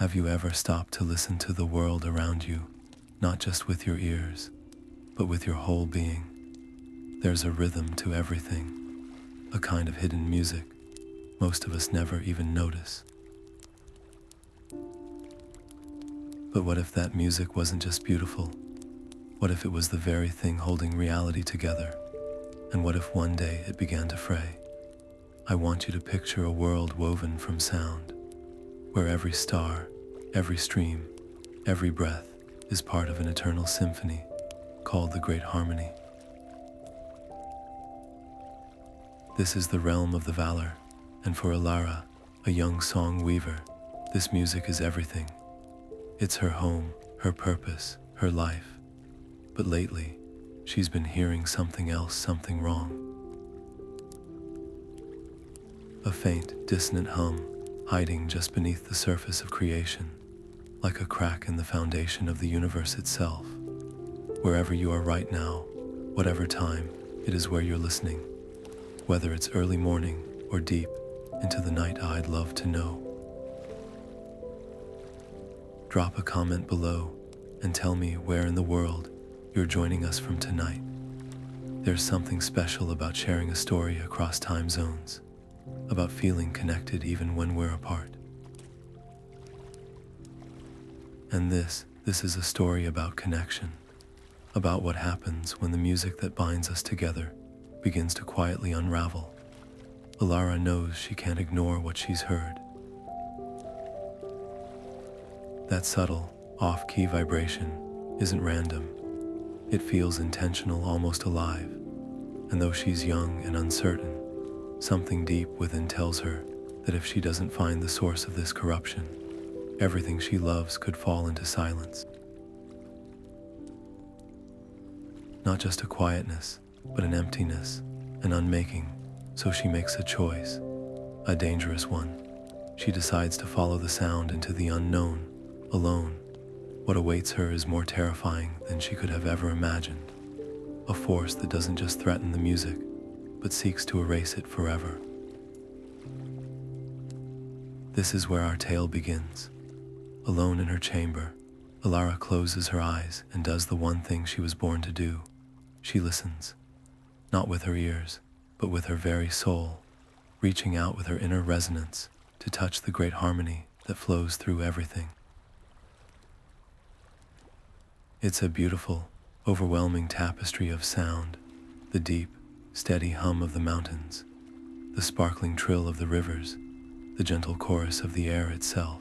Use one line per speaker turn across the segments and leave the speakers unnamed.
Have you ever stopped to listen to the world around you, not just with your ears, but with your whole being? There's a rhythm to everything, a kind of hidden music most of us never even notice. But what if that music wasn't just beautiful? What if it was the very thing holding reality together? And what if one day it began to fray? I want you to picture a world woven from sound, where every star, every stream, every breath is part of an eternal symphony called the Great Harmony. This is the realm of the Valar, and for Alara, a young song weaver, this music is everything. It's her home, her purpose, her life. But lately, she's been hearing something else, something wrong. A faint, dissonant hum, hiding just beneath the surface of creation, like a crack in the foundation of the universe itself. Wherever you are right now, whatever time, it is where you're listening. Whether it's early morning or deep into the night, I'd love to know. Drop a comment below and tell me where in the world you're joining us from tonight. There's something special about sharing a story across time zones, about feeling connected even when we're apart. And this is a story about connection, about what happens when the music that binds us together begins to quietly unravel. Alara knows she can't ignore what she's heard. That subtle, off-key vibration isn't random. It feels intentional, almost alive. And though she's young and uncertain, something deep within tells her that if she doesn't find the source of this corruption, everything she loves could fall into silence. Not just a quietness, but an emptiness, an unmaking. So she makes a choice, a dangerous one. She decides to follow the sound into the unknown, alone. What awaits her is more terrifying than she could have ever imagined. A force that doesn't just threaten the music, but seeks to erase it forever. This is where our tale begins. Alone in her chamber, Alara closes her eyes and does the one thing she was born to do. She listens, not with her ears, but with her very soul, reaching out with her inner resonance to touch the great harmony that flows through everything. It's a beautiful, overwhelming tapestry of sound, the deep, steady hum of the mountains, the sparkling trill of the rivers, the gentle chorus of the air itself.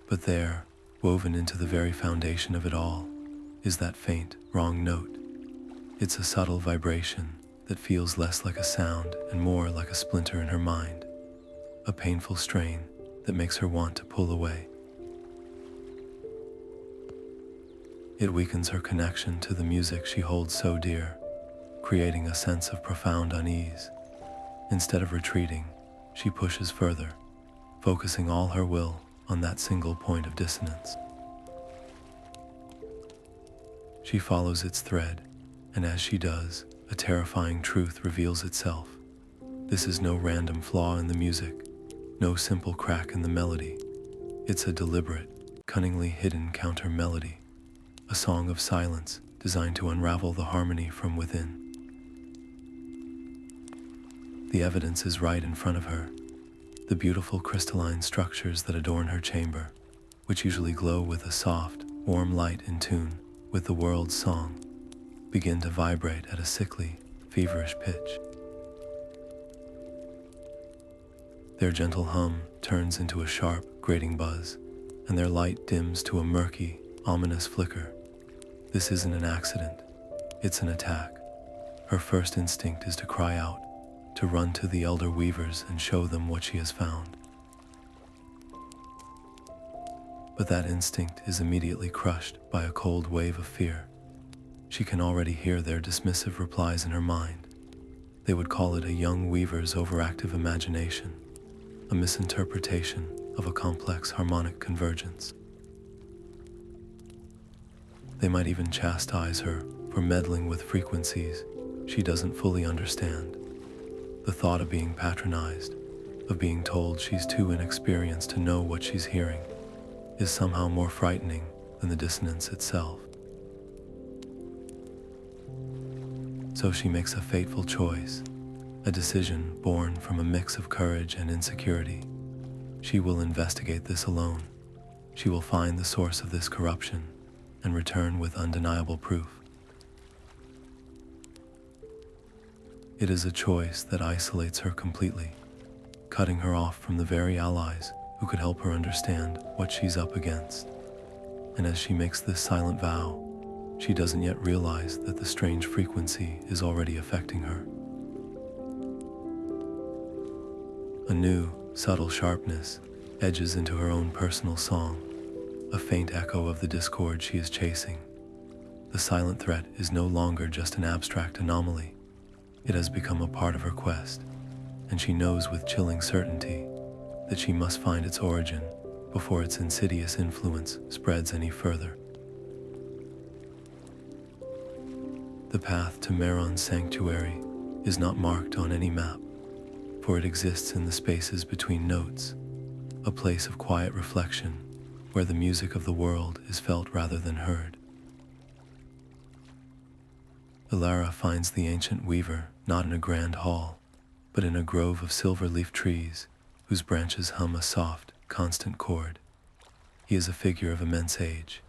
But there, woven into the very foundation of it all, is that faint, wrong note. It's a subtle vibration that feels less like a sound and more like a splinter in her mind, a painful strain that makes her want to pull away. It weakens her connection to the music she holds so dear, creating a sense of profound unease. Instead of retreating, she pushes further, focusing all her will on that single point of dissonance. She follows its thread, and as she does, a terrifying truth reveals itself. This is no random flaw in the music, no simple crack in the melody. It's a deliberate, cunningly hidden counter-melody, a song of silence designed to unravel the harmony from within. The evidence is right in front of her. The beautiful crystalline structures that adorn her chamber, which usually glow with a soft, warm light in tune with the world's song, begin to vibrate at a sickly, feverish pitch. Their gentle hum turns into a sharp, grating buzz, and their light dims to a murky, ominous flicker. This isn't an accident, it's an attack. Her first instinct is to cry out, to run to the elder weavers and show them what she has found. But that instinct is immediately crushed by a cold wave of fear. She can already hear their dismissive replies in her mind. They would call it a young weaver's overactive imagination, a misinterpretation of a complex harmonic convergence. They might even chastise her for meddling with frequencies she doesn't fully understand. The thought of being patronized, of being told she's too inexperienced to know what she's hearing, is somehow more frightening than the dissonance itself. So she makes a fateful choice, a decision born from a mix of courage and insecurity. She will investigate this alone. She will find the source of this corruption and return with undeniable proof. It is a choice that isolates her completely, cutting her off from the very allies who could help her understand what she's up against. And as she makes this silent vow, she doesn't yet realize that the strange frequency is already affecting her. A new, subtle sharpness edges into her own personal song, a faint echo of the discord she is chasing. The silent threat is no longer just an abstract anomaly. It has become a part of her quest, and she knows with chilling certainty that she must find its origin before its insidious influence spreads any further. The path to Meron's sanctuary is not marked on any map, for it exists in the spaces between notes, a place of quiet reflection where the music of the world is felt rather than heard. Elara finds the ancient weaver not in a grand hall, but in a grove of silver leaf trees whose branches hum a soft, constant chord. He is a figure of immense age,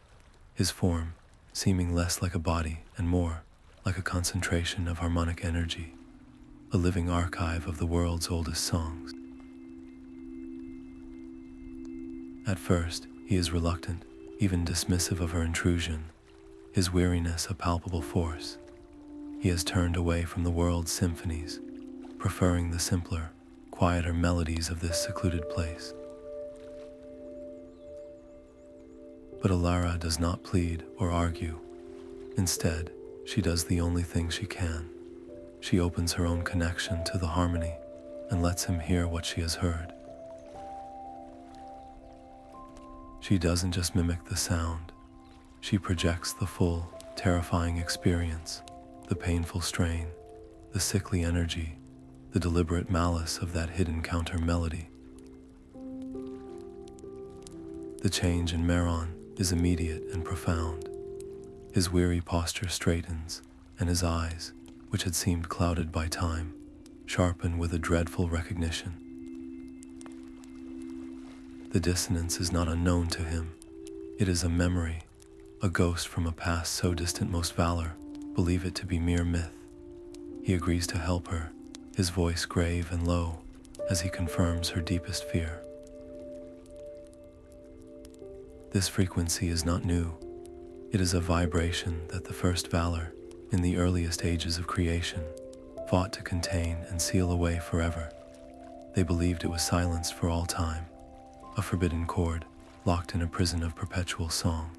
his form seeming less like a body and more like a concentration of harmonic energy, a living archive of the world's oldest songs. At first, he is reluctant, even dismissive of her intrusion, his weariness a palpable force. He has turned away from the world's symphonies, preferring the simpler, quieter melodies of this secluded place. But Alara does not plead or argue. Instead, she does the only thing she can. She opens her own connection to the harmony and lets him hear what she has heard. She doesn't just mimic the sound. She projects the full, terrifying experience, the painful strain, the sickly energy, the deliberate malice of that hidden counter melody. The change in Maron is immediate and profound. His weary posture straightens, and his eyes, which had seemed clouded by time, sharpen with a dreadful recognition. The dissonance is not unknown to him. It is a memory, a ghost from a past so distant most Valar believe it to be mere myth. He agrees to help her, his voice grave and low, as he confirms her deepest fear. This frequency is not new. It is a vibration that the first Valar, in the earliest ages of creation, fought to contain and seal away forever. They believed it was silenced for all time, a forbidden chord locked in a prison of perpetual song.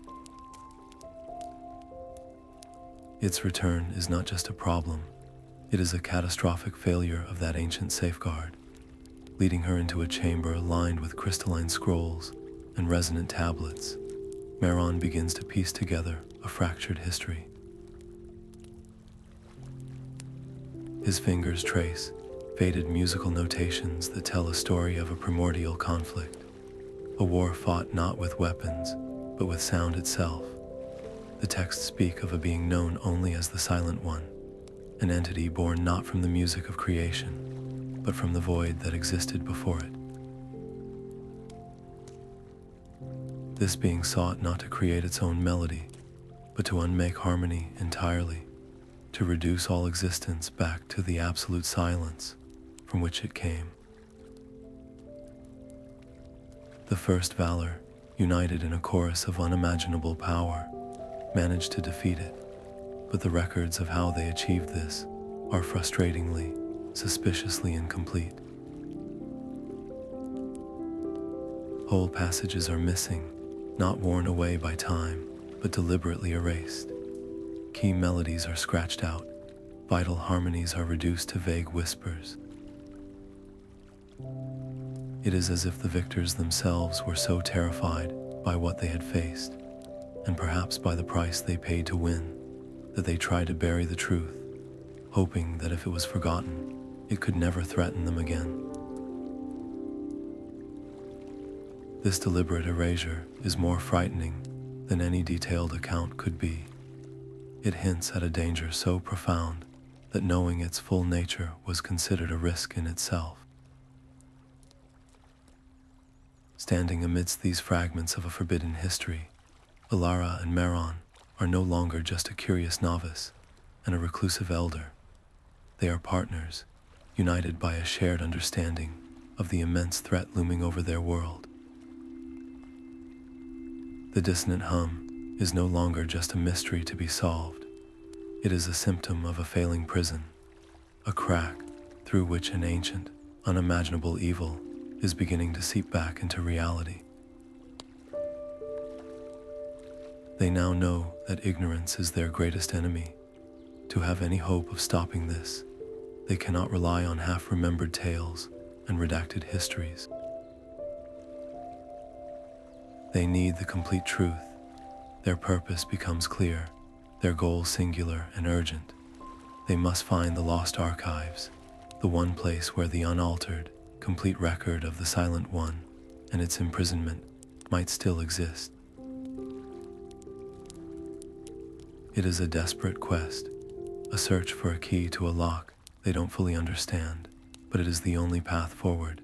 Its return is not just a problem, it is a catastrophic failure of that ancient safeguard, leading her into a chamber lined with crystalline scrolls and resonant tablets. Meron begins to piece together a fractured history. His fingers trace faded musical notations that tell a story of a primordial conflict, a war fought not with weapons, but with sound itself. The texts speak of a being known only as the Silent One, an entity born not from the music of creation, but from the void that existed before it. This being sought not to create its own melody, but to unmake harmony entirely, to reduce all existence back to the absolute silence from which it came. The first Valar, united in a chorus of unimaginable power, managed to defeat it, but the records of how they achieved this are frustratingly, suspiciously incomplete. Whole passages are missing, not worn away by time, but deliberately erased. Key melodies are scratched out, vital harmonies are reduced to vague whispers. It is as if the victors themselves were so terrified by what they had faced, and perhaps by the price they paid to win, that they tried to bury the truth, hoping that if it was forgotten, it could never threaten them again. This deliberate erasure is more frightening than any detailed account could be. It hints at a danger so profound that knowing its full nature was considered a risk in itself. Standing amidst these fragments of a forbidden history, Alara and Meron are no longer just a curious novice and a reclusive elder. They are partners, united by a shared understanding of the immense threat looming over their world. The dissonant hum is no longer just a mystery to be solved. It is a symptom of a failing prison, a crack through which an ancient, unimaginable evil is beginning to seep back into reality. They now know that ignorance is their greatest enemy. To have any hope of stopping this, they cannot rely on half-remembered tales and redacted histories. They need the complete truth. Their purpose becomes clear, their goal singular and urgent. They must find the lost archives, the one place where the unaltered, complete record of the Silent One and its imprisonment might still exist. It is a desperate quest, a search for a key to a lock they don't fully understand, but it is the only path forward.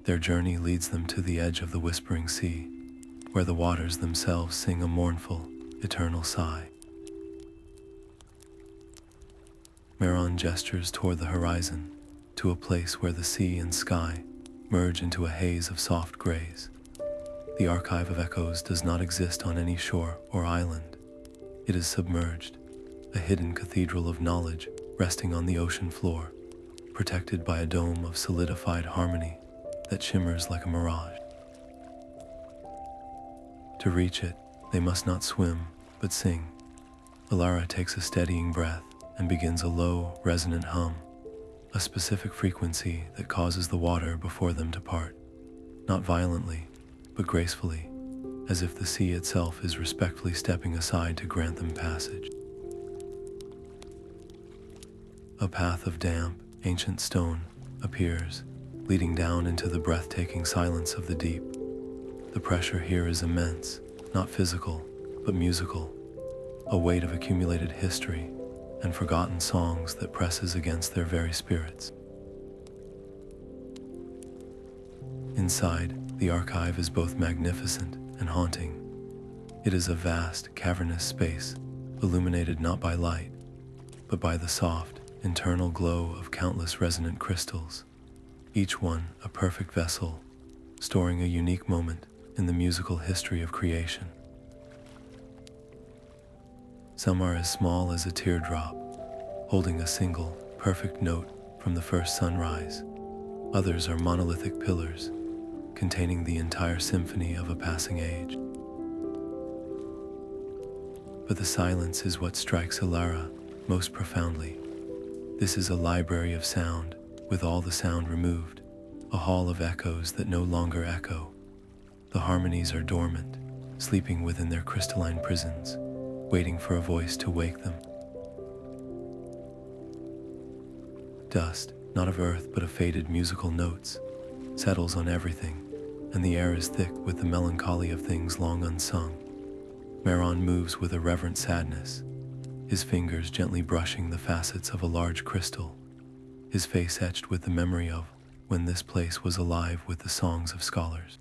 Their journey leads them to the edge of the Whispering Sea, where the waters themselves sing a mournful, eternal sigh. Maron gestures toward the horizon, to a place where the sea and sky merge into a haze of soft grays. The archive of echoes does not exist on any shore or island. It is submerged, a hidden cathedral of knowledge resting on the ocean floor, protected by a dome of solidified harmony that shimmers like a mirage. To reach it, they must not swim, but sing. Elara takes a steadying breath and begins a low, resonant hum, a specific frequency that causes the water before them to part, not violently, but gracefully, as if the sea itself is respectfully stepping aside to grant them passage. A path of damp, ancient stone appears, leading down into the breathtaking silence of the deep. The pressure here is immense, not physical, but musical, a weight of accumulated history and forgotten songs that presses against their very spirits. Inside, the archive is both magnificent and haunting. It is a vast, cavernous space, illuminated not by light, but by the soft, internal glow of countless resonant crystals, each one a perfect vessel, storing a unique moment in the musical history of creation. Some are as small as a teardrop, holding a single, perfect note from the first sunrise. Others are monolithic pillars, containing the entire symphony of a passing age. But the silence is what strikes Alara most profoundly. This is a library of sound, with all the sound removed, a hall of echoes that no longer echo. The harmonies are dormant, sleeping within their crystalline prisons, waiting for a voice to wake them. Dust, not of earth but of faded musical notes, settles on everything, and the air is thick with the melancholy of things long unsung. Maron moves with a reverent sadness, his fingers gently brushing the facets of a large crystal, his face etched with the memory of when this place was alive with the songs of scholars.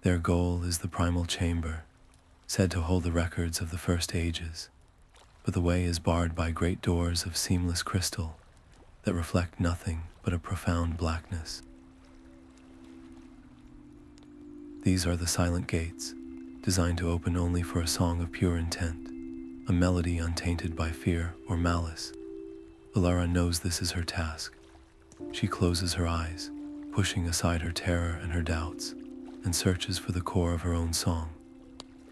Their goal is the primal chamber, said to hold the records of the first ages, but the way is barred by great doors of seamless crystal that reflect nothing but a profound blackness. These are the silent gates, designed to open only for a song of pure intent, a melody untainted by fear or malice. Alara knows this is her task. She closes her eyes, pushing aside her terror and her doubts, and searches for the core of her own song,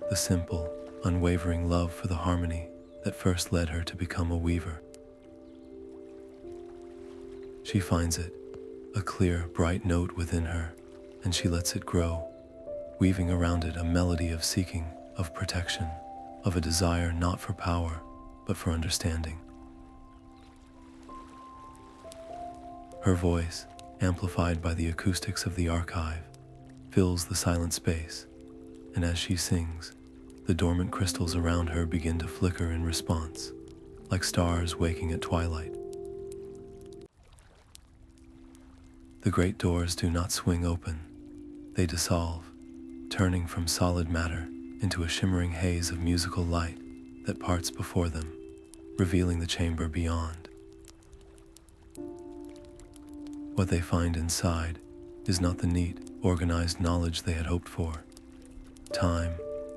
the simple, unwavering love for the harmony that first led her to become a weaver. She finds it, a clear, bright note within her, and she lets it grow, weaving around it a melody of seeking, of protection, of a desire not for power, but for understanding. Her voice, amplified by the acoustics of the archive, fills the silent space, and as she sings, the dormant crystals around her begin to flicker in response, like stars waking at twilight. The great doors do not swing open, they dissolve, turning from solid matter into a shimmering haze of musical light that parts before them, revealing the chamber beyond. What they find inside is not the neat, organized knowledge they had hoped for. Time,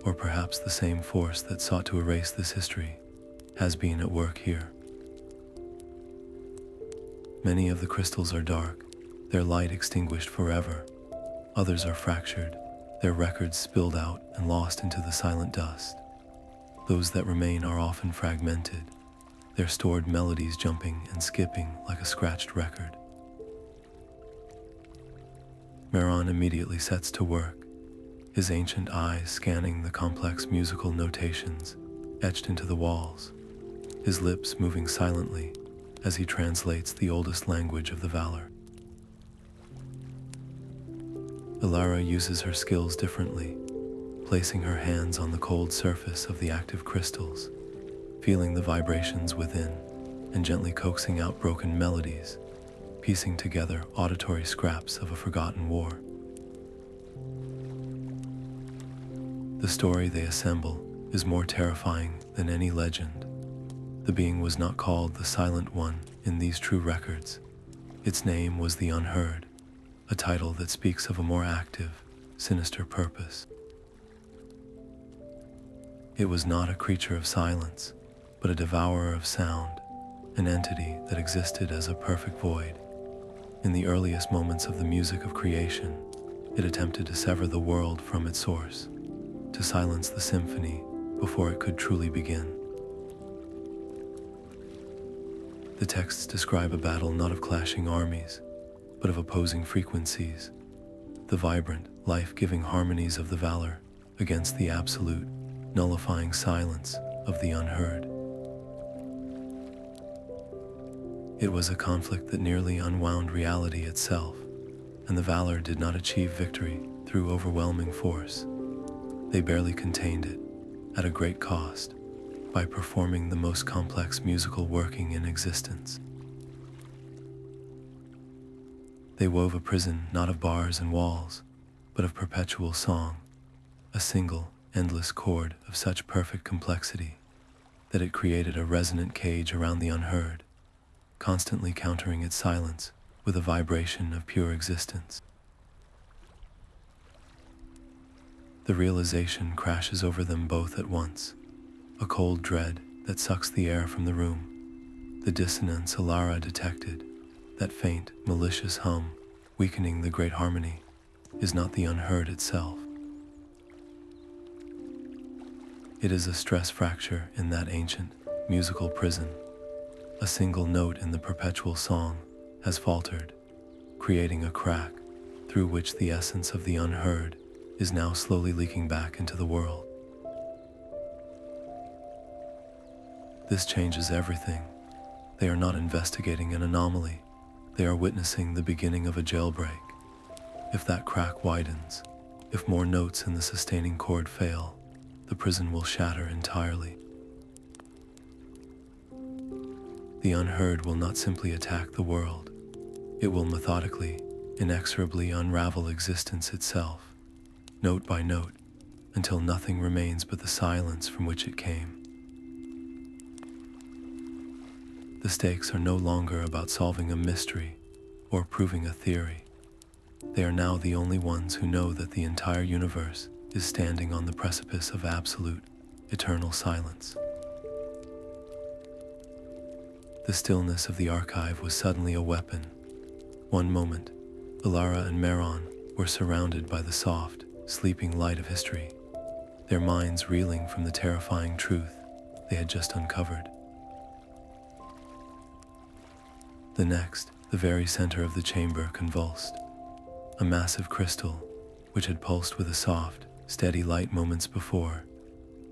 or perhaps the same force that sought to erase this history, has been at work here. Many of the crystals are dark, their light extinguished forever. Others are fractured, their records spilled out and lost into the silent dust. Those that remain are often fragmented, their stored melodies jumping and skipping like a scratched record. Meron immediately sets to work, his ancient eyes scanning the complex musical notations etched into the walls, his lips moving silently as he translates the oldest language of the Valar. Elara uses her skills differently, placing her hands on the cold surface of the active crystals, feeling the vibrations within, and gently coaxing out broken melodies, piecing together auditory scraps of a forgotten war. The story they assemble is more terrifying than any legend. The being was not called the Silent One in these true records. Its name was the Unheard, a title that speaks of a more active, sinister purpose. It was not a creature of silence, but a devourer of sound, an entity that existed as a perfect void. In the earliest moments of the music of creation, it attempted to sever the world from its source, to silence the symphony before it could truly begin. The texts describe a battle not of clashing armies, but of opposing frequencies, the vibrant, life-giving harmonies of the Valar against the absolute, nullifying silence of the Unheard. It was a conflict that nearly unwound reality itself, and the Valar did not achieve victory through overwhelming force. They barely contained it, at a great cost, by performing the most complex musical working in existence. They wove a prison not of bars and walls, but of perpetual song, a single, endless chord of such perfect complexity that it created a resonant cage around the Unheard, constantly countering its silence with a vibration of pure existence. The realization crashes over them both at once, a cold dread that sucks the air from the room. The dissonance Alara detected, that faint, malicious hum, weakening the great harmony, is not the Unheard itself. It is a stress fracture in that ancient, musical prison. A single note in the perpetual song has faltered, creating a crack through which the essence of the Unheard is now slowly leaking back into the world. This changes everything. They are not investigating an anomaly. They are witnessing the beginning of a jailbreak. If that crack widens, if more notes in the sustaining chord fail, the prison will shatter entirely. The Unheard will not simply attack the world. It will methodically, inexorably unravel existence itself, note by note, until nothing remains but the silence from which it came. The stakes are no longer about solving a mystery or proving a theory. They are now the only ones who know that the entire universe is standing on the precipice of absolute, eternal silence. The stillness of the archive was suddenly a weapon. One moment, Elara and Maron were surrounded by the soft, sleeping light of history, their minds reeling from the terrifying truth they had just uncovered. The next, the very center of the chamber convulsed. A massive crystal, which had pulsed with a soft, steady light moments before,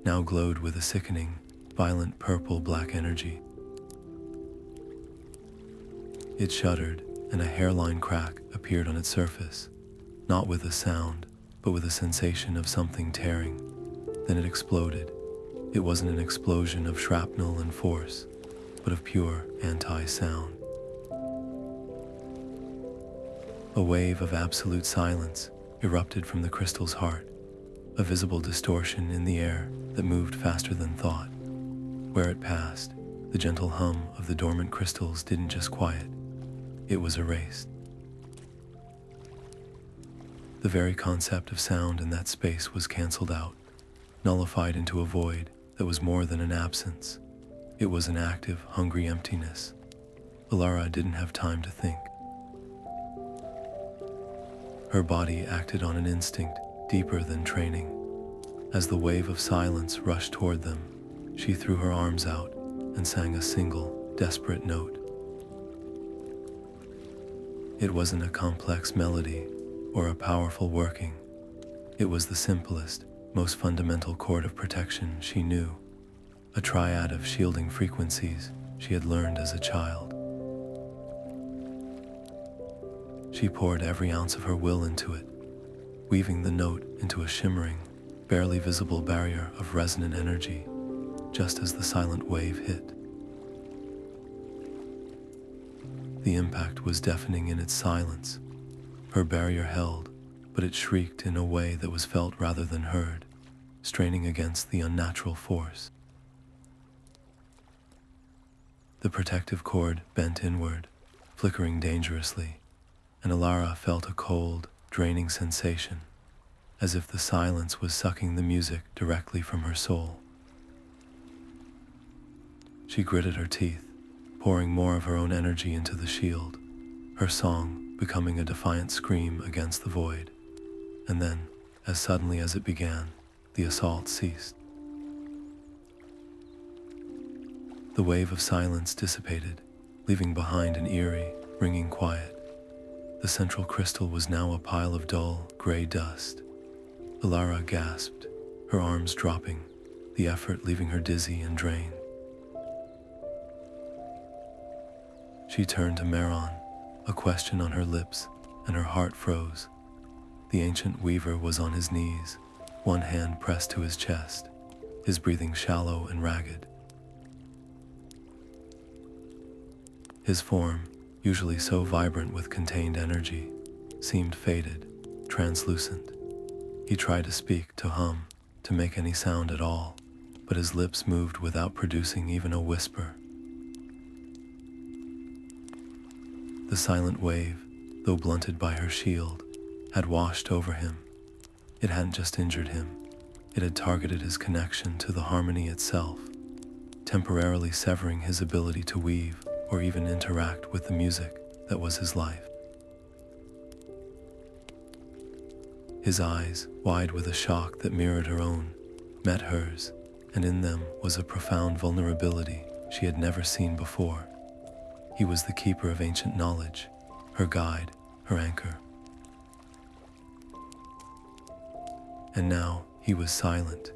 now glowed with a sickening, violent purple-black energy. It shuddered, and a hairline crack appeared on its surface, not with a sound, but with a sensation of something tearing. Then it exploded. It wasn't an explosion of shrapnel and force, but of pure anti-sound. A wave of absolute silence erupted from the crystal's heart, a visible distortion in the air that moved faster than thought. Where it passed, the gentle hum of the dormant crystals didn't just quiet, it was erased. The very concept of sound in that space was cancelled out, nullified into a void that was more than an absence. It was an active, hungry emptiness. Alara didn't have time to think. Her body acted on an instinct deeper than training. As the wave of silence rushed toward them, she threw her arms out and sang a single, desperate note. It wasn't a complex melody or a powerful working. It was the simplest, most fundamental chord of protection she knew, a triad of shielding frequencies she had learned as a child. She poured every ounce of her will into it, weaving the note into a shimmering, barely visible barrier of resonant energy, just as the silent wave hit. The impact was deafening in its silence. Her barrier held, but it shrieked in a way that was felt rather than heard, straining against the unnatural force. The protective cord bent inward, flickering dangerously, and Alara felt a cold, draining sensation, as if the silence was sucking the music directly from her soul. She gritted her teeth, pouring more of her own energy into the shield, her song becoming a defiant scream against the void. And then, as suddenly as it began, the assault ceased. The wave of silence dissipated, leaving behind an eerie, ringing quiet. The central crystal was now a pile of dull, gray dust. Elara gasped, her arms dropping, the effort leaving her dizzy and drained. She turned to Maron, a question on her lips, and her heart froze. The ancient weaver was on his knees, one hand pressed to his chest, his breathing shallow and ragged. His form, usually so vibrant with contained energy, seemed faded, translucent. He tried to speak, to hum, to make any sound at all, but his lips moved without producing even a whisper. The silent wave, though blunted by her shield, had washed over him. It hadn't just injured him, it had targeted his connection to the harmony itself, temporarily severing his ability to weave or even interact with the music that was his life. His eyes, wide with a shock that mirrored her own, met hers, and in them was a profound vulnerability she had never seen before. He was the keeper of ancient knowledge, her guide, her anchor. And now he was silent.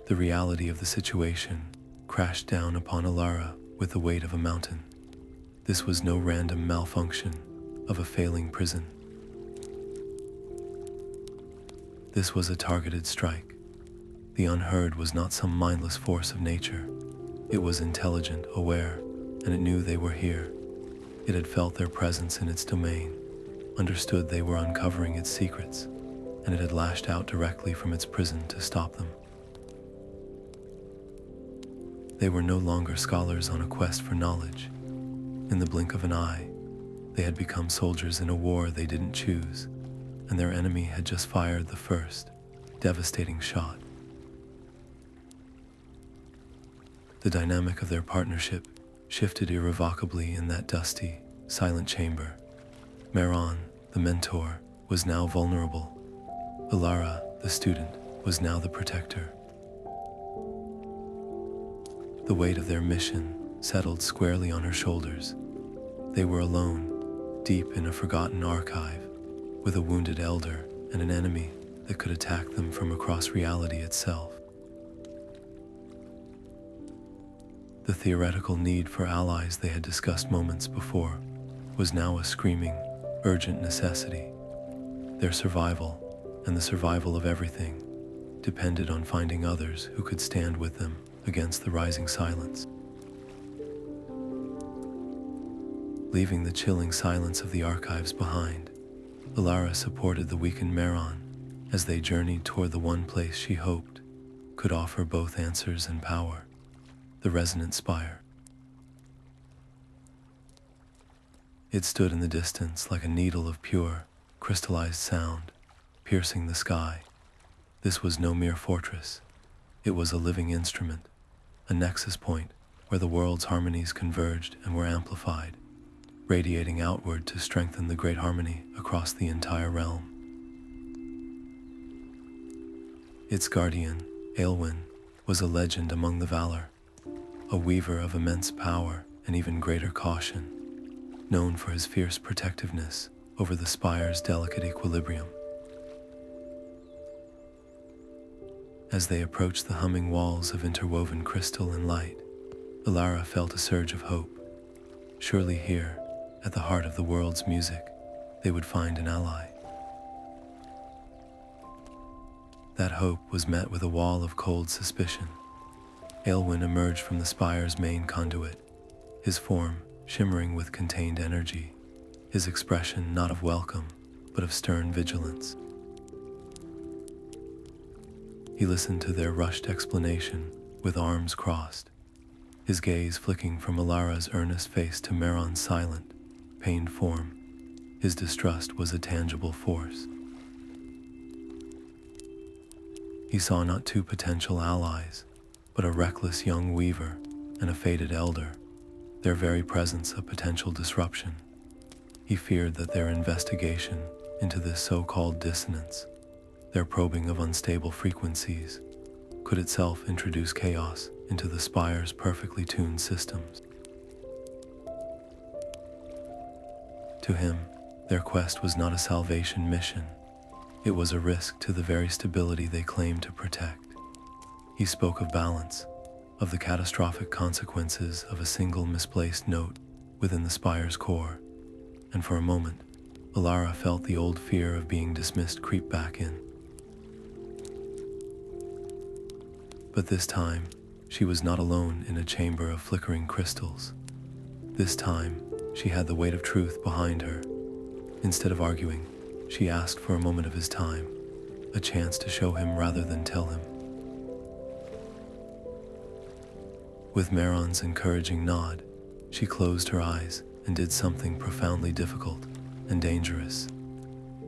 The reality of the situation crashed down upon Alara with the weight of a mountain. This was no random malfunction of a failing prison. This was a targeted strike. The Unheard was not some mindless force of nature. It was intelligent, aware, and it knew they were here. It had felt their presence in its domain, understood they were uncovering its secrets, and it had lashed out directly from its prison to stop them. They were no longer scholars on a quest for knowledge. In the blink of an eye, they had become soldiers in a war they didn't choose, and their enemy had just fired the first, devastating shot. The dynamic of their partnership shifted irrevocably in that dusty, silent chamber. Meron, the mentor, was now vulnerable. Alara, the student, was now the protector. The weight of their mission settled squarely on her shoulders. They were alone, deep in a forgotten archive, with a wounded elder and an enemy that could attack them from across reality itself. The theoretical need for allies they had discussed moments before was now a screaming, urgent necessity. Their survival, and the survival of everything, depended on finding others who could stand with them against the rising silence. Leaving the chilling silence of the archives behind, Alara supported the weakened Meron as they journeyed toward the one place she hoped could offer both answers and power, the resonant spire. It stood in the distance like a needle of pure, crystallized sound, piercing the sky. This was no mere fortress. It was a living instrument, a nexus point where the world's harmonies converged and were amplified, radiating outward to strengthen the great harmony across the entire realm. Its guardian, Aylwin, was a legend among the Valar, a weaver of immense power and even greater caution, known for his fierce protectiveness over the spire's delicate equilibrium. As they approached the humming walls of interwoven crystal and light, Elara felt a surge of hope. Surely here, at the heart of the world's music, they would find an ally. That hope was met with a wall of cold suspicion. Aylwin emerged from the spire's main conduit, his form shimmering with contained energy, his expression not of welcome, but of stern vigilance. He listened to their rushed explanation with arms crossed, his gaze flicking from Alara's earnest face to Meron's silent, pained form. His distrust was a tangible force. He saw not two potential allies, but a reckless young weaver and a fated elder, their very presence a potential disruption. He feared that their investigation into this so-called dissonance, their probing of unstable frequencies, could itself introduce chaos into the Spire's perfectly tuned systems. To him, their quest was not a salvation mission. It was a risk to the very stability they claimed to protect. He spoke of balance, of the catastrophic consequences of a single misplaced note within the Spire's core, and for a moment, Alara felt the old fear of being dismissed creep back in. But this time, she was not alone in a chamber of flickering crystals. This time, she had the weight of truth behind her. Instead of arguing, she asked for a moment of his time, a chance to show him rather than tell him. With Meron's encouraging nod, she closed her eyes and did something profoundly difficult and dangerous.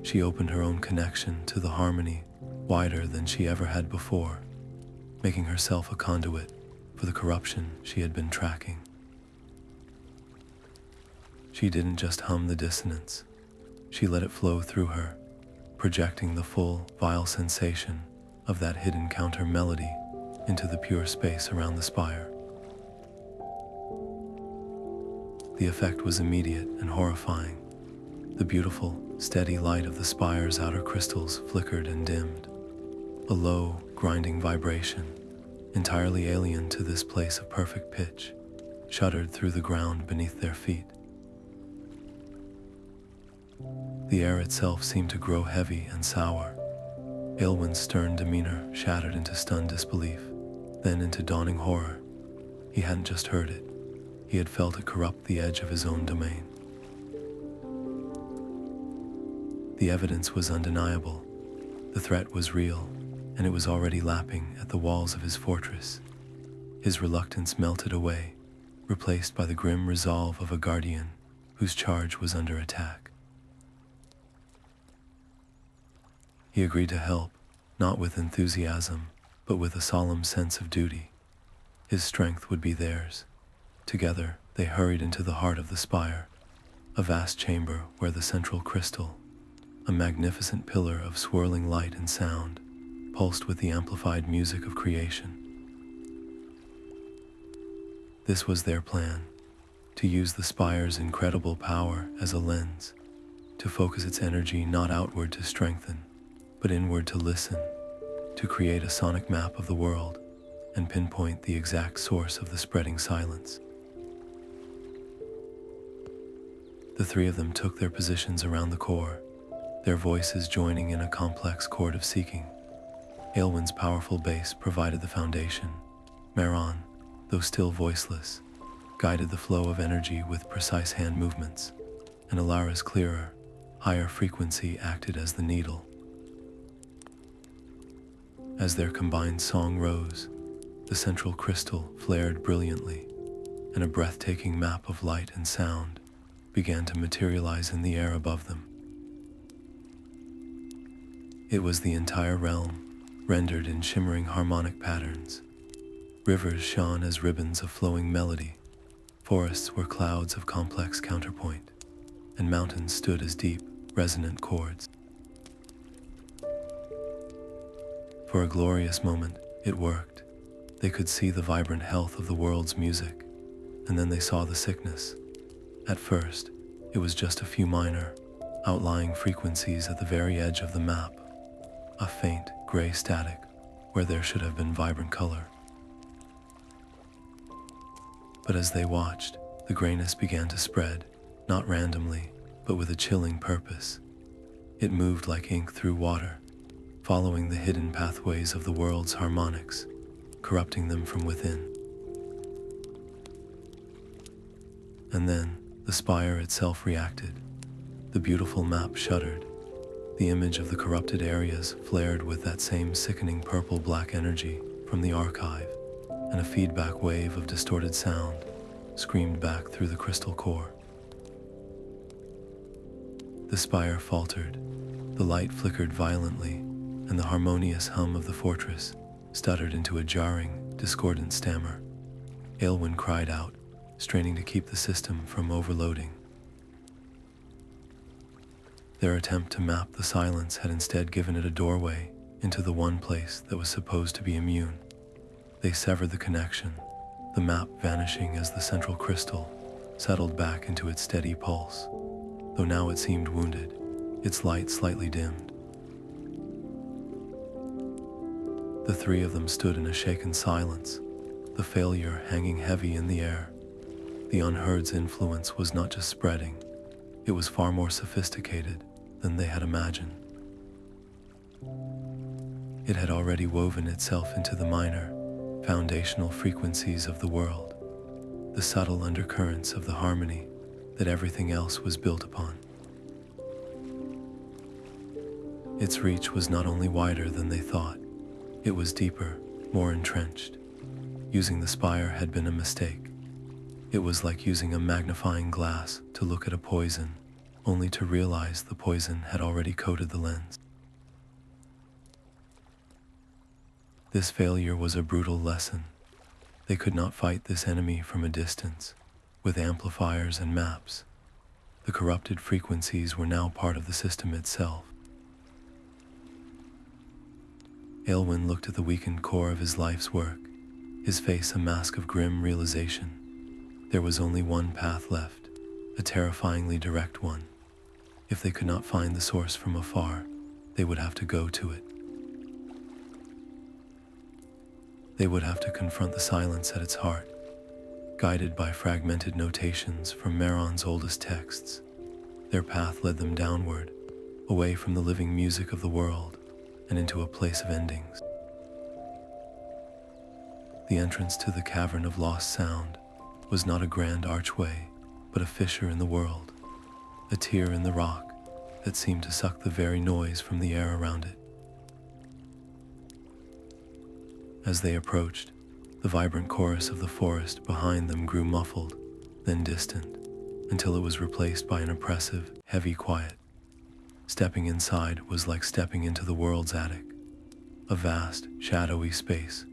She opened her own connection to the harmony wider than she ever had before, making herself a conduit for the corruption she had been tracking. She didn't just hum the dissonance. She let it flow through her, projecting the full, vile sensation of that hidden counter-melody into the pure space around the spire. The effect was immediate and horrifying. The beautiful, steady light of the spire's outer crystals flickered and dimmed. A low, grinding vibration, entirely alien to this place of perfect pitch, shuddered through the ground beneath their feet. The air itself seemed to grow heavy and sour. Aylwin's stern demeanor shattered into stunned disbelief, then into dawning horror. He hadn't just heard it. He had felt it corrupt the edge of his own domain. The evidence was undeniable. The threat was real, and it was already lapping at the walls of his fortress. His reluctance melted away, replaced by the grim resolve of a guardian whose charge was under attack. He agreed to help, not with enthusiasm, but with a solemn sense of duty. His strength would be theirs. Together, they hurried into the heart of the spire, a vast chamber where the central crystal, a magnificent pillar of swirling light and sound, pulsed with the amplified music of creation. This was their plan, to use the spire's incredible power as a lens, to focus its energy not outward to strengthen, but inward to listen, to create a sonic map of the world and pinpoint the exact source of the spreading silence. The three of them took their positions around the core, their voices joining in a complex chord of seeking. Aylwin's powerful bass provided the foundation. Meron, though still voiceless, guided the flow of energy with precise hand movements, and Alara's clearer, higher frequency acted as the needle. As their combined song rose, the central crystal flared brilliantly, and a breathtaking map of light and sound began to materialize in the air above them. It was the entire realm, rendered in shimmering harmonic patterns. Rivers shone as ribbons of flowing melody, forests were clouds of complex counterpoint, and mountains stood as deep, resonant chords. For a glorious moment, it worked. They could see the vibrant health of the world's music, and then they saw the sickness. At first, it was just a few minor, outlying frequencies at the very edge of the map, a faint, gray static where there should have been vibrant color. But as they watched, the grayness began to spread, not randomly, but with a chilling purpose. It moved like ink through water, following the hidden pathways of the world's harmonics, corrupting them from within. And then, the spire itself reacted. The beautiful map shuddered. The image of the corrupted areas flared with that same sickening purple-black energy from the archive, and a feedback wave of distorted sound screamed back through the crystal core. The spire faltered, the light flickered violently, and the harmonious hum of the fortress stuttered into a jarring, discordant stammer. Aylwin cried out, straining to keep the system from overloading. Their attempt to map the silence had instead given it a doorway into the one place that was supposed to be immune. They severed the connection, the map vanishing as the central crystal settled back into its steady pulse, though now it seemed wounded, its light slightly dimmed. The three of them stood in a shaken silence, the failure hanging heavy in the air. The Unheard's influence was not just spreading, it was far more sophisticated than they had imagined. It had already woven itself into the minor, foundational frequencies of the world, the subtle undercurrents of the harmony that everything else was built upon. Its reach was not only wider than they thought, it was deeper, more entrenched. Using the spire had been a mistake. It was like using a magnifying glass to look at a poison, only to realize the poison had already coated the lens. This failure was a brutal lesson. They could not fight this enemy from a distance, with amplifiers and maps. The corrupted frequencies were now part of the system itself. Aylwin looked at the weakened core of his life's work, his face a mask of grim realization. There was only one path left, a terrifyingly direct one. If they could not find the source from afar, they would have to go to it. They would have to confront the silence at its heart, guided by fragmented notations from Meron's oldest texts. Their path led them downward, away from the living music of the world, and into a place of endings. The entrance to the Cavern of Lost Sound was not a grand archway, but a fissure in the world, a tear in the rock that seemed to suck the very noise from the air around it. As they approached, the vibrant chorus of the forest behind them grew muffled, then distant, until it was replaced by an oppressive, heavy quiet. Stepping inside was like stepping into the world's attic, a vast, shadowy space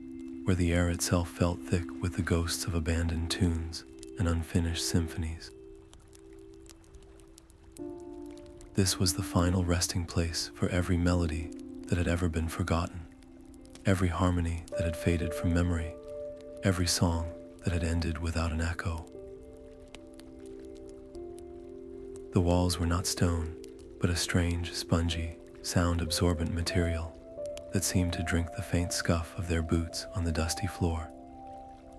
where the air itself felt thick with the ghosts of abandoned tunes and unfinished symphonies. This was the final resting place for every melody that had ever been forgotten, every harmony that had faded from memory, every song that had ended without an echo. The walls were not stone, but a strange, spongy, sound-absorbent material that seemed to drink the faint scuff of their boots on the dusty floor.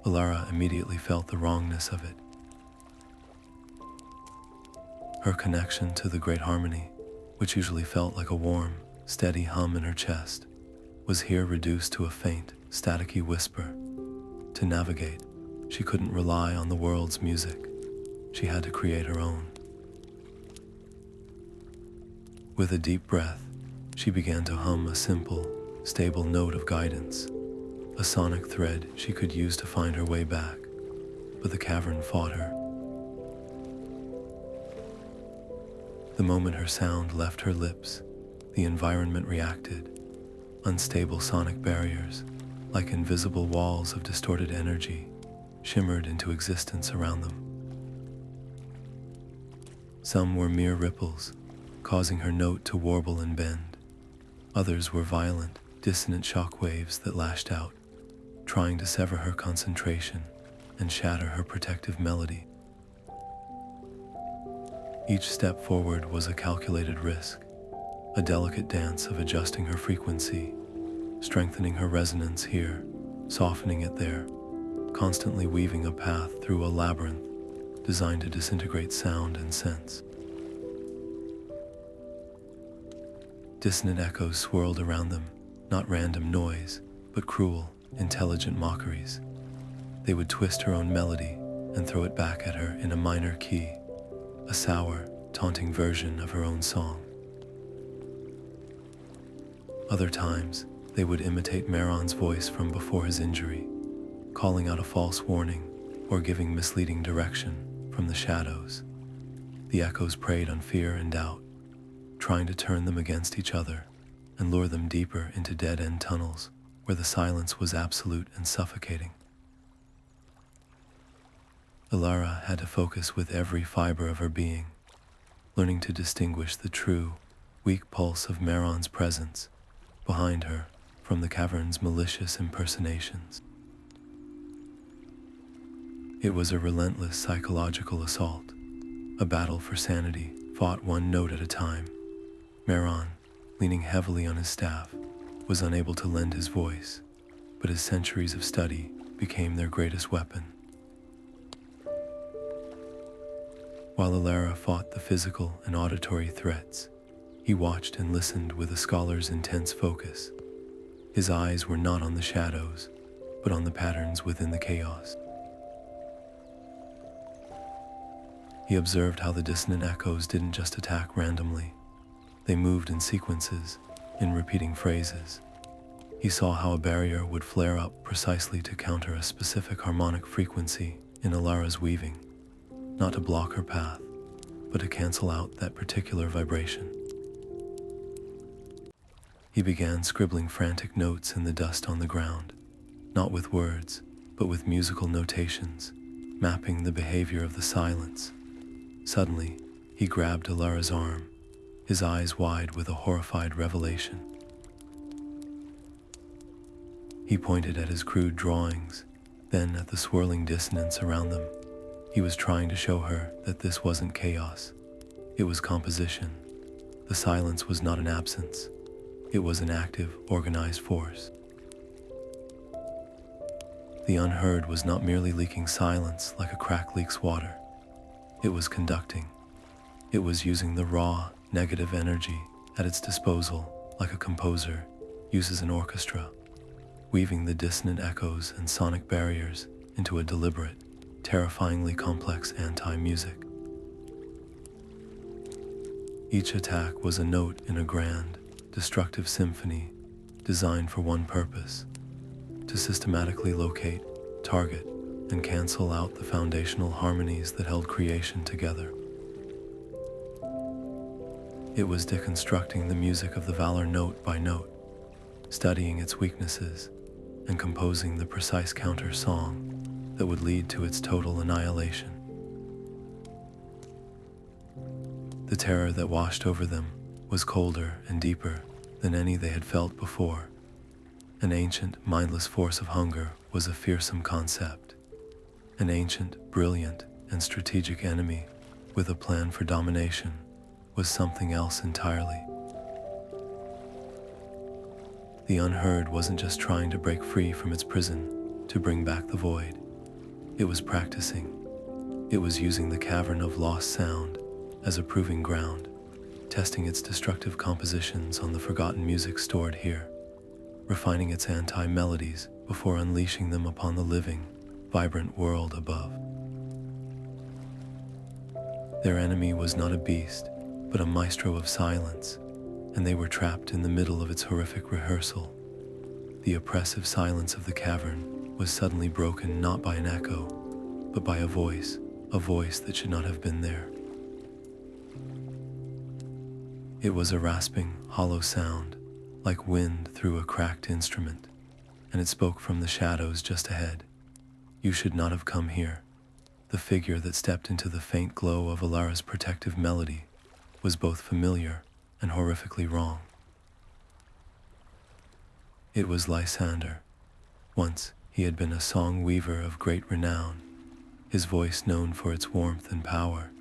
Alara immediately felt the wrongness of it. Her connection to the great harmony, which usually felt like a warm, steady hum in her chest, was here reduced to a faint, staticky whisper. To navigate, she couldn't rely on the world's music. She had to create her own. With a deep breath, she began to hum a simple, stable note of guidance, a sonic thread she could use to find her way back. But the cavern fought her. The moment her sound left her lips, the environment reacted. Unstable sonic barriers, like invisible walls of distorted energy, shimmered into existence around them. Some were mere ripples, causing her note to warble and bend. Others were violent, dissonant shock waves that lashed out, trying to sever her concentration and shatter her protective melody. Each step forward was a calculated risk, a delicate dance of adjusting her frequency, strengthening her resonance here, softening it there, constantly weaving a path through a labyrinth designed to disintegrate sound and sense. Dissonant echoes swirled around them, not random noise, but cruel, intelligent mockeries. They would twist her own melody and throw it back at her in a minor key, a sour, taunting version of her own song. Other times, they would imitate Meron's voice from before his injury, calling out a false warning or giving misleading direction from the shadows. The echoes preyed on fear and doubt, trying to turn them against each other and lure them deeper into dead-end tunnels where the silence was absolute and suffocating. Alara had to focus with every fiber of her being, learning to distinguish the true, weak pulse of Meron's presence behind her from the cavern's malicious impersonations. It was a relentless psychological assault, a battle for sanity fought one note at a time. Maron, leaning heavily on his staff, was unable to lend his voice, but his centuries of study became their greatest weapon. While Elara fought the physical and auditory threats, he watched and listened with a scholar's intense focus. His eyes were not on the shadows, but on the patterns within the chaos. He observed how the dissonant echoes didn't just attack randomly. They moved in sequences, in repeating phrases. He saw how a barrier would flare up precisely to counter a specific harmonic frequency in Alara's weaving, not to block her path, but to cancel out that particular vibration. He began scribbling frantic notes in the dust on the ground, not with words, but with musical notations, mapping the behavior of the silence. Suddenly, he grabbed Alara's arm, his eyes wide with a horrified revelation. He pointed at his crude drawings, then at the swirling dissonance around them. He was trying to show her that this wasn't chaos. It was composition. The silence was not an absence. It was an active, organized force. The unheard was not merely leaking silence like a crack leaks water. It was conducting. It was using the raw, negative energy at its disposal like a composer uses an orchestra, weaving the dissonant echoes and sonic barriers into a deliberate, terrifyingly complex anti-music. Each attack was a note in a grand, destructive symphony designed for one purpose: to systematically locate, target, and cancel out the foundational harmonies that held creation together. It was deconstructing the music of the Valar note by note, studying its weaknesses, and composing the precise counter song that would lead to its total annihilation. The terror that washed over them was colder and deeper than any they had felt before. An ancient, mindless force of hunger was a fearsome concept. An ancient, brilliant, and strategic enemy with a plan for domination was something else entirely. The Unheard wasn't just trying to break free from its prison to bring back the void. It was practicing. It was using the Cavern of lost sound as a proving ground, testing its destructive compositions on the forgotten music stored here, refining its anti-melodies before unleashing them upon the living, vibrant world above. Their enemy was not a beast, but a maestro of silence, and they were trapped in the middle of its horrific rehearsal. The oppressive silence of the cavern was suddenly broken not by an echo, but by a voice that should not have been there. It was a rasping, hollow sound, like wind through a cracked instrument, and it spoke from the shadows just ahead. "You should not have come here." The figure that stepped into the faint glow of Alara's protective melody was both familiar and horrifically wrong. It was Lysander. Once he had been a song weaver of great renown, his voice known for its warmth and power,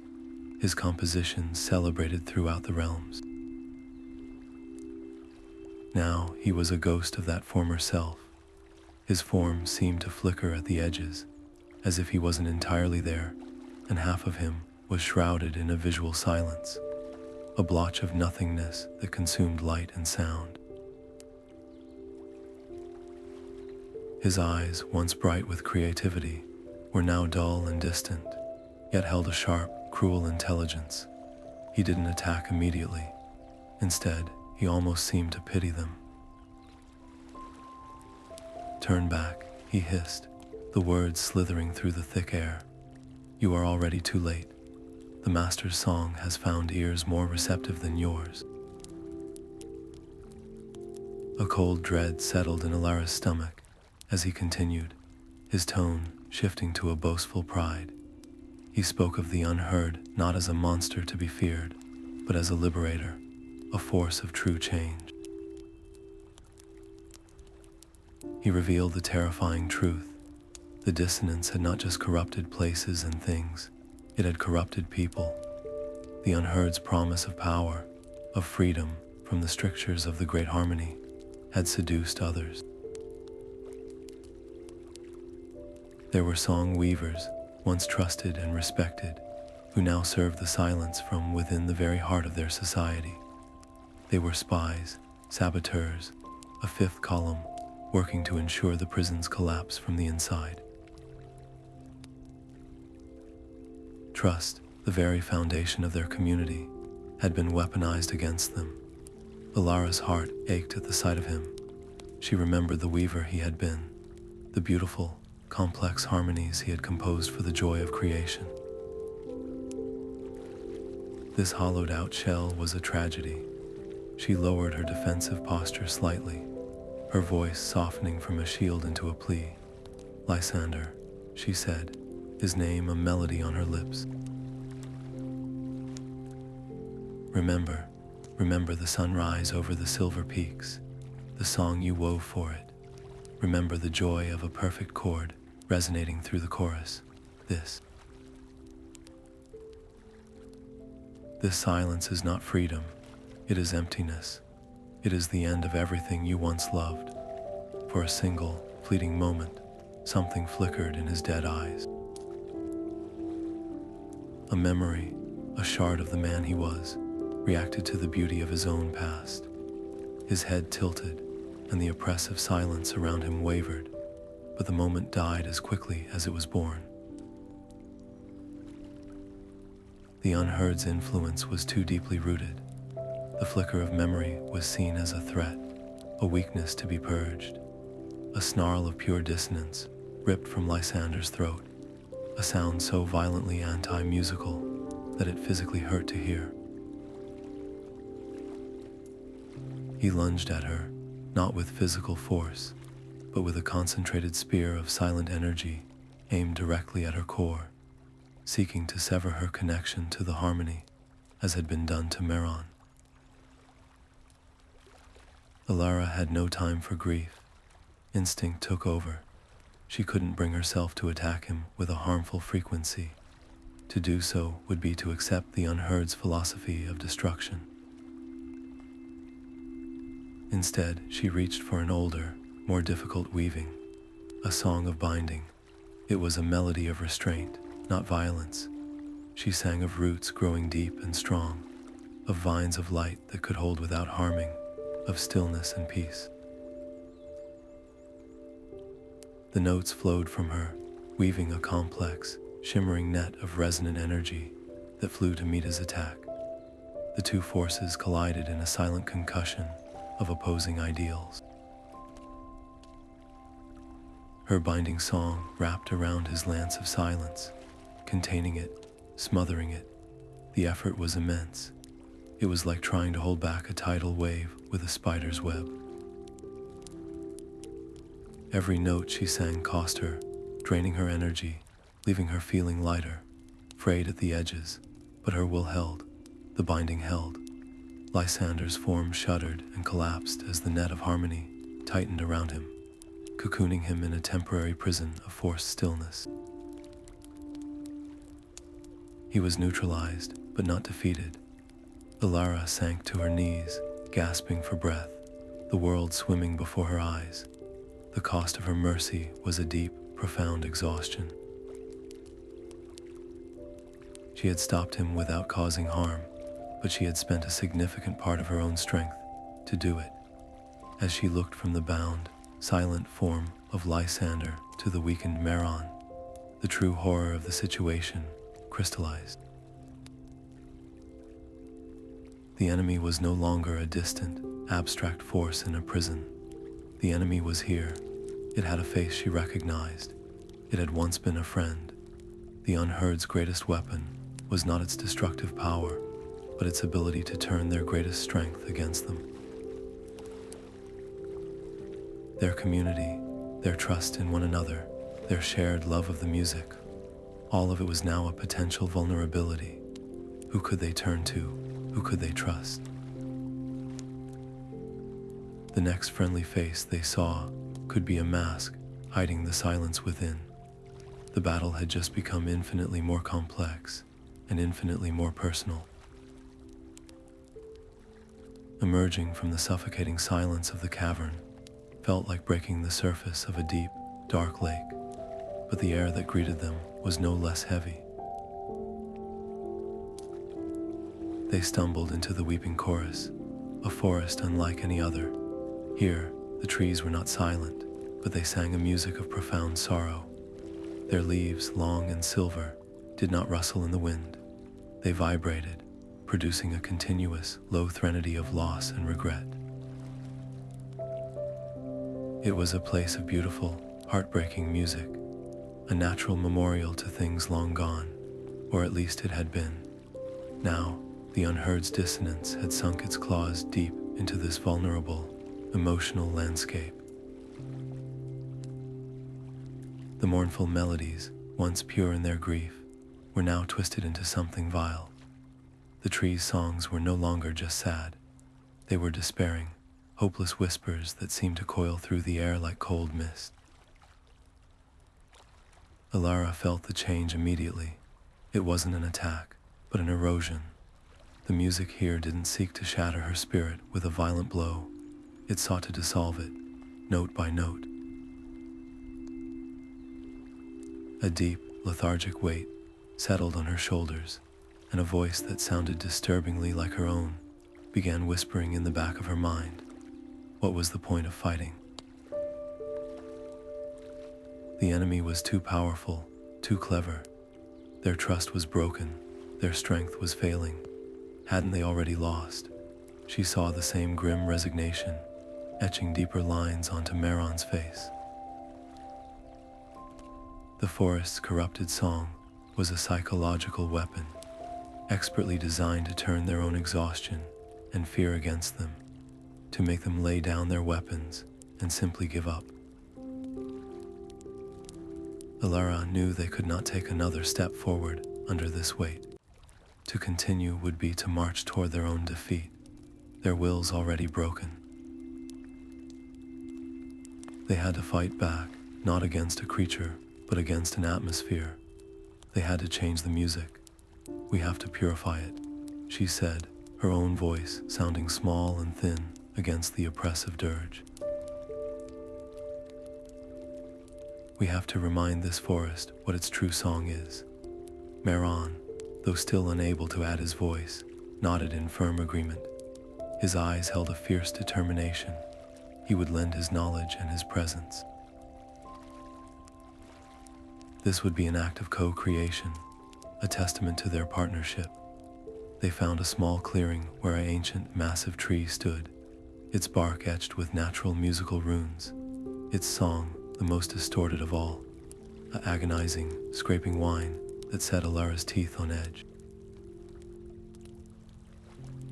his compositions celebrated throughout the realms. Now he was a ghost of that former self. His form seemed to flicker at the edges, as if he wasn't entirely there, and half of him was shrouded in a visual silence, a blotch of nothingness that consumed light and sound. His eyes, once bright with creativity, were now dull and distant, yet held a sharp, cruel intelligence. He didn't attack immediately. Instead, he almost seemed to pity them. "Turn back," he hissed, the words slithering through the thick air. "You are already too late. The Master's song has found ears more receptive than yours." A cold dread settled in Alara's stomach as he continued, his tone shifting to a boastful pride. He spoke of the Unheard not as a monster to be feared, but as a liberator, a force of true change. He revealed the terrifying truth. The dissonance had not just corrupted places and things, it had corrupted people. The Unheard's promise of power, of freedom from the strictures of the great harmony, had seduced others. There were song weavers, once trusted and respected, who now served the silence from within the very heart of their society. They were spies, saboteurs, a fifth column, working to ensure the prison's collapse from the inside. Trust, the very foundation of their community, had been weaponized against them. Alara's heart ached at the sight of him. She remembered the weaver he had been, the beautiful, complex harmonies he had composed for the joy of creation. This hollowed-out shell was a tragedy. She lowered her defensive posture slightly, her voice softening from a shield into a plea. "Lysander," she said, his name a melody on her lips. Remember the sunrise over the silver peaks, the song you wove for it. Remember the joy of a perfect chord resonating through the chorus. This silence is not freedom, it is emptiness. It is the end of everything you once loved. For a single, fleeting moment, something flickered in his dead eyes. A memory, a shard of the man he was, reacted to the beauty of his own past. His head tilted, and the oppressive silence around him wavered, but the moment died as quickly as it was born. The Unheard's influence was too deeply rooted. The flicker of memory was seen as a threat, a weakness to be purged. A snarl of pure dissonance ripped from Lysander's throat, a sound so violently anti-musical that it physically hurt to hear. He lunged at her, not with physical force, but with a concentrated spear of silent energy aimed directly at her core, seeking to sever her connection to the harmony, as had been done to Meron. Alara had no time for grief. Instinct took over. She couldn't bring herself to attack him with a harmful frequency. To do so would be to accept the Unheard's philosophy of destruction. Instead, she reached for an older, more difficult weaving, a song of binding. It was a melody of restraint, not violence. She sang of roots growing deep and strong, of vines of light that could hold without harming, of stillness and peace. The notes flowed from her, weaving a complex, shimmering net of resonant energy that flew to meet his attack. The two forces collided in a silent concussion of opposing ideals. Her binding song wrapped around his lance of silence, containing it, smothering it. The effort was immense. It was like trying to hold back a tidal wave with a spider's web. Every note she sang cost her, draining her energy, leaving her feeling lighter, frayed at the edges, but her will held, the binding held. Lysander's form shuddered and collapsed as the net of harmony tightened around him, cocooning him in a temporary prison of forced stillness. He was neutralized, but not defeated. Alara sank to her knees, gasping for breath, the world swimming before her eyes. The cost of her mercy was a deep, profound exhaustion. She had stopped him without causing harm, but she had spent a significant part of her own strength to do it. As she looked from the bound, silent form of Lysander to the weakened Maron, the true horror of the situation crystallized. The enemy was no longer a distant, abstract force in a prison. The enemy was here. It had a face she recognized. It had once been a friend. The Unheard's greatest weapon was not its destructive power, but its ability to turn their greatest strength against them. Their community, their trust in one another, their shared love of the music, all of it was now a potential vulnerability. Who could they turn to? Who could they trust? The next friendly face they saw could be a mask hiding the silence within. The battle had just become infinitely more complex and infinitely more personal. Emerging from the suffocating silence of the cavern felt like breaking the surface of a deep, dark lake, but the air that greeted them was no less heavy. They stumbled into the weeping chorus, a forest unlike any other. Here, the trees were not silent, but they sang a music of profound sorrow. Their leaves, long and silver, did not rustle in the wind. They vibrated, producing a continuous, low threnody of loss and regret. It was a place of beautiful, heartbreaking music, a natural memorial to things long gone, or at least it had been. Now, the Unheard's dissonance had sunk its claws deep into this vulnerable, emotional landscape. The mournful melodies, once pure in their grief, were now twisted into something vile. The trees' songs were no longer just sad. They were despairing, hopeless whispers that seemed to coil through the air like cold mist. Alara felt the change immediately. It wasn't an attack, but an erosion. The music here didn't seek to shatter her spirit with a violent blow. It sought to dissolve it, note by note. A deep, lethargic weight settled on her shoulders, and a voice that sounded disturbingly like her own began whispering in the back of her mind. What was the point of fighting? The enemy was too powerful, too clever. Their trust was broken, their strength was failing. Hadn't they already lost? She saw the same grim resignation, etching deeper lines onto Meron's face. The forest's corrupted song was a psychological weapon, expertly designed to turn their own exhaustion and fear against them, to make them lay down their weapons and simply give up. Elara knew they could not take another step forward under this weight. To continue would be to march toward their own defeat, their wills already broken. They had to fight back, not against a creature, but against an atmosphere. They had to change the music. We have to purify it, she said, her own voice sounding small and thin against the oppressive dirge. We have to remind this forest what its true song is. Maron, though still unable to add his voice, nodded in firm agreement. His eyes held a fierce determination. He would lend his knowledge and his presence. This would be an act of co-creation, a testament to their partnership. They found a small clearing where an ancient, massive tree stood, its bark etched with natural musical runes, its song the most distorted of all, an agonizing, scraping whine that set Alara's teeth on edge.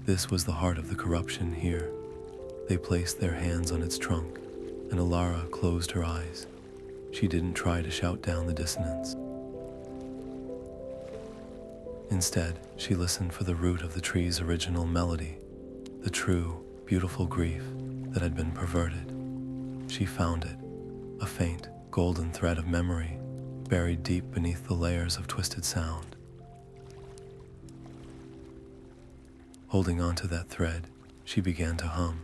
This was the heart of the corruption here. They placed their hands on its trunk, and Alara closed her eyes. She didn't try to shout down the dissonance. Instead, she listened for the root of the tree's original melody, the true, beautiful grief that had been perverted. She found it, a faint, golden thread of memory, buried deep beneath the layers of twisted sound. Holding on to that thread, she began to hum.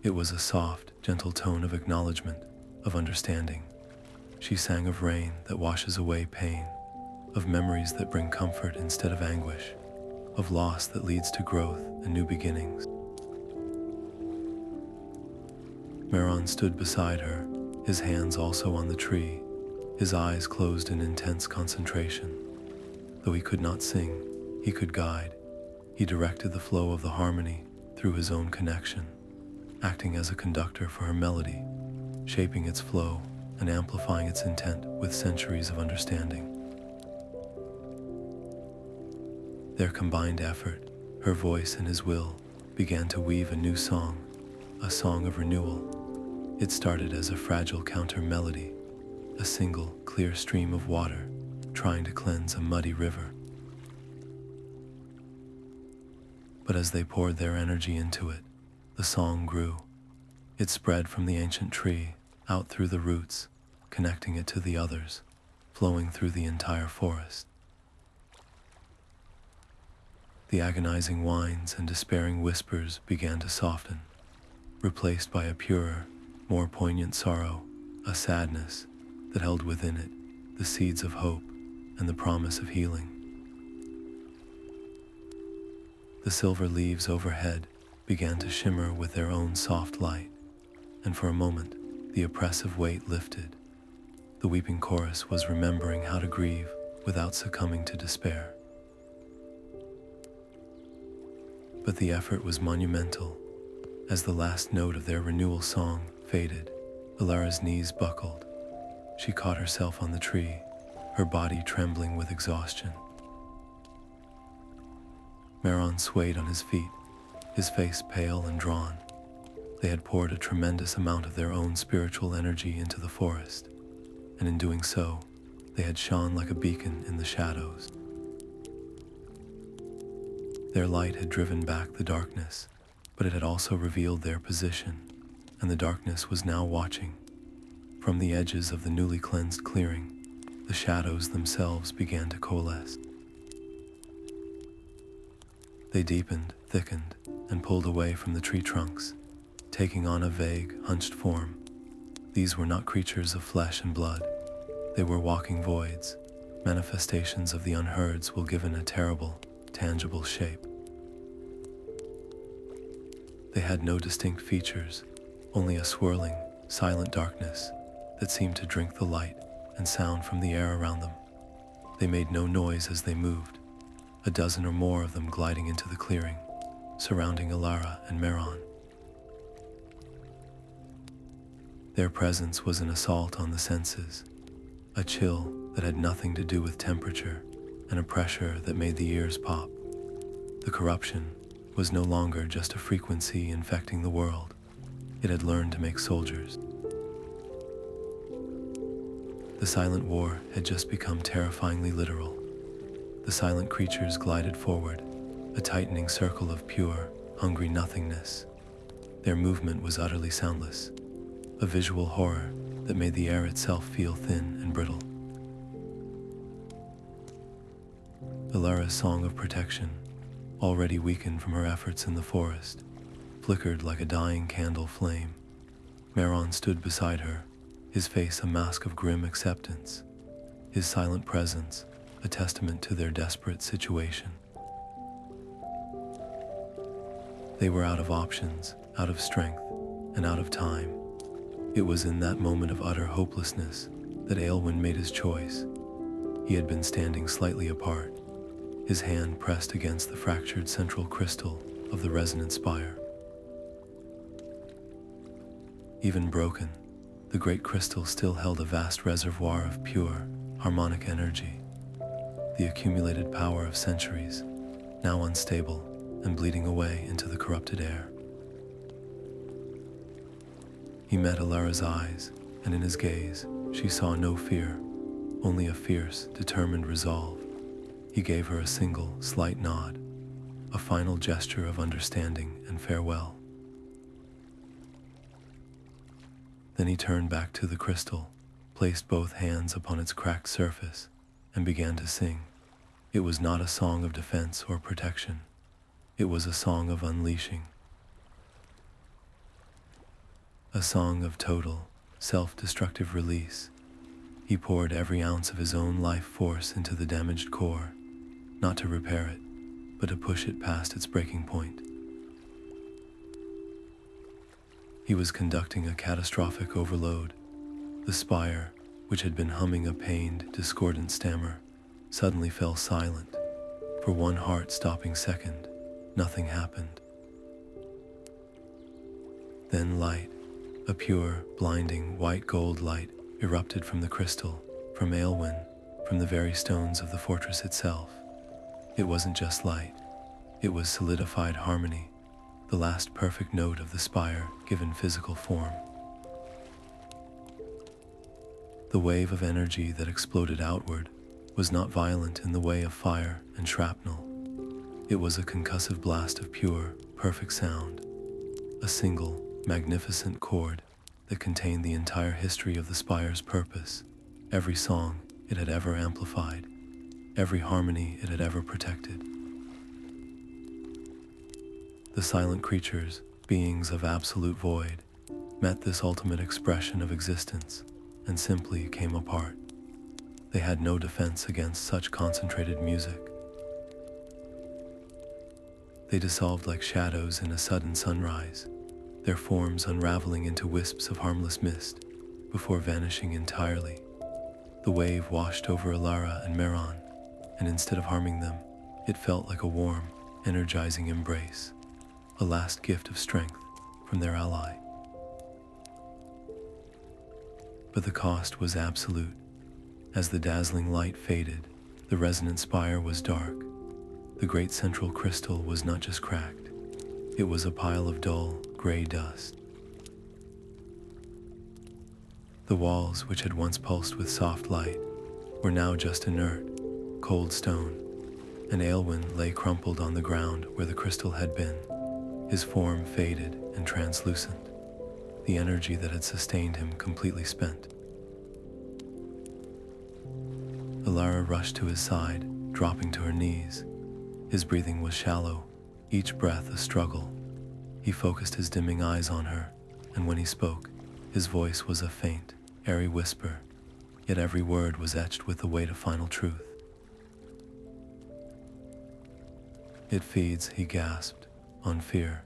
It was a soft, gentle tone of acknowledgement, of understanding. She sang of rain that washes away pain, of memories that bring comfort instead of anguish, of loss that leads to growth and new beginnings. Meron stood beside her, his hands also on the tree, his eyes closed in intense concentration. Though he could not sing, he could guide. He directed the flow of the harmony through his own connection, acting as a conductor for her melody, shaping its flow and amplifying its intent with centuries of understanding. Their combined effort, her voice and his will, began to weave a new song, a song of renewal. It started as a fragile counter melody, a single, clear stream of water trying to cleanse a muddy river. But as they poured their energy into it, the song grew. It spread from the ancient tree, out through the roots, connecting it to the others, flowing through the entire forest. The agonizing whines and despairing whispers began to soften, replaced by a purer, more poignant sorrow, a sadness that held within it the seeds of hope and the promise of healing. The silver leaves overhead began to shimmer with their own soft light, and for a moment, the oppressive weight lifted. The weeping chorus was remembering how to grieve without succumbing to despair. But the effort was monumental. As the last note of their renewal song faded, Alara's knees buckled. She caught herself on the tree, her body trembling with exhaustion. Maron swayed on his feet, his face pale and drawn. They had poured a tremendous amount of their own spiritual energy into the forest, and in doing so, they had shone like a beacon in the shadows. Their light had driven back the darkness, but it had also revealed their position, and the darkness was now watching. From the edges of the newly cleansed clearing, the shadows themselves began to coalesce. They deepened, thickened, and pulled away from the tree trunks, taking on a vague, hunched form. These were not creatures of flesh and blood. They were walking voids, manifestations of the Unheards will given a terrible, tangible shape. They had no distinct features, only a swirling, silent darkness that seemed to drink the light and sound from the air around them. They made no noise as they moved, a dozen or more of them gliding into the clearing, surrounding Alara and Meron. Their presence was an assault on the senses, a chill that had nothing to do with temperature, and a pressure that made the ears pop. The corruption was no longer just a frequency infecting the world. It had learned to make soldiers. The silent war had just become terrifyingly literal. The silent creatures glided forward, a tightening circle of pure, hungry nothingness. Their movement was utterly soundless, a visual horror that made the air itself feel thin and brittle. Elara's song of protection, already weakened from her efforts in the forest, flickered like a dying candle flame. Meron stood beside her, his face a mask of grim acceptance, his silent presence a testament to their desperate situation. They were out of options, out of strength, and out of time. It was in that moment of utter hopelessness that Aylwin made his choice. He had been standing slightly apart, his hand pressed against the fractured central crystal of the resonant spire. Even broken, the great crystal still held a vast reservoir of pure, harmonic energy, the accumulated power of centuries, now unstable and bleeding away into the corrupted air. He met Alara's eyes, and in his gaze, she saw no fear, only a fierce, determined resolve. He gave her a single, slight nod, a final gesture of understanding and farewell. Then he turned back to the crystal, placed both hands upon its cracked surface, and began to sing. It was not a song of defense or protection. It was a song of unleashing. A song of total, self-destructive release. He poured every ounce of his own life force into the damaged core, not to repair it, but to push it past its breaking point. He was conducting a catastrophic overload. The spire, which had been humming a pained, discordant stammer, suddenly fell silent. For one heart-stopping second, nothing happened. Then light, a pure, blinding, white gold light, erupted from the crystal, from Aylwin, from the very stones of the fortress itself. It wasn't just light, it was solidified harmony, the last perfect note of the spire given physical form. The wave of energy that exploded outward was not violent in the way of fire and shrapnel. It was a concussive blast of pure, perfect sound, a single, magnificent chord that contained the entire history of the spire's purpose, every song it had ever amplified, every harmony it had ever protected. The silent creatures, beings of absolute void, met this ultimate expression of existence and simply came apart. They had no defense against such concentrated music. They dissolved like shadows in a sudden sunrise, their forms unraveling into wisps of harmless mist before vanishing entirely. The wave washed over Alara and Meron, and instead of harming them, it felt like a warm, energizing embrace, a last gift of strength from their ally. But the cost was absolute. As the dazzling light faded, the resonant spire was dark. The great central crystal was not just cracked, it was a pile of dull, gray dust. The walls, which had once pulsed with soft light, were now just inert, cold stone, and Aylwin lay crumpled on the ground where the crystal had been, his form faded and translucent, the energy that had sustained him completely spent. Elara rushed to his side, dropping to her knees. His breathing was shallow, each breath a struggle. He focused his dimming eyes on her, and when he spoke, his voice was a faint, airy whisper, yet every word was etched with the weight of final truth. It feeds, he gasped, on fear.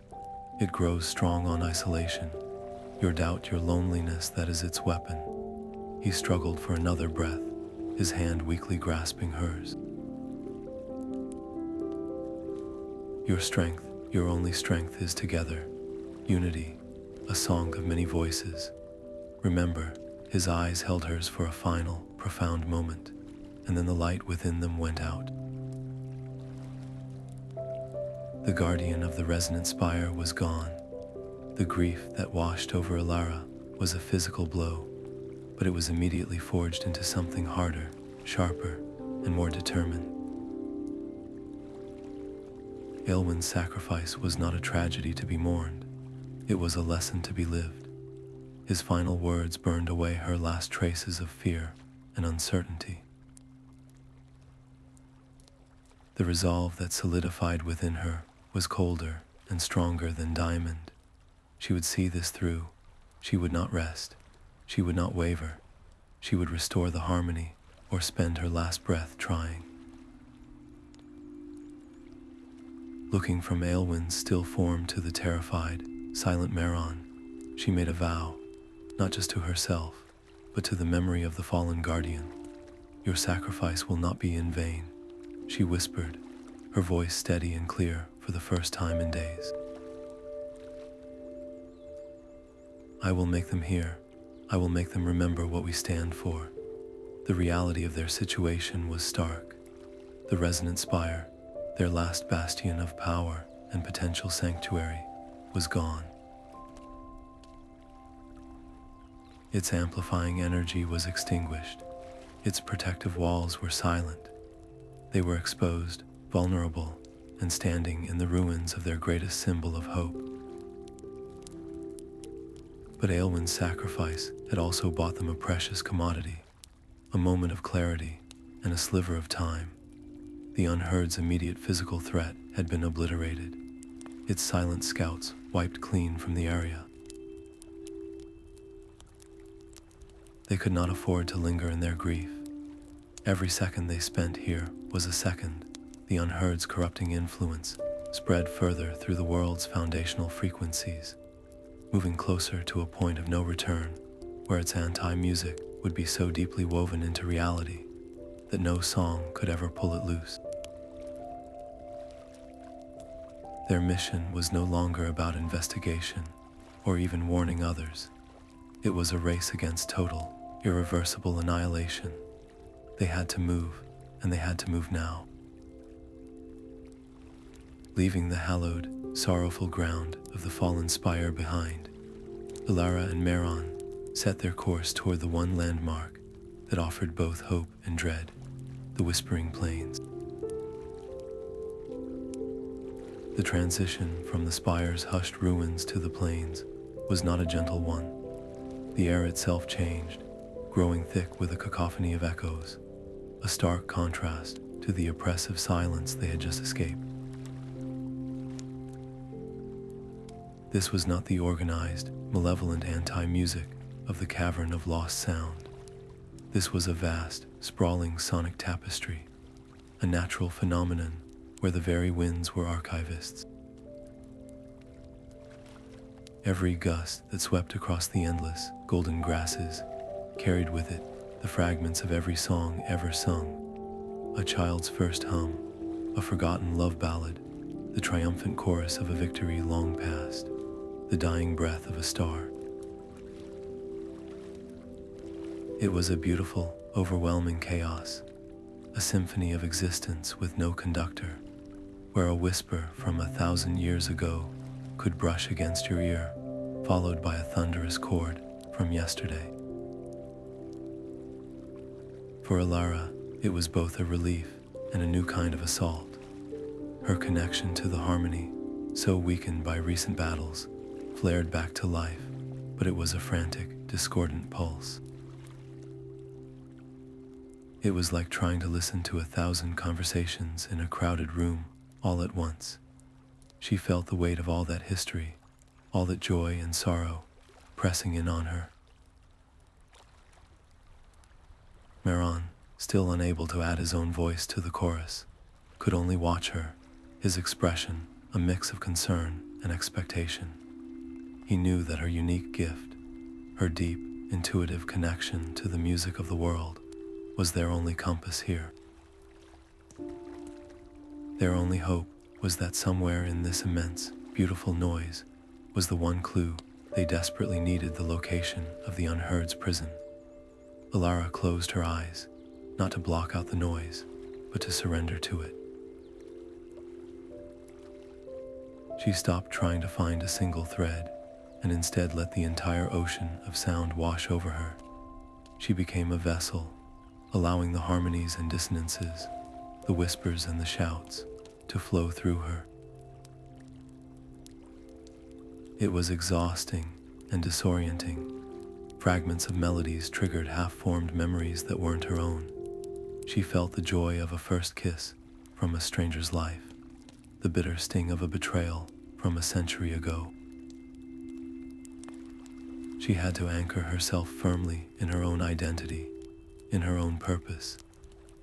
It grows strong on isolation. Your doubt, your loneliness, that is its weapon. He struggled for another breath, his hand weakly grasping hers. Your strength, your only strength, is together. Unity, a song of many voices. Remember, his eyes held hers for a final, profound moment, and then the light within them went out. The guardian of the resonant spire was gone. The grief that washed over Alara was a physical blow, but it was immediately forged into something harder, sharper, and more determined. Aylwin's sacrifice was not a tragedy to be mourned. It was a lesson to be lived. His final words burned away her last traces of fear and uncertainty. The resolve that solidified within her was colder and stronger than diamond. She would see this through. She would not rest. She would not waver. She would restore the harmony or spend her last breath trying. Looking from Aylwin's still form to the terrified, silent Meron, she made a vow, not just to herself, but to the memory of the fallen guardian. "Your sacrifice will not be in vain," she whispered, her voice steady and clear for the first time in days. "I will make them hear. I will make them remember what we stand for." The reality of their situation was stark. The Resonant Spire, their last bastion of power and potential sanctuary, was gone. Its amplifying energy was extinguished. Its protective walls were silent. They were exposed, vulnerable, and standing in the ruins of their greatest symbol of hope. But Aylwin's sacrifice had also bought them a precious commodity, a moment of clarity and a sliver of time. The Unheard's immediate physical threat had been obliterated, its silent scouts wiped clean from the area. They could not afford to linger in their grief. Every second they spent here was a second. The Unheard's corrupting influence spread further through the world's foundational frequencies, moving closer to a point of no return, where its anti-music would be so deeply woven into reality that no song could ever pull it loose. Their mission was no longer about investigation or even warning others. It was a race against total, irreversible annihilation. They had to move, and they had to move now. Leaving the hallowed, sorrowful ground of the fallen Spire behind, Elara and Maron set their course toward the one landmark that offered both hope and dread, the Whispering Plains. The transition from the Spire's hushed ruins to the plains was not a gentle one. The air itself changed, growing thick with a cacophony of echoes, a stark contrast to the oppressive silence they had just escaped. This was not the organized, malevolent anti-music of the Cavern of Lost Sound. This was a vast, sprawling sonic tapestry, a natural phenomenon where the very winds were archivists. Every gust that swept across the endless, golden grasses carried with it the fragments of every song ever sung, a child's first hum, a forgotten love ballad, the triumphant chorus of a victory long past, the dying breath of a star. It was a beautiful, overwhelming chaos, a symphony of existence with no conductor, where a whisper from 1,000 years ago could brush against your ear, followed by a thunderous chord from yesterday. For Alara, it was both a relief and a new kind of assault. Her connection to the harmony, so weakened by recent battles, flared back to life, but it was a frantic, discordant pulse. It was like trying to listen to 1,000 conversations in a crowded room all at once. She felt the weight of all that history, all that joy and sorrow, pressing in on her. Maron, still unable to add his own voice to the chorus, could only watch her, his expression a mix of concern and expectation. He knew that her unique gift, her deep, intuitive connection to the music of the world, was their only compass here. Their only hope was that somewhere in this immense, beautiful noise was the one clue they desperately needed: the location of the Unheard's prison. Alara closed her eyes, not to block out the noise, but to surrender to it. She stopped trying to find a single thread, and instead let the entire ocean of sound wash over her. She became a vessel, allowing the harmonies and dissonances, the whispers and the shouts, to flow through her. It was exhausting and disorienting. Fragments of melodies triggered half-formed memories that weren't her own. She felt the joy of a first kiss from a stranger's life, the bitter sting of a betrayal from a century ago. She had to anchor herself firmly in her own identity, in her own purpose,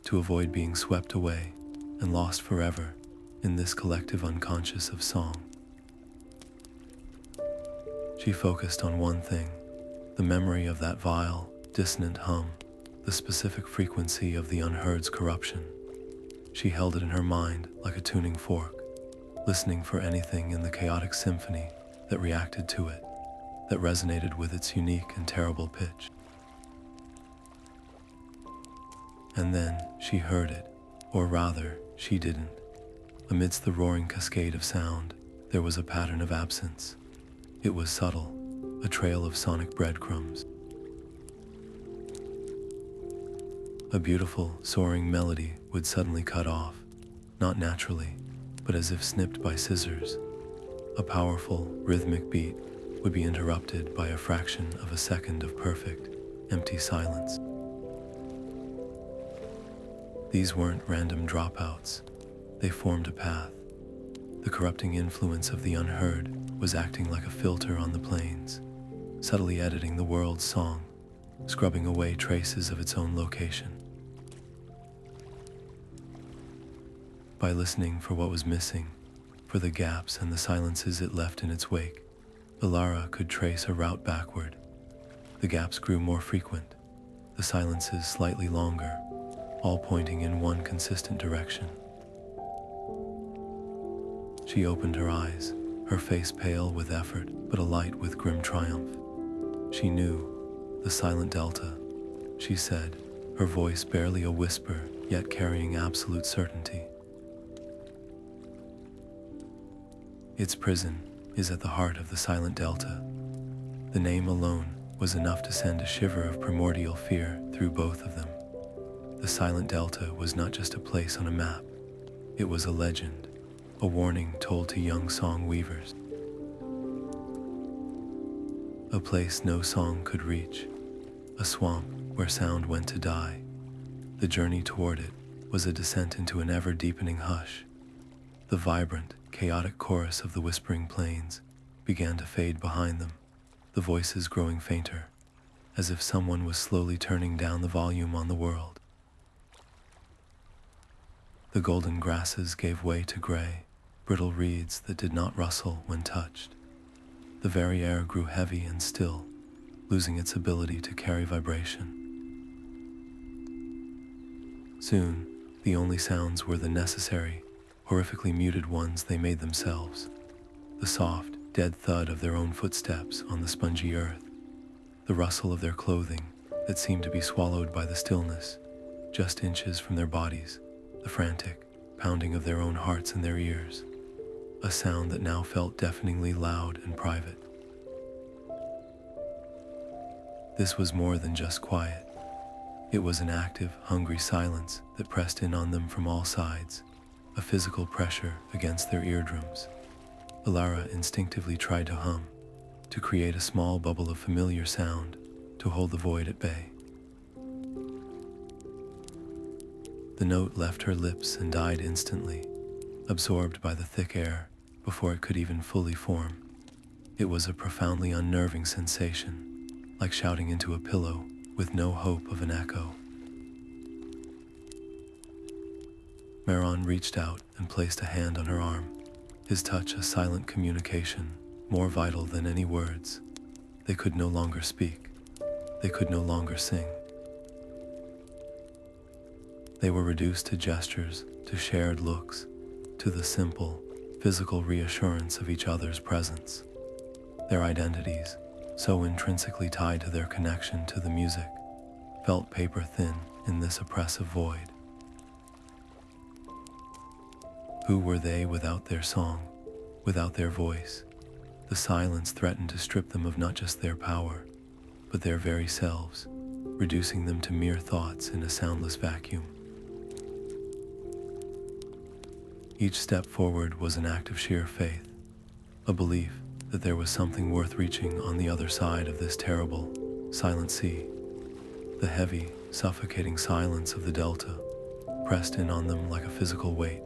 to avoid being swept away and lost forever in this collective unconscious of song. She focused on one thing, the memory of that vile, dissonant hum, the specific frequency of the Unheard's corruption. She held it in her mind like a tuning fork, listening for anything in the chaotic symphony that reacted to it, that resonated with its unique and terrible pitch. And then she heard it, or rather, she didn't. Amidst the roaring cascade of sound, there was a pattern of absence. It was subtle, a trail of sonic breadcrumbs. A beautiful, soaring melody would suddenly cut off, not naturally, but as if snipped by scissors. A powerful, rhythmic beat would be interrupted by a fraction of a second of perfect, empty silence. These weren't random dropouts. They formed a path. The corrupting influence of the Unheard was acting like a filter on the plains, subtly editing the world's song, scrubbing away traces of its own location. By listening for what was missing, for the gaps and the silences it left in its wake, Alara could trace a route backward. The gaps grew more frequent, the silences slightly longer, all pointing in one consistent direction. She opened her eyes, her face pale with effort, but alight with grim triumph. She knew, the silent delta, she said, her voice barely a whisper, yet carrying absolute certainty. Its prison is at the heart of the silent delta. The name alone was enough to send a shiver of primordial fear through both of them. The silent delta was not just a place on a map. It was a legend, a warning told to young song weavers. A place no song could reach, a swamp where sound went to die. The journey toward it was a descent into an ever-deepening hush. The vibrant, chaotic chorus of the whispering plains began to fade behind them, the voices growing fainter, as if someone was slowly turning down the volume on the world. The golden grasses gave way to gray, brittle reeds that did not rustle when touched. The very air grew heavy and still, losing its ability to carry vibration. Soon, the only sounds were the necessary, horrifically muted ones they made themselves. The soft, dead thud of their own footsteps on the spongy earth. The rustle of their clothing that seemed to be swallowed by the stillness, just inches from their bodies. The frantic pounding of their own hearts in their ears. A sound that now felt deafeningly loud and private. This was more than just quiet. It was an active, hungry silence that pressed in on them from all sides, a physical pressure against their eardrums. Elara instinctively tried to hum, to create a small bubble of familiar sound, to hold the void at bay. The note left her lips and died instantly, absorbed by the thick air before it could even fully form. It was a profoundly unnerving sensation, like shouting into a pillow with no hope of an echo. Maron reached out and placed a hand on her arm, his touch a silent communication, more vital than any words. They could no longer speak. They could no longer sing. They were reduced to gestures, to shared looks, to the simple, physical reassurance of each other's presence. Their identities, so intrinsically tied to their connection to the music, felt paper thin in this oppressive void. Who were they without their song, without their voice? The silence threatened to strip them of not just their power, but their very selves, reducing them to mere thoughts in a soundless vacuum. Each step forward was an act of sheer faith, a belief that there was something worth reaching on the other side of this terrible, silent sea. The heavy, suffocating silence of the delta pressed in on them like a physical weight,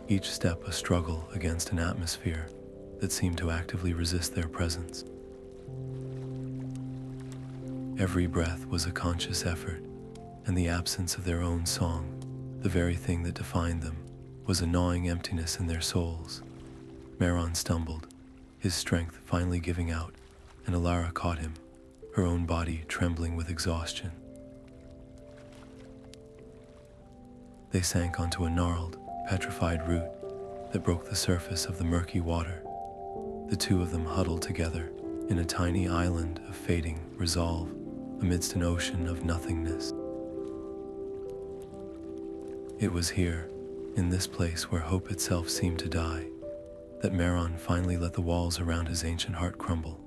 each step a struggle against an atmosphere that seemed to actively resist their presence. Every breath was a conscious effort, and the absence of their own song, the very thing that defined them, was a gnawing emptiness in their souls. Meron stumbled, his strength finally giving out, and Alara caught him, her own body trembling with exhaustion. They sank onto a gnarled, petrified root that broke the surface of the murky water. The two of them huddled together in a tiny island of fading resolve amidst an ocean of nothingness. It was here, in this place where hope itself seemed to die, that Meron finally let the walls around his ancient heart crumble.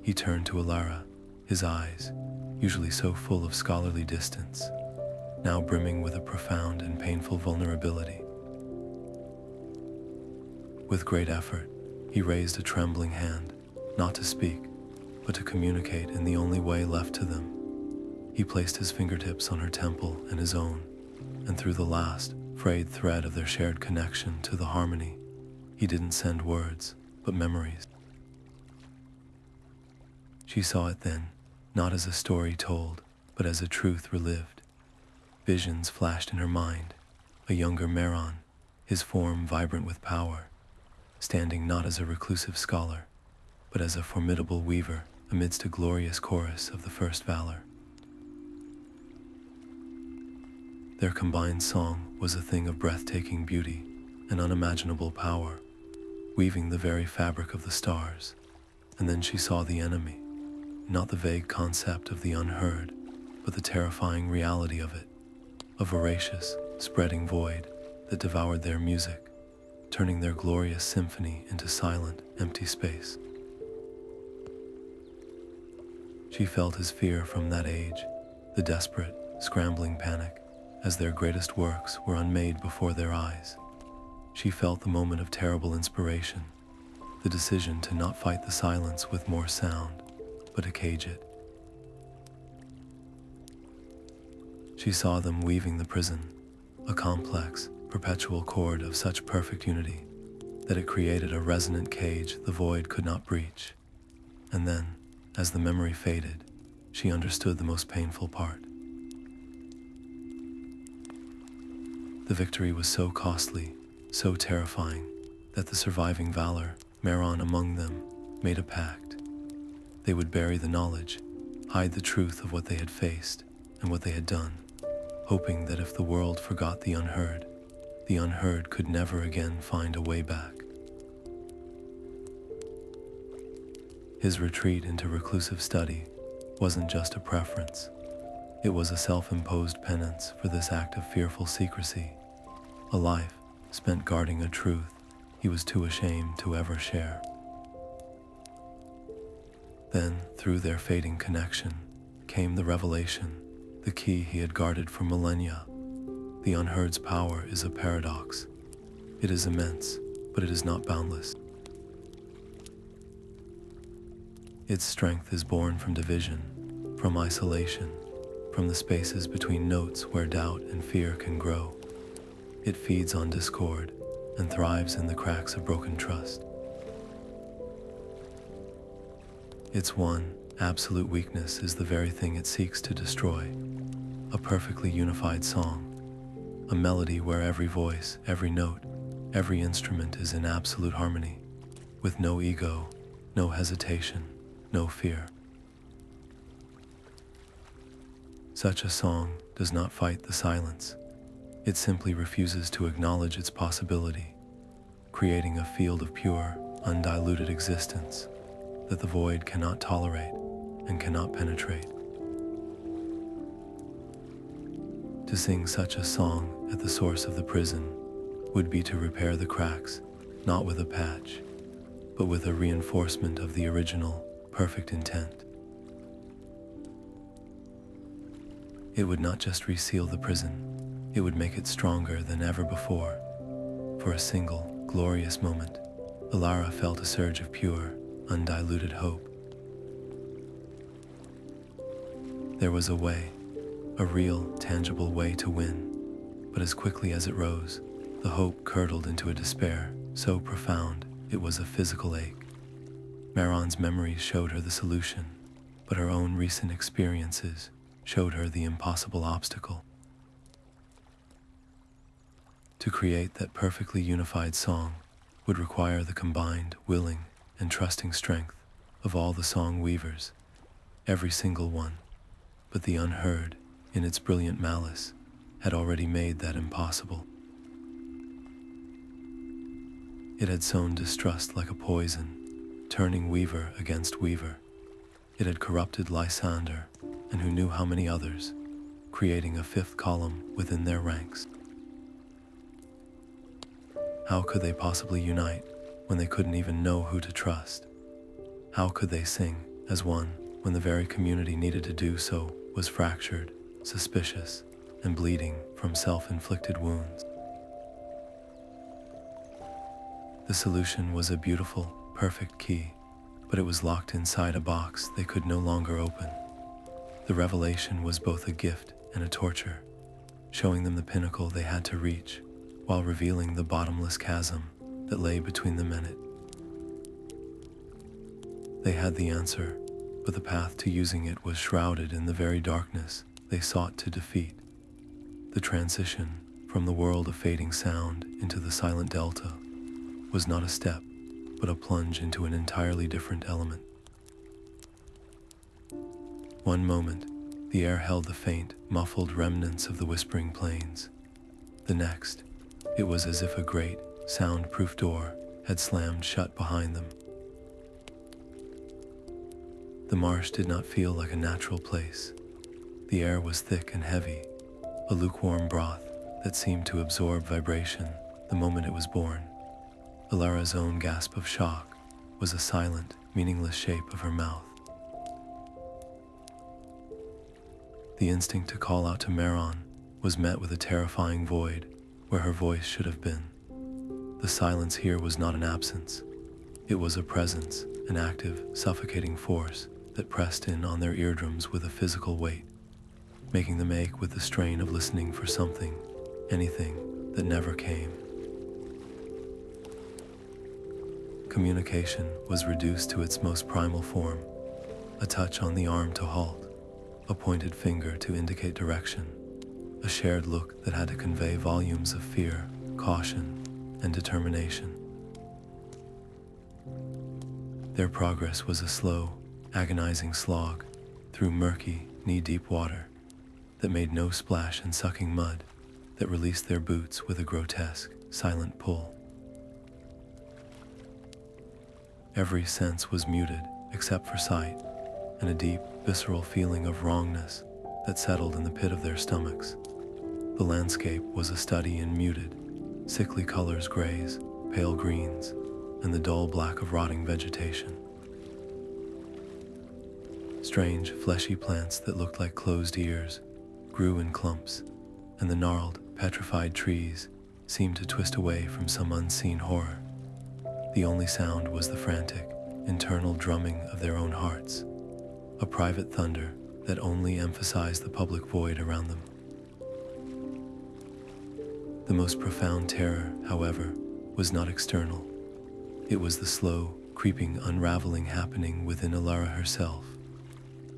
He turned to Alara, his eyes, usually so full of scholarly distance, now brimming with a profound and painful vulnerability. With great effort, he raised a trembling hand, not to speak, but to communicate in the only way left to them. He placed his fingertips on her temple and his own, and through the last, frayed thread of their shared connection to the harmony, he didn't send words, but memories. She saw it then, not as a story told, but as a truth relived. Visions flashed in her mind, a younger Maron, his form vibrant with power, standing not as a reclusive scholar, but as a formidable weaver amidst a glorious chorus of the first Valar. Their combined song was a thing of breathtaking beauty and unimaginable power, weaving the very fabric of the stars. And then she saw the enemy, not the vague concept of the unheard, but the terrifying reality of it, a voracious, spreading void that devoured their music, turning their glorious symphony into silent, empty space. She felt his fear from that age, the desperate, scrambling panic, as their greatest works were unmade before their eyes. She felt the moment of terrible inspiration, the decision to not fight the silence with more sound, but to cage it. She saw them weaving the prison, a complex, perpetual chord of such perfect unity that it created a resonant cage the void could not breach. And then, as the memory faded, she understood the most painful part. The victory was so costly, so terrifying, that the surviving Valar, Maron among them, made a pact. They would bury the knowledge, hide the truth of what they had faced and what they had done, hoping that if the world forgot the unheard could never again find a way back. His retreat into reclusive study wasn't just a preference. It was a self-imposed penance for this act of fearful secrecy, a life spent guarding a truth he was too ashamed to ever share. Then, through their fading connection, came the revelation, the key he had guarded for millennia. The unheard's power is a paradox. It is immense, but it is not boundless. Its strength is born from division, from isolation, from the spaces between notes where doubt and fear can grow. It feeds on discord and thrives in the cracks of broken trust. Its one absolute weakness is the very thing it seeks to destroy, a perfectly unified song, a melody where every voice, every note, every instrument is in absolute harmony, with no ego, no hesitation, no fear. Such a song does not fight the silence. It simply refuses to acknowledge its possibility, creating a field of pure, undiluted existence that the void cannot tolerate and cannot penetrate. To sing such a song at the source of the prison would be to repair the cracks, not with a patch, but with a reinforcement of the original, perfect intent. It would not just reseal the prison, it would make it stronger than ever before. For a single, glorious moment, Alara felt a surge of pure, undiluted hope. There was a way, a real, tangible way to win, but as quickly as it rose, the hope curdled into a despair so profound it was a physical ache. Maron's memories showed her the solution, but her own recent experiences showed her the impossible obstacle. To create that perfectly unified song would require the combined, willing, and trusting strength of all the song weavers, every single one. But the Unheard, in its brilliant malice, had already made that impossible. It had sown distrust like a poison, turning weaver against weaver. It had corrupted Lysander, and who knew how many others, creating a fifth column within their ranks. How could they possibly unite when they couldn't even know who to trust? How could they sing as one when the very community needed to do so was fractured, suspicious, and bleeding from self-inflicted wounds? The solution was a beautiful, perfect key, but it was locked inside a box they could no longer open. The revelation was both a gift and a torture, showing them the pinnacle they had to reach, while revealing the bottomless chasm that lay between them and it. They had the answer, but the path to using it was shrouded in the very darkness they sought to defeat. The transition from the world of fading sound into the silent delta was not a step, but a plunge into an entirely different element. One moment, the air held the faint, muffled remnants of the whispering plains. The next, it was as if a great, soundproof door had slammed shut behind them. The marsh did not feel like a natural place. The air was thick and heavy, a lukewarm broth that seemed to absorb vibration the moment it was born. Alara's own gasp of shock was a silent, meaningless shape of her mouth. The instinct to call out to Maron was met with a terrifying void where her voice should have been. The silence here was not an absence. It was a presence, an active, suffocating force that pressed in on their eardrums with a physical weight, making them ache with the strain of listening for something, anything that never came. Communication was reduced to its most primal form, a touch on the arm to halt, a pointed finger to indicate direction, a shared look that had to convey volumes of fear, caution, and determination. Their progress was a slow, agonizing slog through murky, knee-deep water that made no splash in sucking mud that released their boots with a grotesque, silent pull. Every sense was muted except for sight and a deep, visceral feeling of wrongness that settled in the pit of their stomachs. The landscape was a study in muted, sickly colors, grays, pale greens, and the dull black of rotting vegetation. Strange, fleshy plants that looked like closed ears grew in clumps, and the gnarled, petrified trees seemed to twist away from some unseen horror. The only sound was the frantic, internal drumming of their own hearts, a private thunder that only emphasized the public void around them. The most profound terror, however, was not external. It was the slow, creeping unraveling happening within Alara herself.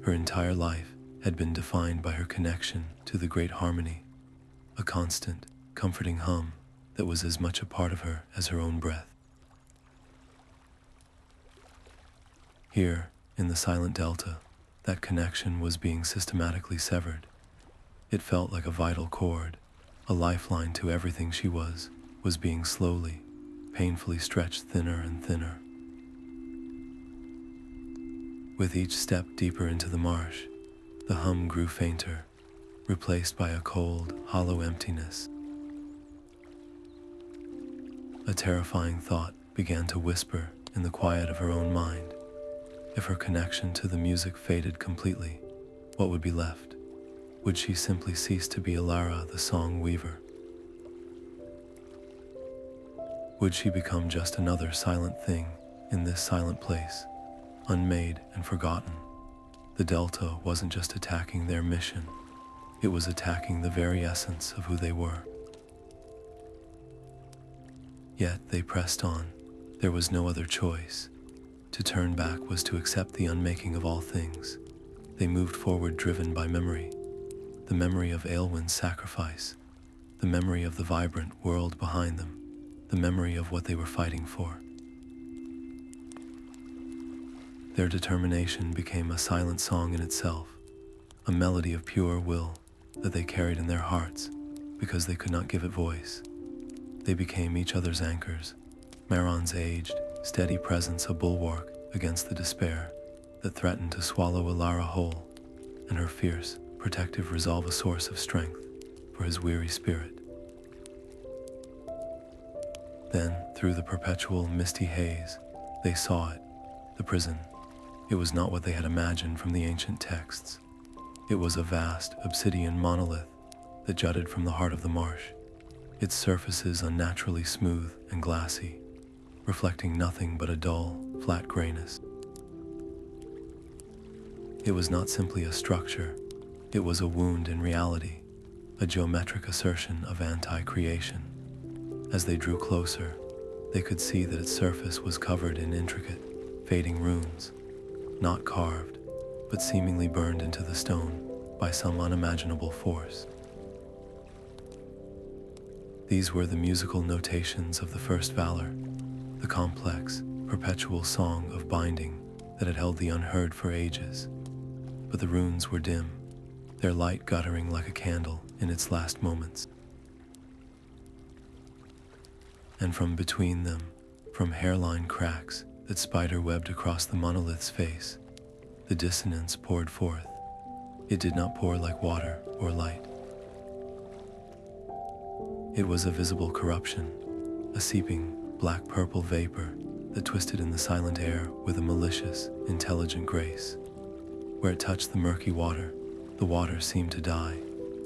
Her entire life had been defined by her connection to the great harmony, a constant, comforting hum that was as much a part of her as her own breath. Here, in the silent delta, that connection was being systematically severed. It felt like a vital cord, a lifeline to everything she was being slowly, painfully stretched thinner and thinner. With each step deeper into the marsh, the hum grew fainter, replaced by a cold, hollow emptiness. A terrifying thought began to whisper in the quiet of her own mind. If her connection to the music faded completely, what would be left? Would she simply cease to be Alara, the song weaver? Would she become just another silent thing in this silent place, unmade and forgotten? The Delta wasn't just attacking their mission, it was attacking the very essence of who they were. Yet they pressed on. There was no other choice. To turn back was to accept the unmaking of all things. They moved forward driven by memory, the memory of Aylwin's sacrifice, the memory of the vibrant world behind them, the memory of what they were fighting for. Their determination became a silent song in itself, a melody of pure will that they carried in their hearts because they could not give it voice. They became each other's anchors, Meron's aged, steady presence a bulwark against the despair that threatened to swallow Alara whole, and her fierce, protective resolve a source of strength for his weary spirit. Then, through the perpetual misty haze, they saw it, the prison. It was not what they had imagined from the ancient texts. It was a vast, obsidian monolith that jutted from the heart of the marsh, its surfaces unnaturally smooth and glassy, reflecting nothing but a dull, flat grayness. It was not simply a structure, it was a wound in reality, a geometric assertion of anti-creation. As they drew closer, they could see that its surface was covered in intricate, fading runes, not carved, but seemingly burned into the stone by some unimaginable force. These were the musical notations of the first Valar, the complex, perpetual song of binding that had held the Unheard for ages. But the runes were dim, their light guttering like a candle in its last moments. And from between them, from hairline cracks that spider-webbed across the monolith's face, the dissonance poured forth. It did not pour like water or light. It was a visible corruption, a seeping, black-purple vapor that twisted in the silent air with a malicious, intelligent grace. Where it touched the murky water, the water seemed to die,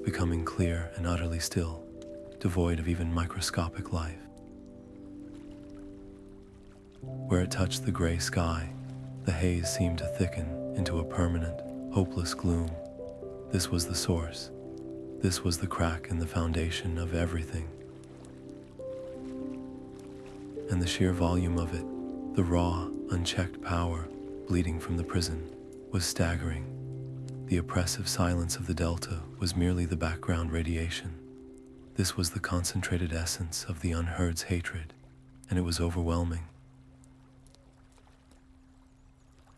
becoming clear and utterly still, devoid of even microscopic life. Where it touched the gray sky, the haze seemed to thicken into a permanent, hopeless gloom. This was the source. This was the crack in the foundation of everything. And the sheer volume of it, the raw, unchecked power bleeding from the prison, was staggering. The oppressive silence of the Delta was merely the background radiation. This was the concentrated essence of the Unheard's hatred, and it was overwhelming.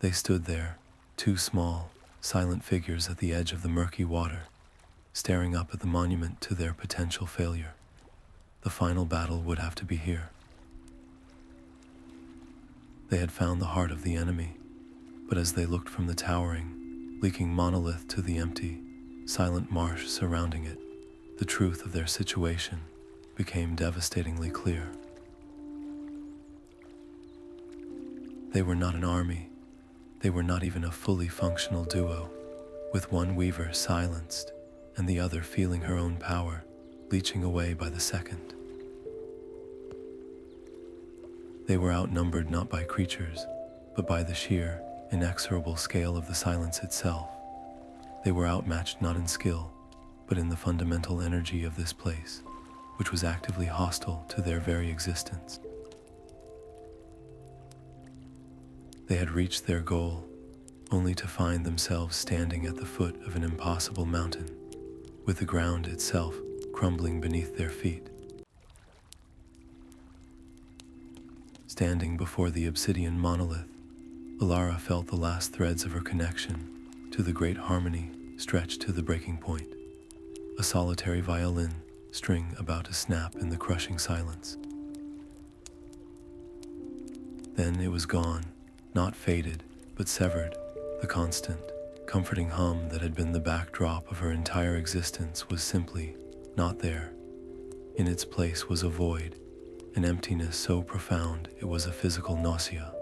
They stood there, two small, silent figures at the edge of the murky water, staring up at the monument to their potential failure. The final battle would have to be here. They had found the heart of the enemy, but as they looked from the towering, leaking monolith to the empty, silent marsh surrounding it, the truth of their situation became devastatingly clear. They were not an army. They were not even a fully functional duo, with one weaver silenced and the other feeling her own power leeching away by the second. They were outnumbered not by creatures, but by the sheer, inexorable scale of the silence itself. They were outmatched not in skill, but in the fundamental energy of this place, which was actively hostile to their very existence. They had reached their goal, only to find themselves standing at the foot of an impossible mountain, with the ground itself crumbling beneath their feet. Standing before the obsidian monolith, Alara felt the last threads of her connection to the great harmony stretched to the breaking point, a solitary violin string about to snap in the crushing silence. Then it was gone, not faded, but severed. The constant, comforting hum that had been the backdrop of her entire existence was simply not there. In its place was a void, an emptiness so profound it was a physical nausea.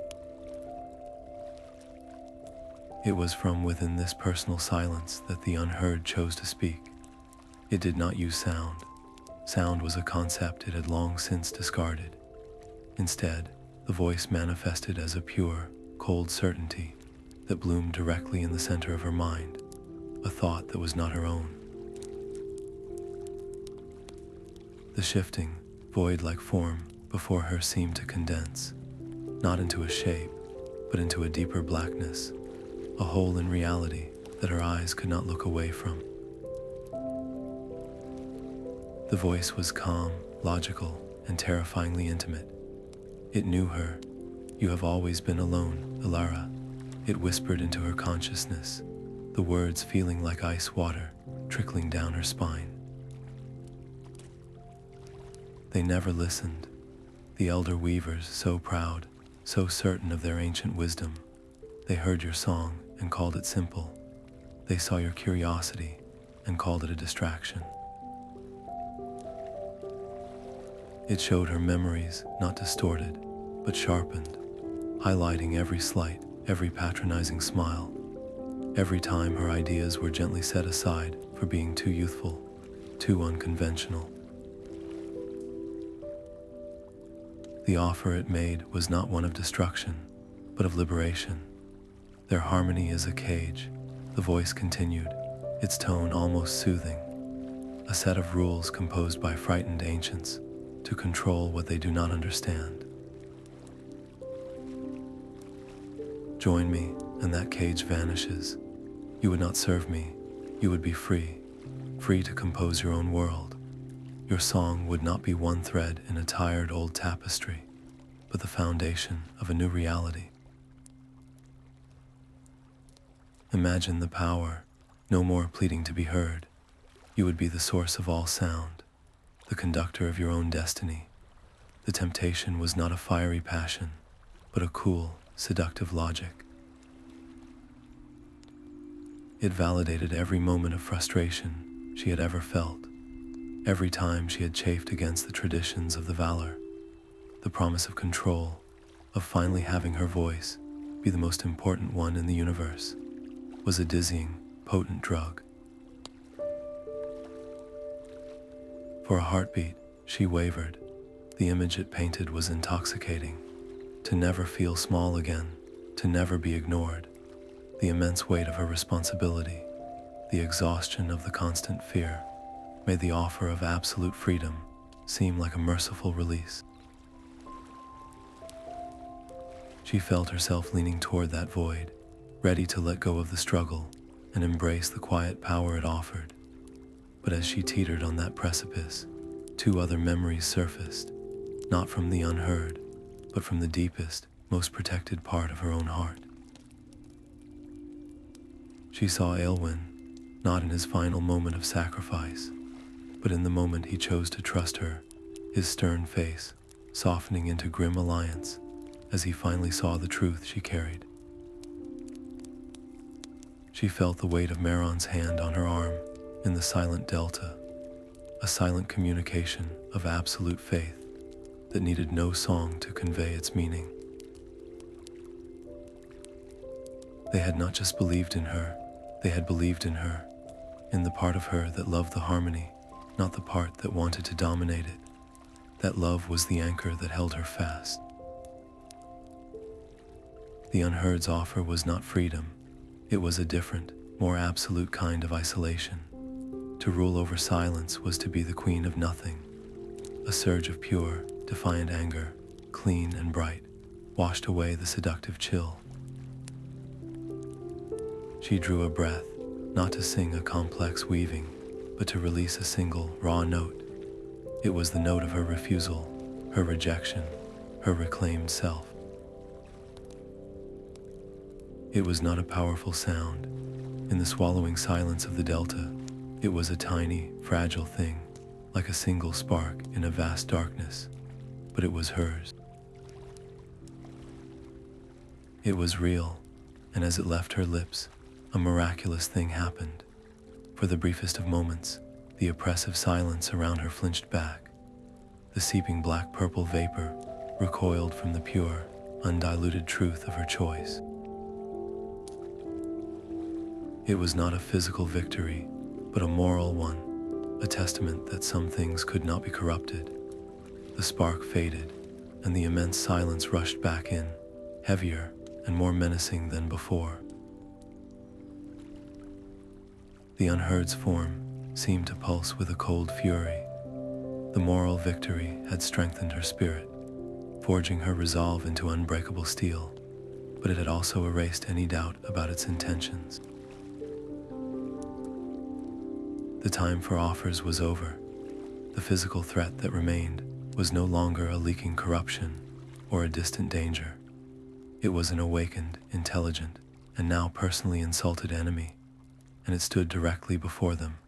It was from within this personal silence that the Unheard chose to speak. It did not use sound. Sound was a concept it had long since discarded. Instead, the voice manifested as a pure, cold certainty that bloomed directly in the center of her mind, a thought that was not her own. The shifting, void-like form before her seemed to condense, not into a shape, but into a deeper blackness, a hole in reality that her eyes could not look away from. The voice was calm, logical, and terrifyingly intimate. It knew her. "You have always been alone, Elara." It whispered into her consciousness, the words feeling like ice water trickling down her spine. They never listened. The elder weavers, so proud, so certain of their ancient wisdom. They heard your song and called it simple. They saw your curiosity and called it a distraction. It showed her memories, not distorted, but sharpened, highlighting every slight, every patronizing smile, every time her ideas were gently set aside for being too youthful, too unconventional. The offer it made was not one of destruction, but of liberation. "Their harmony is a cage," the voice continued, its tone almost soothing. "A set of rules composed by frightened ancients to control what they do not understand. Join me, and that cage vanishes. You would not serve me. You would be free, free to compose your own world. Your song would not be one thread in a tired old tapestry, but the foundation of a new reality. Imagine the power, no more pleading to be heard. You would be the source of all sound, the conductor of your own destiny. The temptation was not a fiery passion, but a cool, seductive logic. It validated every moment of frustration she had ever felt, every time she had chafed against the traditions of the Valar. The promise of control, of finally having her voice be the most important one in the universe, was a dizzying, potent drug. For a heartbeat, she wavered. The image it painted was intoxicating. To never feel small again, to never be ignored. The immense weight of her responsibility, the exhaustion of the constant fear, made the offer of absolute freedom seem like a merciful release. She felt herself leaning toward that void, ready to let go of the struggle and embrace the quiet power it offered. But as she teetered on that precipice, two other memories surfaced, not from the unheard, but from the deepest, most protected part of her own heart. She saw Aylwin, not in his final moment of sacrifice, but in the moment he chose to trust her, his stern face softening into grim alliance as he finally saw the truth she carried. She felt the weight of Meron's hand on her arm in the silent delta, a silent communication of absolute faith that needed no song to convey its meaning. They had not just believed in her, they had believed in her, in the part of her that loved the harmony, not the part that wanted to dominate it. That love was the anchor that held her fast. The Unheard's offer was not freedom. It was a different, more absolute kind of isolation. To rule over silence was to be the queen of nothing. A surge of pure, defiant anger, clean and bright, washed away the seductive chill. She drew a breath, not to sing a complex weaving, but to release a single, raw note. It was the note of her refusal, her rejection, her reclaimed self. It was not a powerful sound. In the swallowing silence of the delta, it was a tiny, fragile thing, like a single spark in a vast darkness, but it was hers. It was real, and as it left her lips, a miraculous thing happened. For the briefest of moments, the oppressive silence around her flinched back. The seeping black-purple vapor recoiled from the pure, undiluted truth of her choice. It was not a physical victory, but a moral one, a testament that some things could not be corrupted. The spark faded, and the immense silence rushed back in, heavier and more menacing than before. The Unheard's form seemed to pulse with a cold fury. The moral victory had strengthened her spirit, forging her resolve into unbreakable steel, but it had also erased any doubt about its intentions. The time for offers was over. The physical threat that remained was no longer a leaking corruption or a distant danger. It was an awakened, intelligent, and now personally insulted enemy, and it stood directly before them,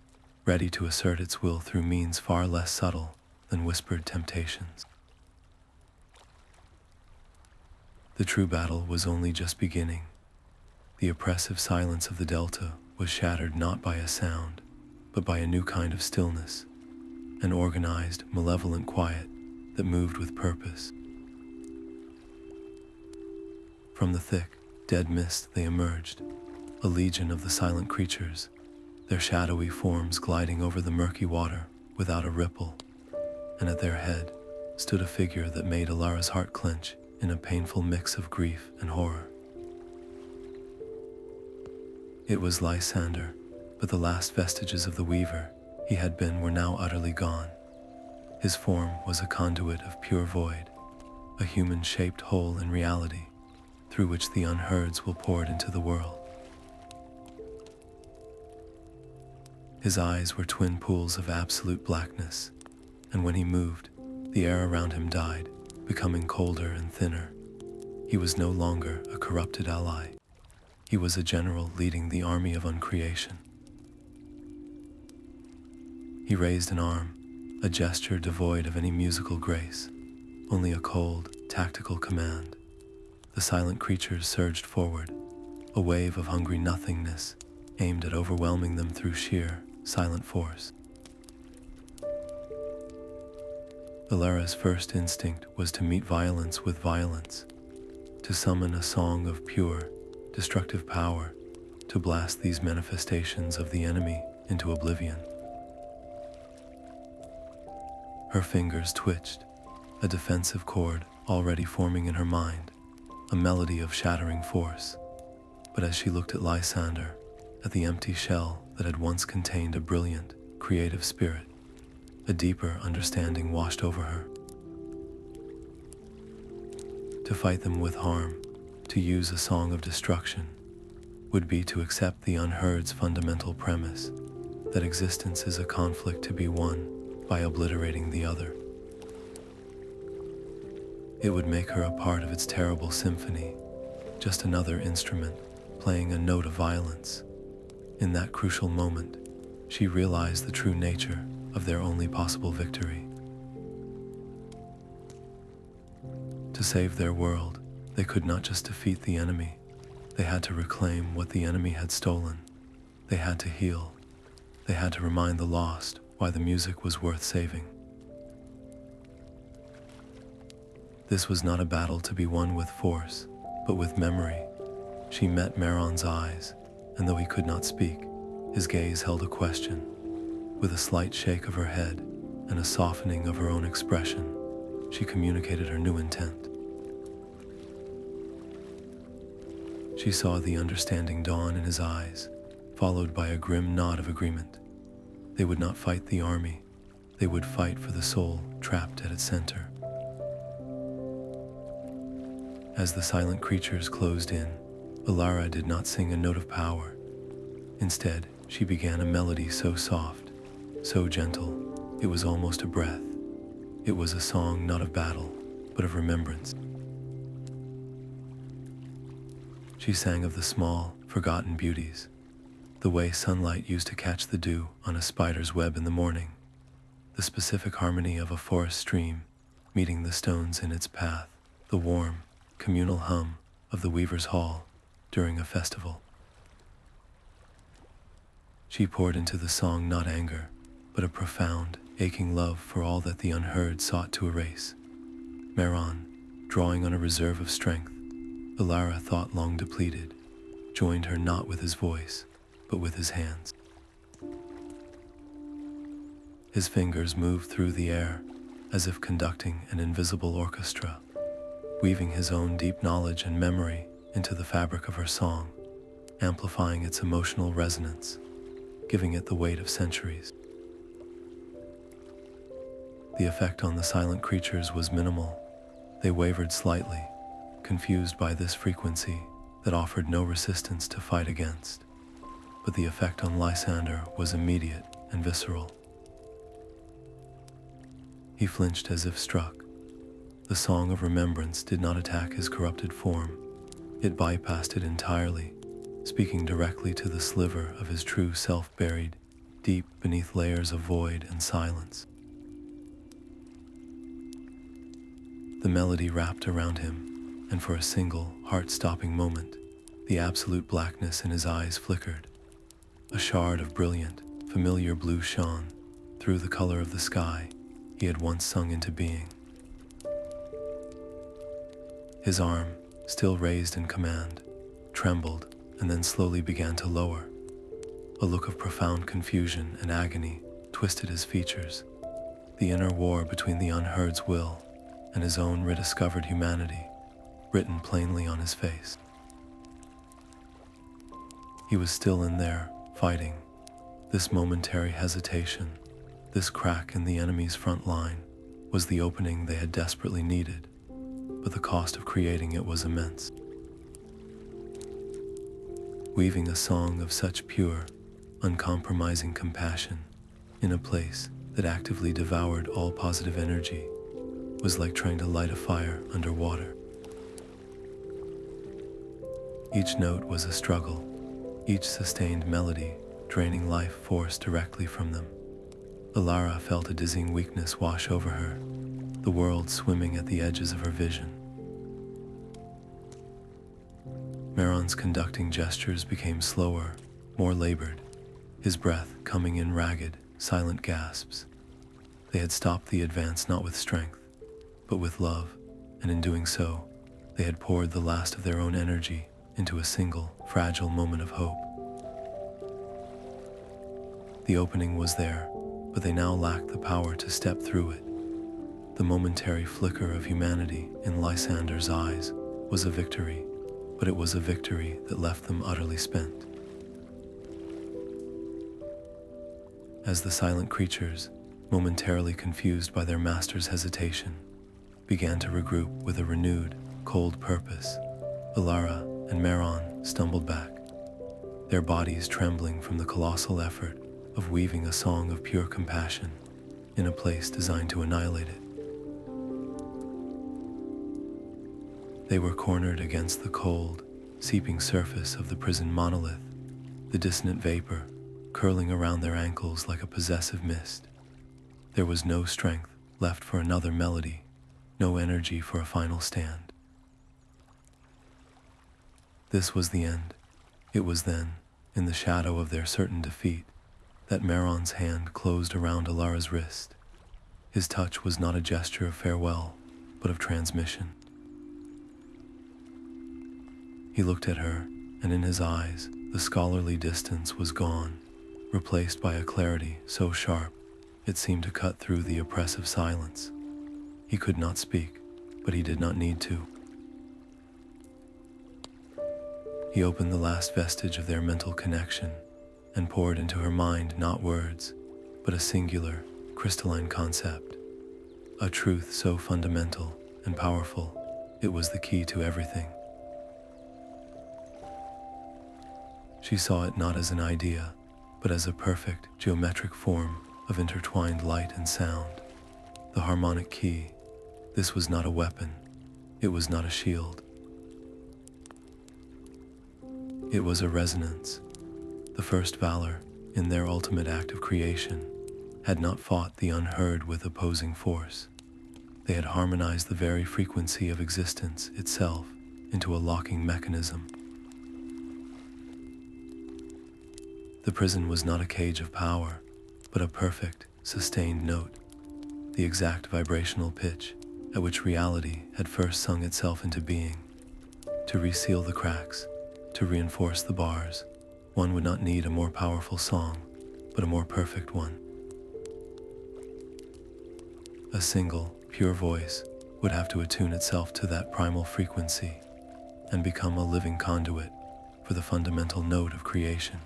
ready to assert its will through means far less subtle than whispered temptations. The true battle was only just beginning. The oppressive silence of the Delta was shattered not by a sound, but by a new kind of stillness, an organized, malevolent quiet that moved with purpose. From the thick, dead mist they emerged, a legion of the silent creatures, their shadowy forms gliding over the murky water without a ripple, and at their head stood a figure that made Alara's heart clench in a painful mix of grief and horror. It was Lysander, but the last vestiges of the weaver he had been were now utterly gone. His form was a conduit of pure void, a human-shaped hole in reality, through which the Unheards will pour into the world. His eyes were twin pools of absolute blackness, and when he moved, the air around him died, becoming colder and thinner. He was no longer a corrupted ally. He was a general leading the army of uncreation. He raised an arm, a gesture devoid of any musical grace, only a cold, tactical command. The silent creatures surged forward, a wave of hungry nothingness aimed at overwhelming them through sheer, silent force. Elara's first instinct was to meet violence with violence, to summon a song of pure, destructive power, to blast these manifestations of the enemy into oblivion. Her fingers twitched, a defensive chord already forming in her mind, a melody of shattering force. But as she looked at Lysander, at the empty shell that had once contained a brilliant, creative spirit, a deeper understanding washed over her. To fight them with harm, to use a song of destruction, would be to accept the Unheard's fundamental premise that existence is a conflict to be won by obliterating the other. It would make her a part of its terrible symphony, just another instrument playing a note of violence. In that crucial moment, she realized the true nature of their only possible victory. To save their world, they could not just defeat the enemy, they had to reclaim what the enemy had stolen. They had to heal. They had to remind the lost why the music was worth saving. This was not a battle to be won with force, but with memory. She met Meron's eyes, and though he could not speak, his gaze held a question. With a slight shake of her head and a softening of her own expression, she communicated her new intent. She saw the understanding dawn in his eyes, followed by a grim nod of agreement. They would not fight the army, they would fight for the soul trapped at its center. As the silent creatures closed in, Alara did not sing a note of power. Instead, she began a melody so soft, so gentle, it was almost a breath. It was a song not of battle, but of remembrance. She sang of the small, forgotten beauties, the way sunlight used to catch the dew on a spider's web in the morning, the specific harmony of a forest stream meeting the stones in its path, the warm, communal hum of the weaver's hall during a festival. She poured into the song not anger, but a profound, aching love for all that the Unheard sought to erase. Maron, drawing on a reserve of strength Elara thought long depleted, joined her not with his voice, but with his hands. His fingers moved through the air, as if conducting an invisible orchestra, weaving his own deep knowledge and memory into the fabric of her song, amplifying its emotional resonance, giving it the weight of centuries. The effect on the silent creatures was minimal. They wavered slightly, confused by this frequency that offered no resistance to fight against. But the effect on Lysander was immediate and visceral. He flinched as if struck. The Song of Remembrance did not attack his corrupted form. It bypassed it entirely, speaking directly to the sliver of his true self buried deep beneath layers of void and silence. The melody wrapped around him, and for a single, heart-stopping moment, the absolute blackness in his eyes flickered. A shard of brilliant, familiar blue shone through the color of the sky he had once sung into being. His arm, still raised in command, trembled and then slowly began to lower. A look of profound confusion and agony twisted his features, the inner war between the Unheard's will and his own rediscovered humanity, written plainly on his face. He was still in there, fighting. This momentary hesitation, this crack in the enemy's front line, was the opening they had desperately needed, but the cost of creating it was immense. Weaving a song of such pure, uncompromising compassion in a place that actively devoured all positive energy was like trying to light a fire underwater. Each note was a struggle, each sustained melody draining life force directly from them. Alara felt a dizzying weakness wash over her, the world swimming at the edges of her vision. Meron's conducting gestures became slower, more labored, his breath coming in ragged, silent gasps. They had stopped the advance not with strength, but with love, and in doing so, they had poured the last of their own energy into a single, fragile moment of hope. The opening was there, but they now lacked the power to step through it. The momentary flicker of humanity in Lysander's eyes was a victory, but it was a victory that left them utterly spent. As the silent creatures, momentarily confused by their master's hesitation, began to regroup with a renewed, cold purpose, Elara and Maron stumbled back, their bodies trembling from the colossal effort of weaving a song of pure compassion in a place designed to annihilate it. They were cornered against the cold, seeping surface of the prison monolith, the dissonant vapor curling around their ankles like a possessive mist. There was no strength left for another melody, no energy for a final stand. This was the end. It was then, in the shadow of their certain defeat, that Meron's hand closed around Alara's wrist. His touch was not a gesture of farewell, but of transmission. He looked at her, and in his eyes, the scholarly distance was gone, replaced by a clarity so sharp it seemed to cut through the oppressive silence. He could not speak, but he did not need to. He opened the last vestige of their mental connection and poured into her mind not words, but a singular, crystalline concept, a truth so fundamental and powerful it was the key to everything. She saw it not as an idea, but as a perfect geometric form of intertwined light and sound. The harmonic key. This was not a weapon. It was not a shield. It was a resonance. The first Valar, in their ultimate act of creation, had not fought the Unheard with opposing force. They had harmonized the very frequency of existence itself into a locking mechanism. The prison was not a cage of power, but a perfect, sustained note, the exact vibrational pitch at which reality had first sung itself into being. To reseal the cracks, to reinforce the bars, one would not need a more powerful song, but a more perfect one. A single, pure voice would have to attune itself to that primal frequency and become a living conduit for the fundamental note of creation,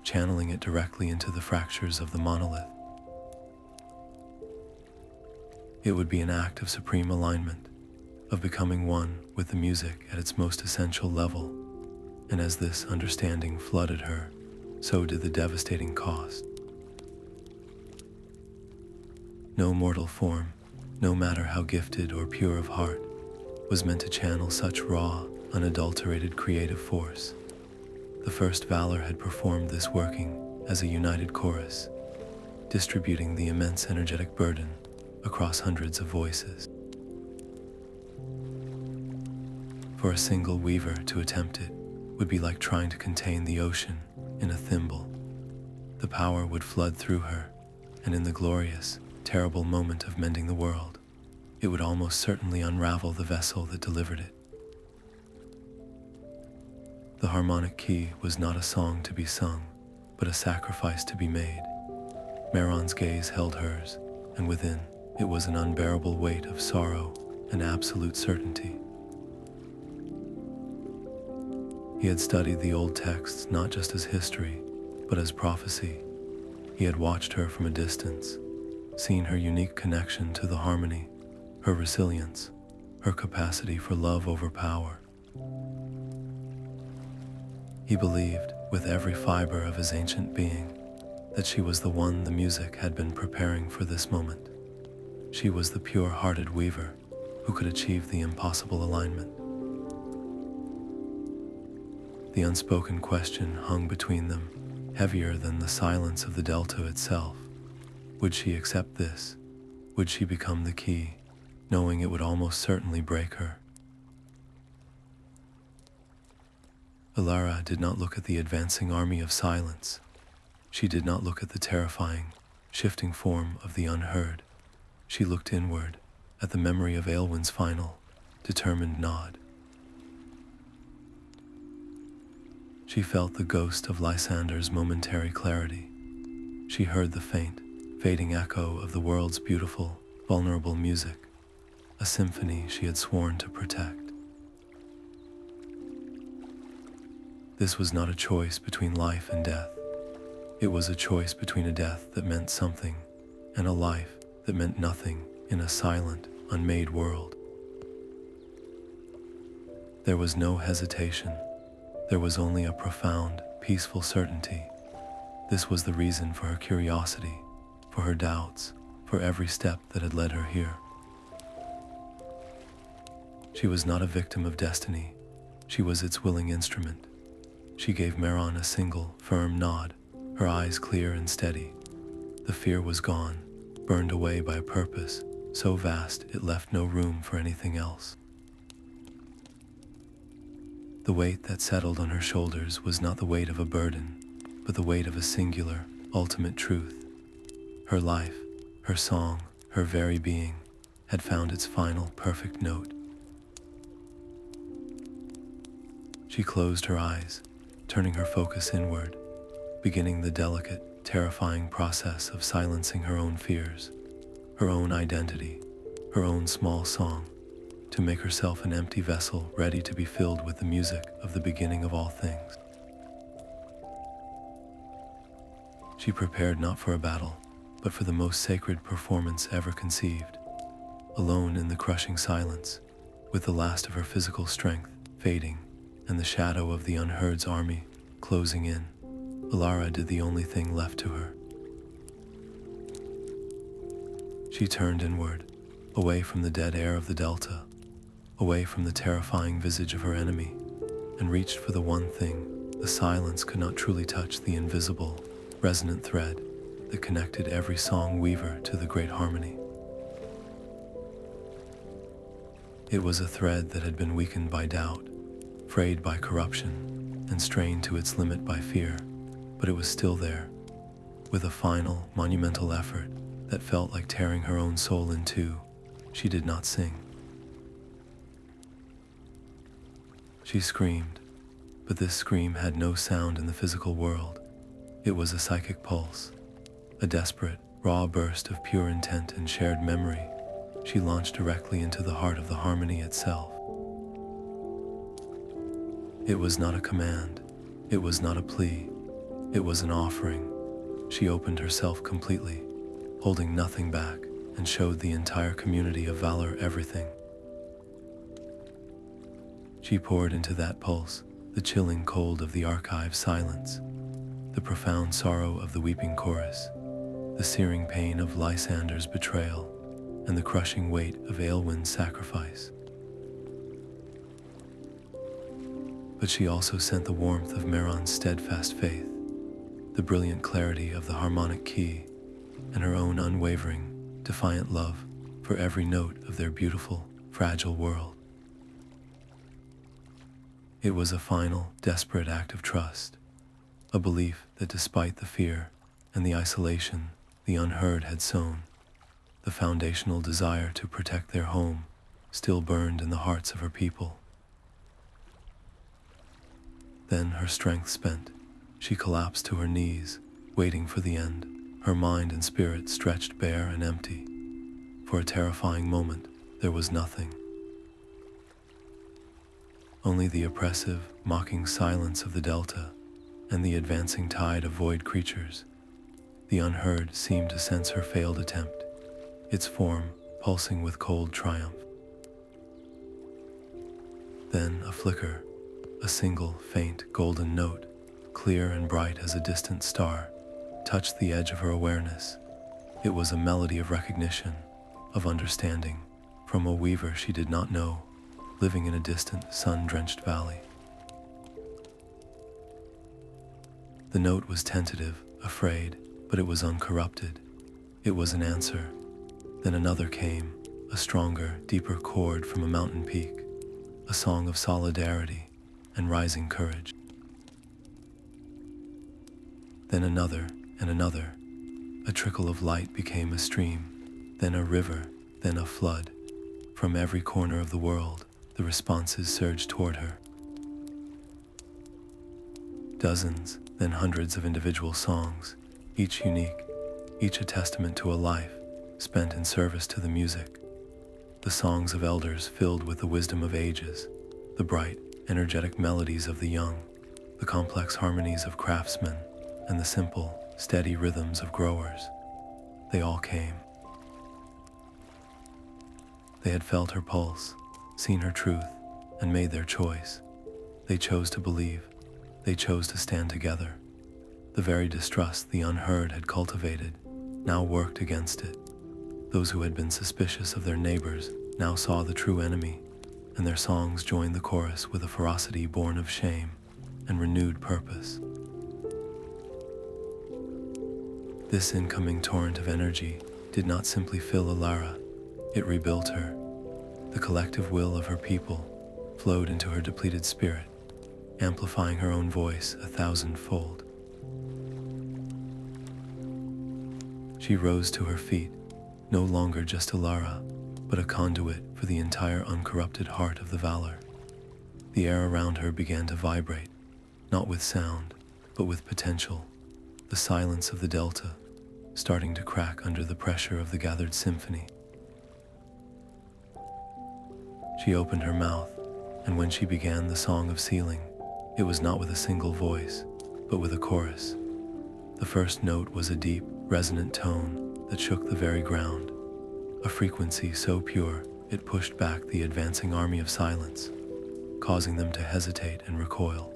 channeling it directly into the fractures of the monolith. It would be an act of supreme alignment, of becoming one with the music at its most essential level, and as this understanding flooded her, so did the devastating cost. No mortal form, no matter how gifted or pure of heart, was meant to channel such raw, unadulterated creative force. The first Valar had performed this working as a united chorus, distributing the immense energetic burden across hundreds of voices. For a single weaver to attempt it would be like trying to contain the ocean in a thimble. The power would flood through her, and in the glorious, terrible moment of mending the world, it would almost certainly unravel the vessel that delivered it. The harmonic key was not a song to be sung, but a sacrifice to be made. Meron's gaze held hers, and within it was an unbearable weight of sorrow and absolute certainty. He had studied the old texts not just as history, but as prophecy. He had watched her from a distance, seen her unique connection to the harmony, her resilience, her capacity for love over power. He believed, with every fiber of his ancient being, that she was the one the music had been preparing for this moment. She was the pure-hearted weaver who could achieve the impossible alignment. The unspoken question hung between them, heavier than the silence of the delta itself. Would she accept this? Would she become the key, knowing it would almost certainly break her? Alara did not look at the advancing army of silence. She did not look at the terrifying, shifting form of the Unheard. She looked inward, at the memory of Aylwin's final, determined nod. She felt the ghost of Lysander's momentary clarity. She heard the faint, fading echo of the world's beautiful, vulnerable music, a symphony she had sworn to protect. This was not a choice between life and death. It was a choice between a death that meant something and a life that meant nothing in a silent, unmade world. There was no hesitation. There was only a profound, peaceful certainty. This was the reason for her curiosity, for her doubts, for every step that had led her here. She was not a victim of destiny. She was its willing instrument. She gave Maron a single, firm nod, her eyes clear and steady. The fear was gone, burned away by a purpose so vast it left no room for anything else. The weight that settled on her shoulders was not the weight of a burden, but the weight of a singular, ultimate truth. Her life, her song, her very being had found its final, perfect note. She closed her eyes, turning her focus inward, beginning the delicate, terrifying process of silencing her own fears, her own identity, her own small song, to make herself an empty vessel ready to be filled with the music of the beginning of all things. She prepared not for a battle, but for the most sacred performance ever conceived. Alone in the crushing silence, with the last of her physical strength fading and the shadow of the Unheard's army closing in, Alara did the only thing left to her. She turned inward, away from the dead air of the Delta, away from the terrifying visage of her enemy, and reached for the one thing the silence could not truly touch, the invisible, resonant thread that connected every song weaver to the great harmony. It was a thread that had been weakened by doubt, frayed by corruption, and strained to its limit by fear, but it was still there, with a final, monumental effort that felt like tearing her own soul in two. She did not sing. She screamed, but this scream had no sound in the physical world. It was a psychic pulse, a desperate, raw burst of pure intent and shared memory. She launched directly into the heart of the harmony itself. It was not a command. It was not a plea. It was an offering. She opened herself completely, holding nothing back, and showed the entire community of Valar everything. She poured into that pulse the chilling cold of the archive silence, the profound sorrow of the weeping chorus, the searing pain of Lysander's betrayal, and the crushing weight of Aylwin's sacrifice. But she also sent the warmth of Meron's steadfast faith, the brilliant clarity of the harmonic key, and her own unwavering, defiant love for every note of their beautiful, fragile world. It was a final, desperate act of trust, a belief that despite the fear and the isolation the Unheard had sown, the foundational desire to protect their home still burned in the hearts of her people. Then, her strength spent, she collapsed to her knees, waiting for the end, her mind and spirit stretched bare and empty. For a terrifying moment, there was nothing. Only the oppressive, mocking silence of the delta and the advancing tide of void creatures. The Unheard seemed to sense her failed attempt, its form pulsing with cold triumph. Then a flicker, a single, faint, golden note, clear and bright as a distant star, touched the edge of her awareness. It was a melody of recognition, of understanding, from a weaver she did not know, living in a distant, sun-drenched valley. The note was tentative, afraid, but it was uncorrupted. It was an answer. Then another came, a stronger, deeper chord from a mountain peak, a song of solidarity and rising courage. Then another and another. A trickle of light became a stream, then a river, then a flood. From every corner of the world, the responses surged toward her. Dozens, then hundreds of individual songs, each unique, each a testament to a life spent in service to the music. The songs of elders filled with the wisdom of ages, the bright, energetic melodies of the young, the complex harmonies of craftsmen, and the simple, steady rhythms of growers. They all came. They had felt her pulse, seen her truth, and made their choice. They chose to believe. They chose to stand together. The very distrust the Unheard had cultivated now worked against it. Those who had been suspicious of their neighbors now saw the true enemy, and their songs joined the chorus with a ferocity born of shame and renewed purpose. This incoming torrent of energy did not simply fill Alara, it rebuilt her. The collective will of her people flowed into her depleted spirit, amplifying her own voice 1,000-fold. She rose to her feet, no longer just Alara, but a conduit for the entire uncorrupted heart of the Valar. The air around her began to vibrate, not with sound, but with potential, the silence of the delta, starting to crack under the pressure of the gathered symphony. She opened her mouth, and when she began the Song of Sealing, it was not with a single voice, but with a chorus. The first note was a deep, resonant tone that shook the very ground, a frequency so pure it pushed back the advancing army of silence, causing them to hesitate and recoil.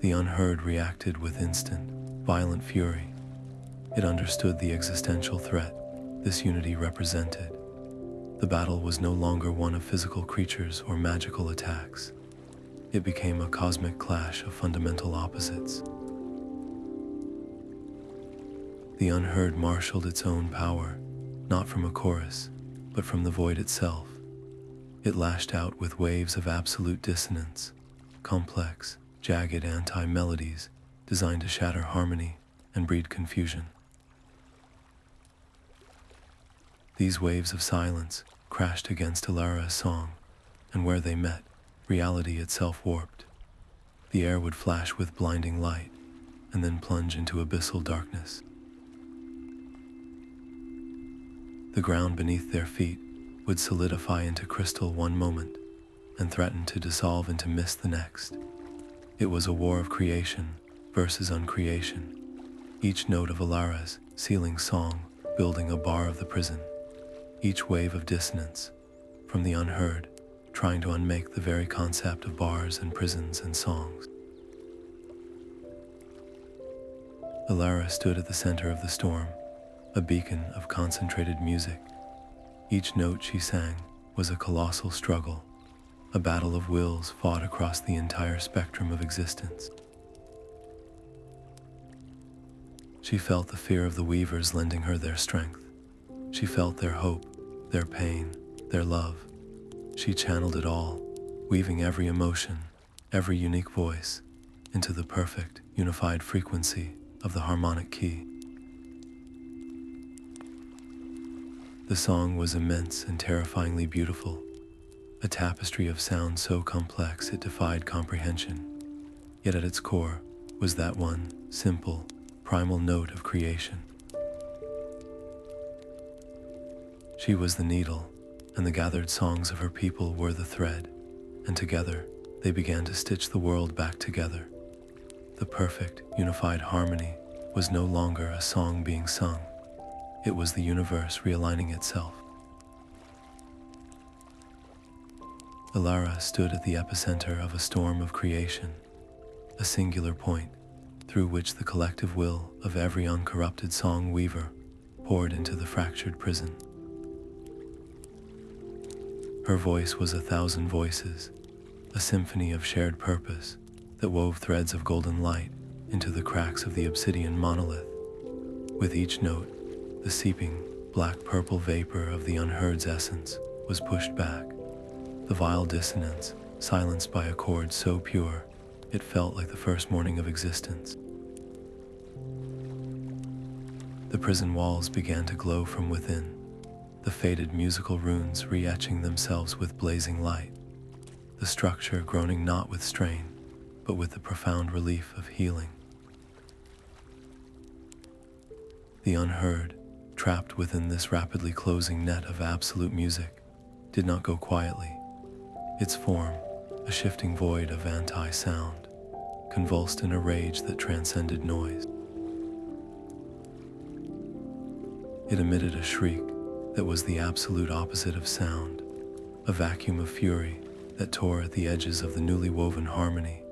The Unheard reacted with instant, violent fury. It understood the existential threat this unity represented. The battle was no longer one of physical creatures or magical attacks. It became a cosmic clash of fundamental opposites. The Unheard marshaled its own power, not from a chorus, but from the void itself. It lashed out with waves of absolute dissonance, complex, jagged anti-melodies designed to shatter harmony and breed confusion. These waves of silence crashed against Elara's song, and where they met, reality itself warped. The air would flash with blinding light, and then plunge into abyssal darkness. The ground beneath their feet would solidify into crystal one moment, and threaten to dissolve into mist the next. It was a war of creation versus uncreation, each note of Alara's sealing song building a bar of the prison, each wave of dissonance from the Unheard, trying to unmake the very concept of bars and prisons and songs. Alara stood at the center of the storm, a beacon of concentrated music. Each note she sang was a colossal struggle, a battle of wills fought across the entire spectrum of existence. She felt the fear of the weavers lending her their strength. She felt their hope, their pain, their love. She channeled it all, weaving every emotion, every unique voice, into the perfect, unified frequency of the harmonic key. The song was immense and terrifyingly beautiful, a tapestry of sound so complex it defied comprehension. Yet at its core was that one simple, primal note of creation. She was the needle, and the gathered songs of her people were the thread, and together they began to stitch the world back together. The perfect, unified harmony was no longer a song being sung. It was the universe realigning itself. Elara stood at the epicenter of a storm of creation, a singular point through which the collective will of every uncorrupted song weaver poured into the fractured prison. Her voice was 1,000 voices, a symphony of shared purpose that wove threads of golden light into the cracks of the obsidian monolith. With each note, the seeping, black-purple vapor of the Unheard's essence was pushed back, the vile dissonance silenced by a chord so pure it felt like the first morning of existence. The prison walls began to glow from within, the faded musical runes re-etching themselves with blazing light, the structure groaning not with strain, but with the profound relief of healing. The Unheard, trapped within this rapidly closing net of absolute music, did not go quietly. Its form, a shifting void of anti-sound, convulsed in a rage that transcended noise. It emitted a shriek that was the absolute opposite of sound, a vacuum of fury that tore at the edges of the newly woven harmony,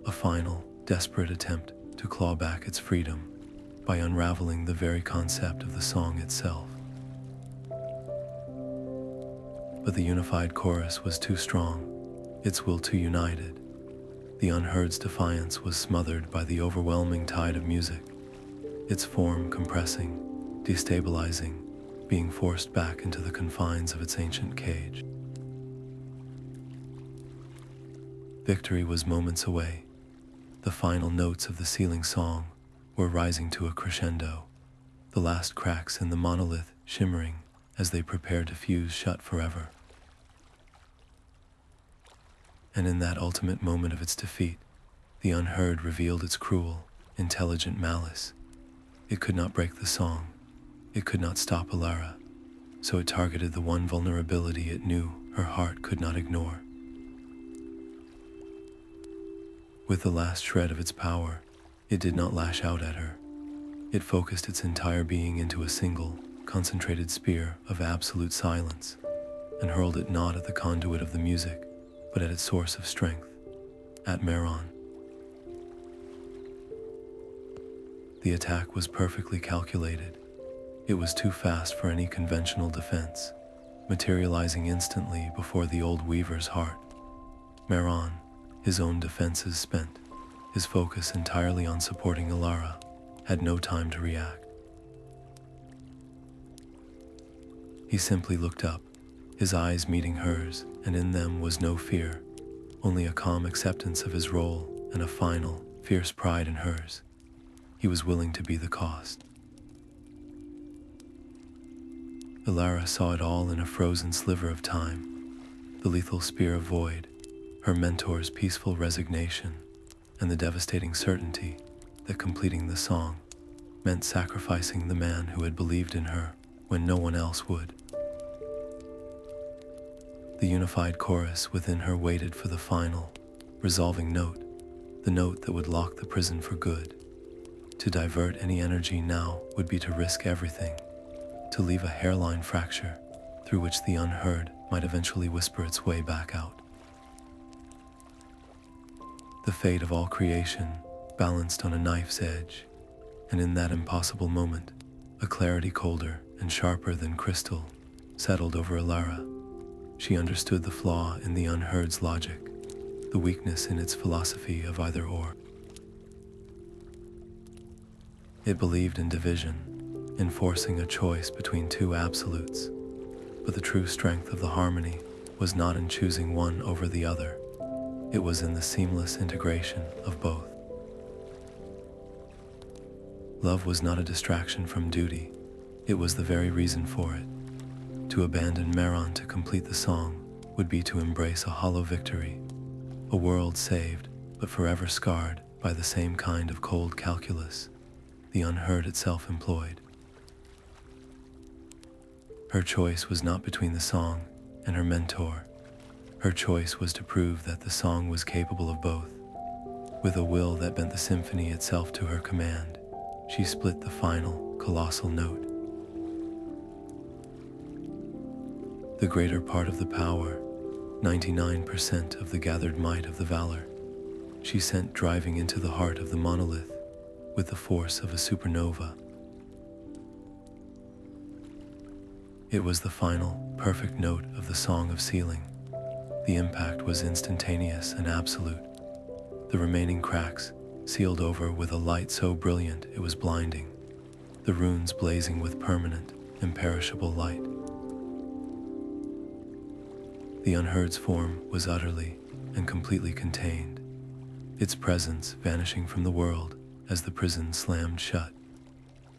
a final, desperate attempt to claw back its freedom by unraveling the very concept of the song itself. But the unified chorus was too strong, its will too united. The Unheard's defiance was smothered by the overwhelming tide of music, its form compressing, destabilizing, being forced back into the confines of its ancient cage. Victory was moments away. The final notes of the sealing song were rising to a crescendo, the last cracks in the monolith shimmering as they prepared to fuse shut forever. And in that ultimate moment of its defeat, the Unheard revealed its cruel, intelligent malice. It could not break the song. It could not stop Alara, so it targeted the one vulnerability it knew her heart could not ignore. With the last shred of its power, it did not lash out at her. It focused its entire being into a single, concentrated spear of absolute silence, and hurled it not at the conduit of the music, but at its source of strength, at Maron. The attack was perfectly calculated. It was too fast for any conventional defense, materializing instantly before the old weaver's heart. Maron, his own defenses spent, his focus entirely on supporting Alara, had no time to react. He simply looked up, his eyes meeting hers, and in them was no fear, only a calm acceptance of his role and a final, fierce pride in hers. He was willing to be the cost. Elara saw it all in a frozen sliver of time, the lethal spear of void, her mentor's peaceful resignation, and the devastating certainty that completing the song meant sacrificing the man who had believed in her when no one else would. The unified chorus within her waited for the final, resolving note, the note that would lock the prison for good. To divert any energy now would be to risk everything, to leave a hairline fracture through which the Unheard might eventually whisper its way back out. The fate of all creation balanced on a knife's edge. And in that impossible moment, a clarity colder and sharper than crystal settled over Alara. She understood the flaw in the Unheard's logic, the weakness in its philosophy of either or. It believed in division, in forcing a choice between two absolutes, but the true strength of the harmony was not in choosing one over the other. It was in the seamless integration of both. Love was not a distraction from duty, it was the very reason for it. To abandon Meron to complete the song would be to embrace a hollow victory, a world saved but forever scarred by the same kind of cold calculus the Unheard itself employed. Her choice was not between the song and her mentor. Her choice was to prove that the song was capable of both. With a will that bent the symphony itself to her command, she split the final, colossal note. The greater part of the power, 99% of the gathered might of the Valar, she sent driving into the heart of the monolith with the force of a supernova. It was the final, perfect note of the Song of Sealing. The impact was instantaneous and absolute. The remaining cracks sealed over with a light so brilliant it was blinding, the runes blazing with permanent, imperishable light. The Unheard's form was utterly and completely contained, its presence vanishing from the world as the prison slammed shut,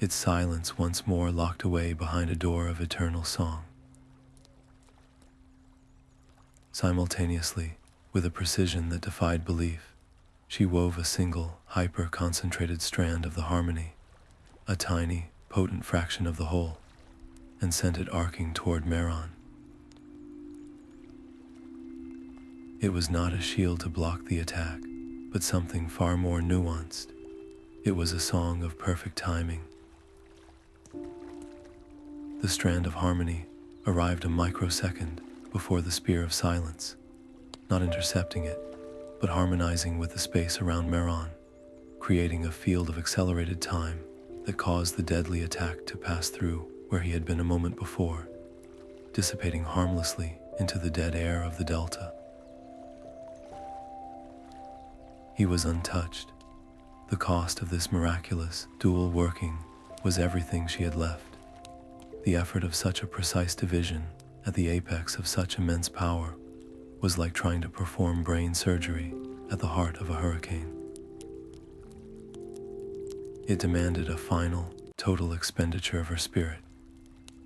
its silence once more locked away behind a door of eternal song. Simultaneously, with a precision that defied belief, she wove a single, hyper-concentrated strand of the harmony, a tiny, potent fraction of the whole, and sent it arcing toward Maron. It was not a shield to block the attack, but something far more nuanced. It was a song of perfect timing. The strand of harmony arrived a microsecond before the spear of silence, not intercepting it, but harmonizing with the space around Maron, creating a field of accelerated time that caused the deadly attack to pass through where he had been a moment before, dissipating harmlessly into the dead air of the delta. He was untouched. The cost of this miraculous dual working was everything she had left. The effort of such a precise division at the apex of such immense power was like trying to perform brain surgery at the heart of a hurricane. It demanded a final, total expenditure of her spirit.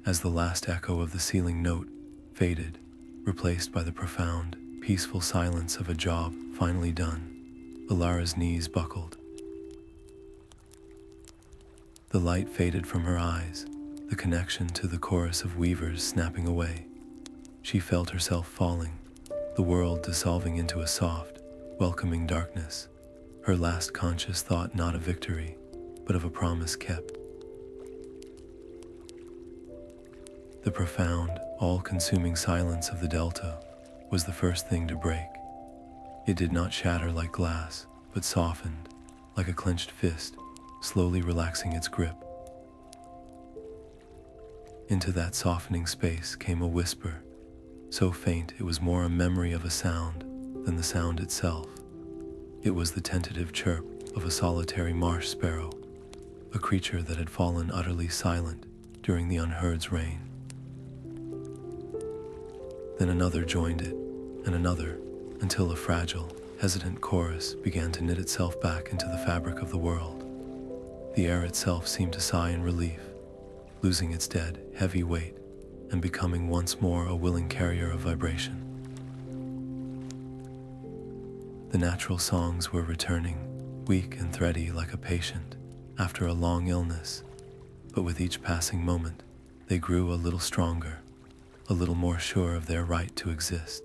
As the last echo of the sealing note faded, replaced by the profound, peaceful silence of a job finally done, Alara's knees buckled. The light faded from her eyes, the connection to the chorus of weavers snapping away. She felt herself falling, the world dissolving into a soft, welcoming darkness, her last conscious thought not of victory, but of a promise kept. The profound, all-consuming silence of the delta was the first thing to break. It did not shatter like glass, but softened, like a clenched fist, slowly relaxing its grip. Into that softening space came a whisper, so faint it was more a memory of a sound than the sound itself. It was the tentative chirp of a solitary marsh sparrow, a creature that had fallen utterly silent during the Unheard's reign. Then another joined it, and another, until a fragile, hesitant chorus began to knit itself back into the fabric of the world. The air itself seemed to sigh in relief, losing its dead, heavy weight and becoming once more a willing carrier of vibration. The natural songs were returning, weak and thready like a patient after a long illness, but with each passing moment, they grew a little stronger, a little more sure of their right to exist.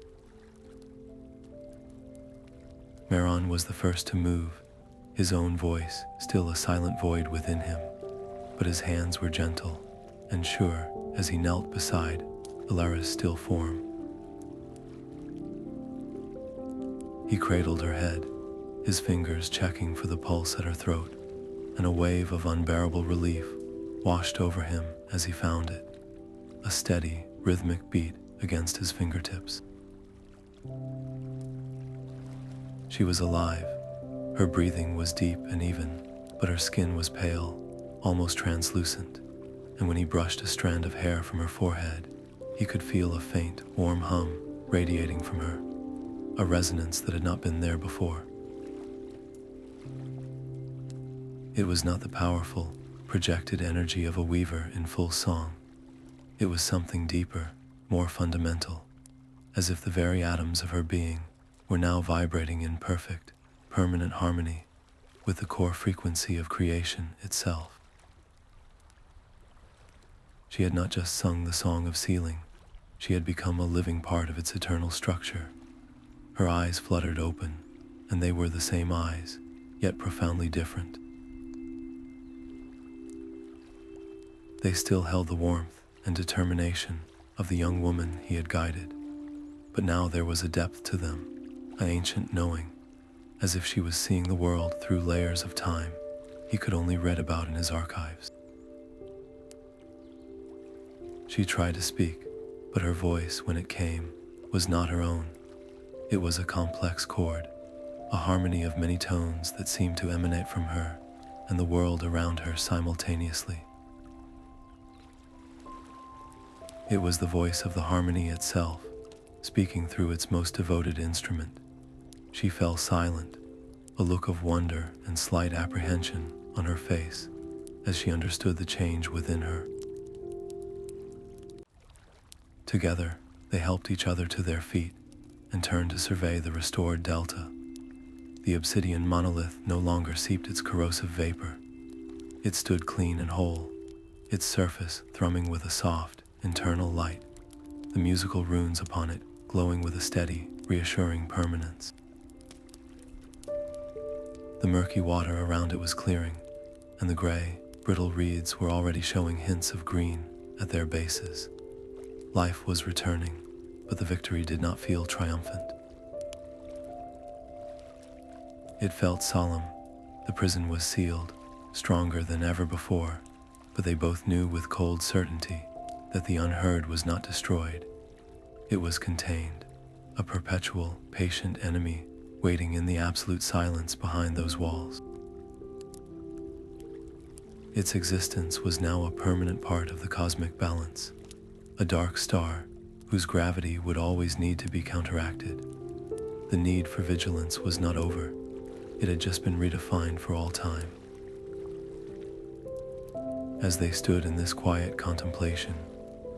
Meron was the first to move, his own voice still a silent void within him, but his hands were gentle and sure as he knelt beside Alara's still form. He cradled her head, his fingers checking for the pulse at her throat, and and a wave of unbearable relief washed over him as he found it, a steady, rhythmic beat against his fingertips. She was alive. Her breathing was deep and even, but her skin was pale, almost translucent, and when he brushed a strand of hair from her forehead, he could feel a faint, warm hum radiating from her, a resonance that had not been there before. It was not the powerful, projected energy of a weaver in full song. It was something deeper, more fundamental, as if the very atoms of her being were now vibrating in perfect, permanent harmony with the core frequency of creation itself. She had not just sung the song of sealing, she had become a living part of its eternal structure. Her eyes fluttered open, and they were the same eyes, yet profoundly different. They still held the warmth and determination of the young woman he had guided, but now there was a depth to them, an ancient knowing, as if she was seeing the world through layers of time he could only read about in his archives. She tried to speak, but her voice, when it came, was not her own. It was a complex chord, a harmony of many tones that seemed to emanate from her and the world around her simultaneously. It was the voice of the harmony itself, speaking through its most devoted instrument. She fell silent, a look of wonder and slight apprehension on her face as she understood the change within her. Together, they helped each other to their feet and turned to survey the restored delta. The obsidian monolith no longer seeped its corrosive vapor. It stood clean and whole, its surface thrumming with a soft, internal light, the musical runes upon it glowing with a steady, reassuring permanence. The murky water around it was clearing, and the gray, brittle reeds were already showing hints of green at their bases. Life was returning, but the victory did not feel triumphant. It felt solemn. The prison was sealed, stronger than ever before, but they both knew with cold certainty that the Unheard was not destroyed. It was contained, a perpetual, patient enemy waiting in the absolute silence behind those walls. Its existence was now a permanent part of the cosmic balance, a dark star whose gravity would always need to be counteracted. The need for vigilance was not over. It had just been redefined for all time. As they stood in this quiet contemplation,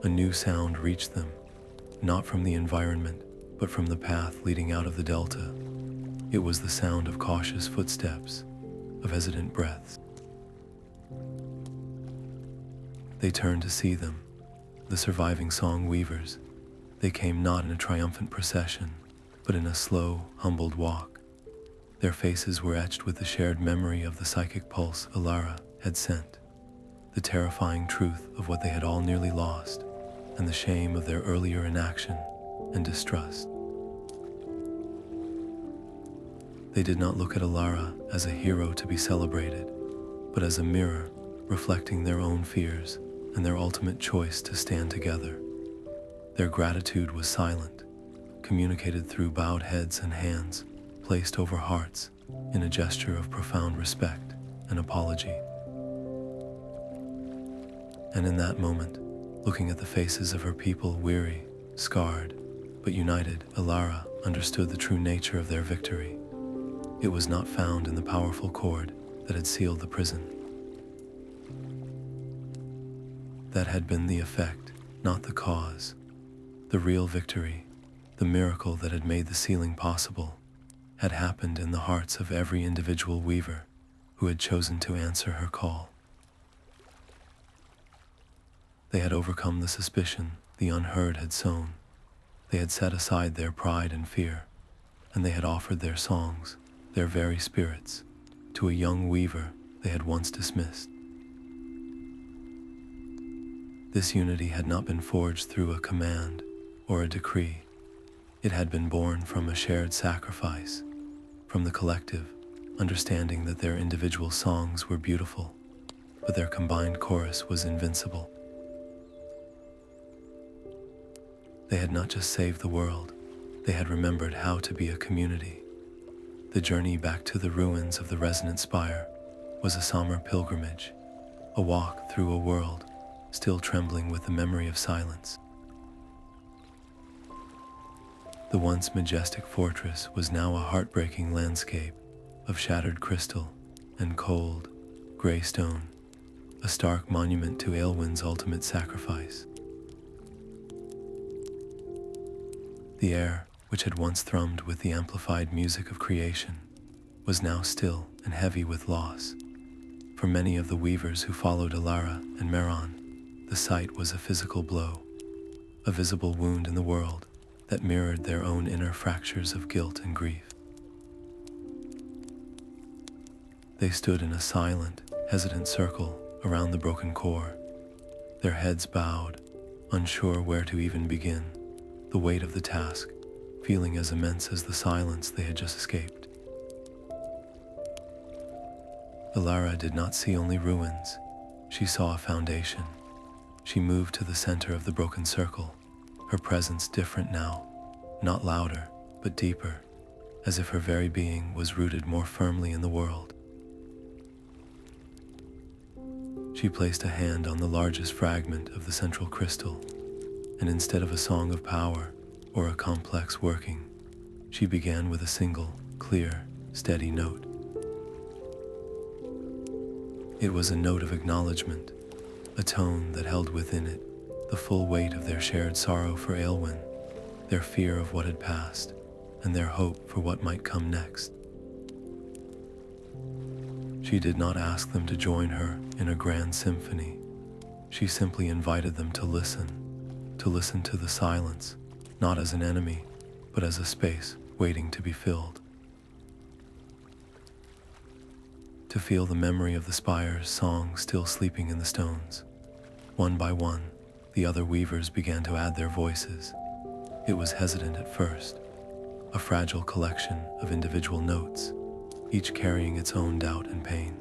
a new sound reached them, not from the environment, but from the path leading out of the delta. It was the sound of cautious footsteps, of hesitant breaths. They turned to see them, the surviving song weavers. They came not in a triumphant procession, but in a slow, humbled walk. Their faces were etched with the shared memory of the psychic pulse Elara had sent, the terrifying truth of what they had all nearly lost, and the shame of their earlier inaction and distrust. They did not look at Alara as a hero to be celebrated, but as a mirror reflecting their own fears and their ultimate choice to stand together. Their gratitude was silent, communicated through bowed heads and hands placed over hearts in a gesture of profound respect and apology. And in that moment, looking at the faces of her people, weary, scarred, but united, Alara understood the true nature of their victory. It was not found in the powerful cord that had sealed the prison. That had been the effect, not the cause. The real victory, the miracle that had made the sealing possible, had happened in the hearts of every individual weaver who had chosen to answer her call. They had overcome the suspicion the Unheard had sown. They had set aside their pride and fear, and they had offered their songs, their very spirits, to a young weaver they had once dismissed. This unity had not been forged through a command or a decree. It had been born from a shared sacrifice, from the collective, understanding that their individual songs were beautiful, but their combined chorus was invincible. They had not just saved the world, they had remembered how to be a community. The journey back to the ruins of the Resonant Spire was a somber pilgrimage, a walk through a world still trembling with the memory of silence. The once majestic fortress was now a heartbreaking landscape of shattered crystal and cold, gray stone, a stark monument to Aylwin's ultimate sacrifice. The air, which had once thrummed with the amplified music of creation, was now still and heavy with loss. For many of the weavers who followed Alara and Meron, the sight was a physical blow, a visible wound in the world that mirrored their own inner fractures of guilt and grief. They stood in a silent, hesitant circle around the broken core, their heads bowed, unsure where to even begin, the weight of the task feeling as immense as the silence they had just escaped. Elara did not see only ruins, she saw a foundation. She moved to the center of the broken circle, her presence different now, not louder, but deeper, as if her very being was rooted more firmly in the world. She placed a hand on the largest fragment of the central crystal, and instead of a song of power or a complex working, she began with a single, clear, steady note. It was a note of acknowledgement, a tone that held within it the full weight of their shared sorrow for Aylwin, their fear of what had passed, and their hope for what might come next. She did not ask them to join her in a grand symphony. She simply invited them to listen to the silence, not as an enemy, but as a space waiting to be filled. To feel the memory of the Spire's song still sleeping in the stones. One by one, the other weavers began to add their voices. It was hesitant at first, a fragile collection of individual notes, each carrying its own doubt and pain.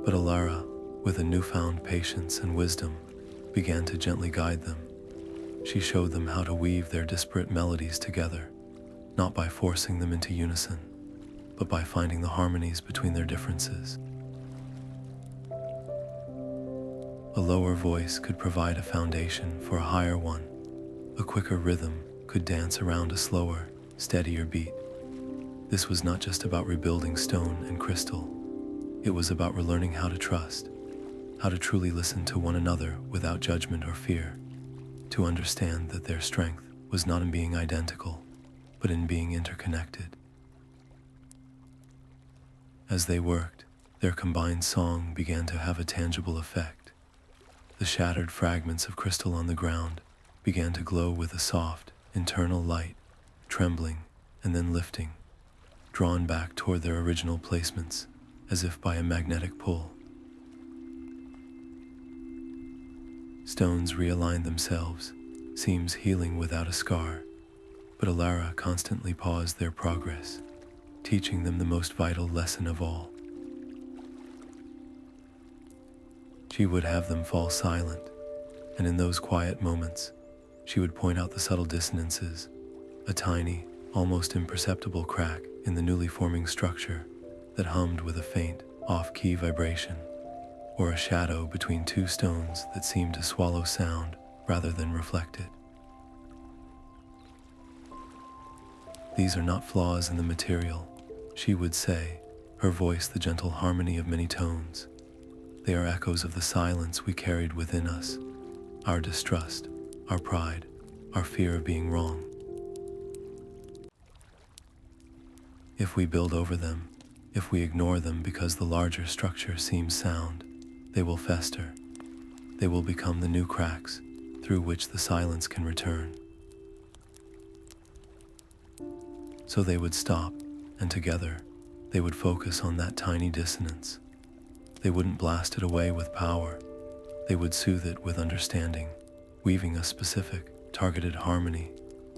But Alara, with a newfound patience and wisdom, began to gently guide them. She showed them how to weave their disparate melodies together, not by forcing them into unison, but by finding the harmonies between their differences. A lower voice could provide a foundation for a higher one. A quicker rhythm could dance around a slower, steadier beat. This was not just about rebuilding stone and crystal. It was about relearning how to trust, how to truly listen to one another without judgment or fear, to understand that their strength was not in being identical, but in being interconnected. As they worked, their combined song began to have a tangible effect. The shattered fragments of crystal on the ground began to glow with a soft, internal light, trembling and then lifting, drawn back toward their original placements, as if by a magnetic pull. Stones realigned themselves, seams healing without a scar, but Alara constantly paused their progress, teaching them the most vital lesson of all. She would have them fall silent, and in those quiet moments, she would point out the subtle dissonances, a tiny, almost imperceptible crack in the newly forming structure that hummed with a faint, off-key vibration, or a shadow between two stones that seemed to swallow sound rather than reflect it. These are not flaws in the material, she would say, her voice the gentle harmony of many tones. They are echoes of the silence we carried within us, our distrust, our pride, our fear of being wrong. If we build over them, if we ignore them because the larger structure seems sound, they will fester. They will become the new cracks through which the silence can return. So they would stop, and together, they would focus on that tiny dissonance. They wouldn't blast it away with power. They would soothe it with understanding, weaving a specific, targeted harmony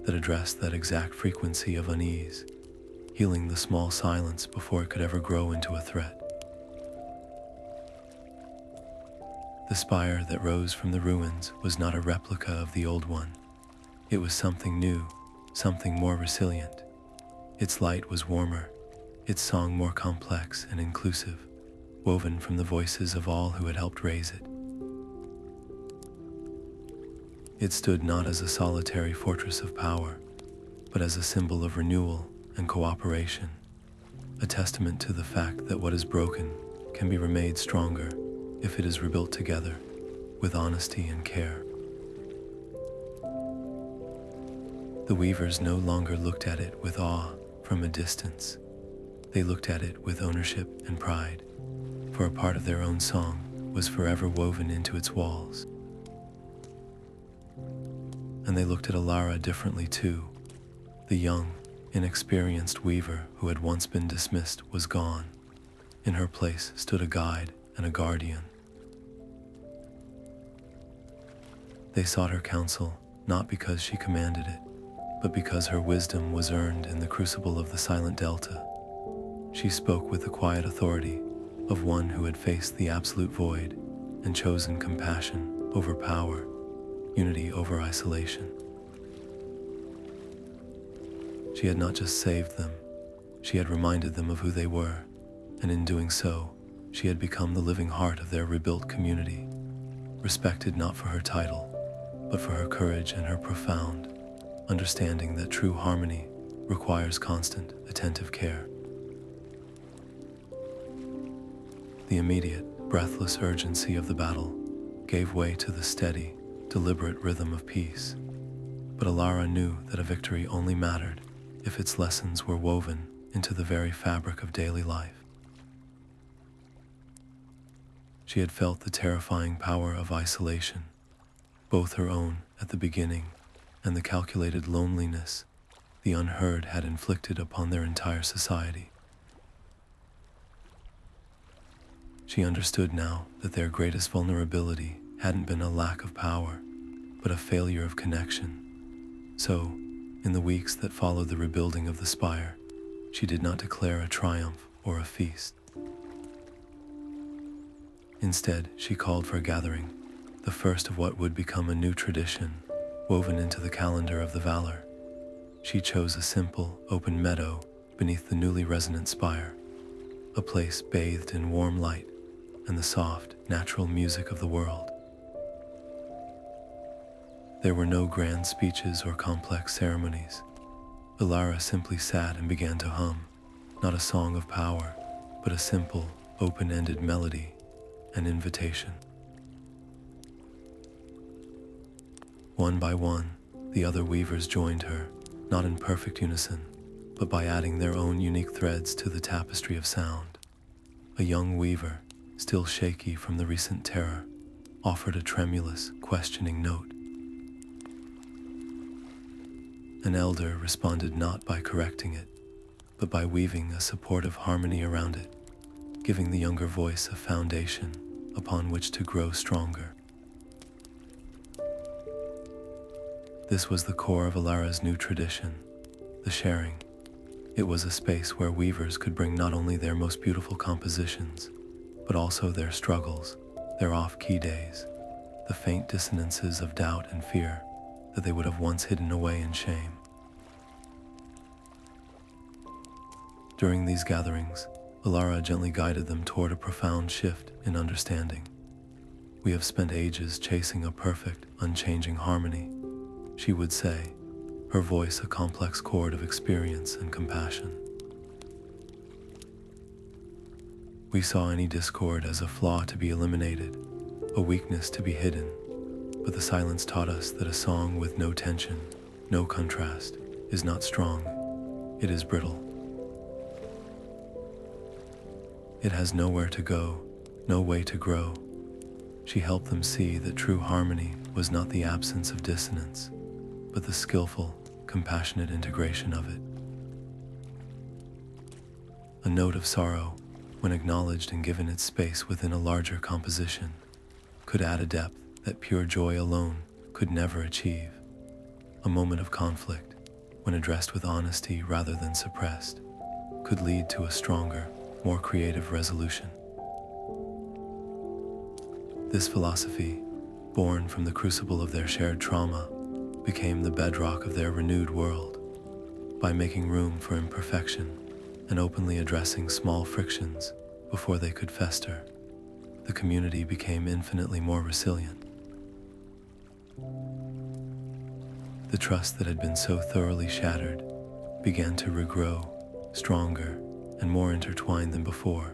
that addressed that exact frequency of unease. healing the small silence before it could ever grow into a threat. The spire that rose from the ruins was not a replica of the old one. It was something new, something more resilient. Its light was warmer, its song more complex and inclusive, woven from the voices of all who had helped raise it. It stood not as a solitary fortress of power, but as a symbol of renewal and cooperation, a testament to the fact that what is broken can be remade stronger if it is rebuilt together, with honesty and care. The weavers no longer looked at it with awe from a distance. They looked at it with ownership and pride, for a part of their own song was forever woven into its walls. And they looked at Alara differently too. The young, inexperienced weaver who had once been dismissed was gone. In her place stood a guide and a guardian. They sought her counsel, not because she commanded it, but because her wisdom was earned in the crucible of the silent delta. She spoke with the quiet authority of one who had faced the absolute void and chosen compassion over power, unity over isolation. She had not just saved them, she had reminded them of who they were, and in doing so, she had become the living heart of their rebuilt community, respected not for her title, but for her courage and her profound understanding that true harmony requires constant, attentive care. The immediate, breathless urgency of the battle gave way to the steady, deliberate rhythm of peace. But Alara knew that a victory only mattered if its lessons were woven into the very fabric of daily life. She had felt the terrifying power of isolation, both her own at the beginning and the calculated loneliness the Unheard had inflicted upon their entire society. She understood now that their greatest vulnerability hadn't been a lack of power, but a failure of connection. So, in the weeks that followed the rebuilding of the Spire, she did not declare a triumph or a feast. Instead, she called for a gathering, the first of what would become a new tradition, woven into the calendar of the Valar. She chose a simple, open meadow beneath the newly resonant spire, a place bathed in warm light and the soft, natural music of the world. There were no grand speeches or complex ceremonies. Elara simply sat and began to hum, not a song of power, but a simple, open-ended melody, an invitation. One by one, the other weavers joined her, not in perfect unison, but by adding their own unique threads to the tapestry of sound. A young weaver, still shaky from the recent terror, offered a tremulous, questioning note. An elder responded not by correcting it, but by weaving a supportive harmony around it, giving the younger voice a foundation upon which to grow stronger. This was the core of Alara's new tradition, the sharing. It was a space where weavers could bring not only their most beautiful compositions, but also their struggles, their off-key days, the faint dissonances of doubt and fear that they would have once hidden away in shame. During these gatherings, Alara gently guided them toward a profound shift in understanding. "We have spent ages chasing a perfect, unchanging harmony," she would say, her voice a complex chord of experience and compassion. We saw any discord as a flaw to be eliminated, a weakness to be hidden, but the silence taught us that a song with no tension, no contrast, is not strong, it is brittle. It has nowhere to go, no way to grow. She helped them see that true harmony was not the absence of dissonance, but the skillful, compassionate integration of it. A note of sorrow, when acknowledged and given its space within a larger composition, could add a depth that pure joy alone could never achieve. A moment of conflict, when addressed with honesty rather than suppressed, could lead to a stronger, more creative resolution. This philosophy, born from the crucible of their shared trauma, became the bedrock of their renewed world. By making room for imperfection and openly addressing small frictions before they could fester, the community became infinitely more resilient. The trust that had been so thoroughly shattered began to regrow, stronger and more intertwined than before,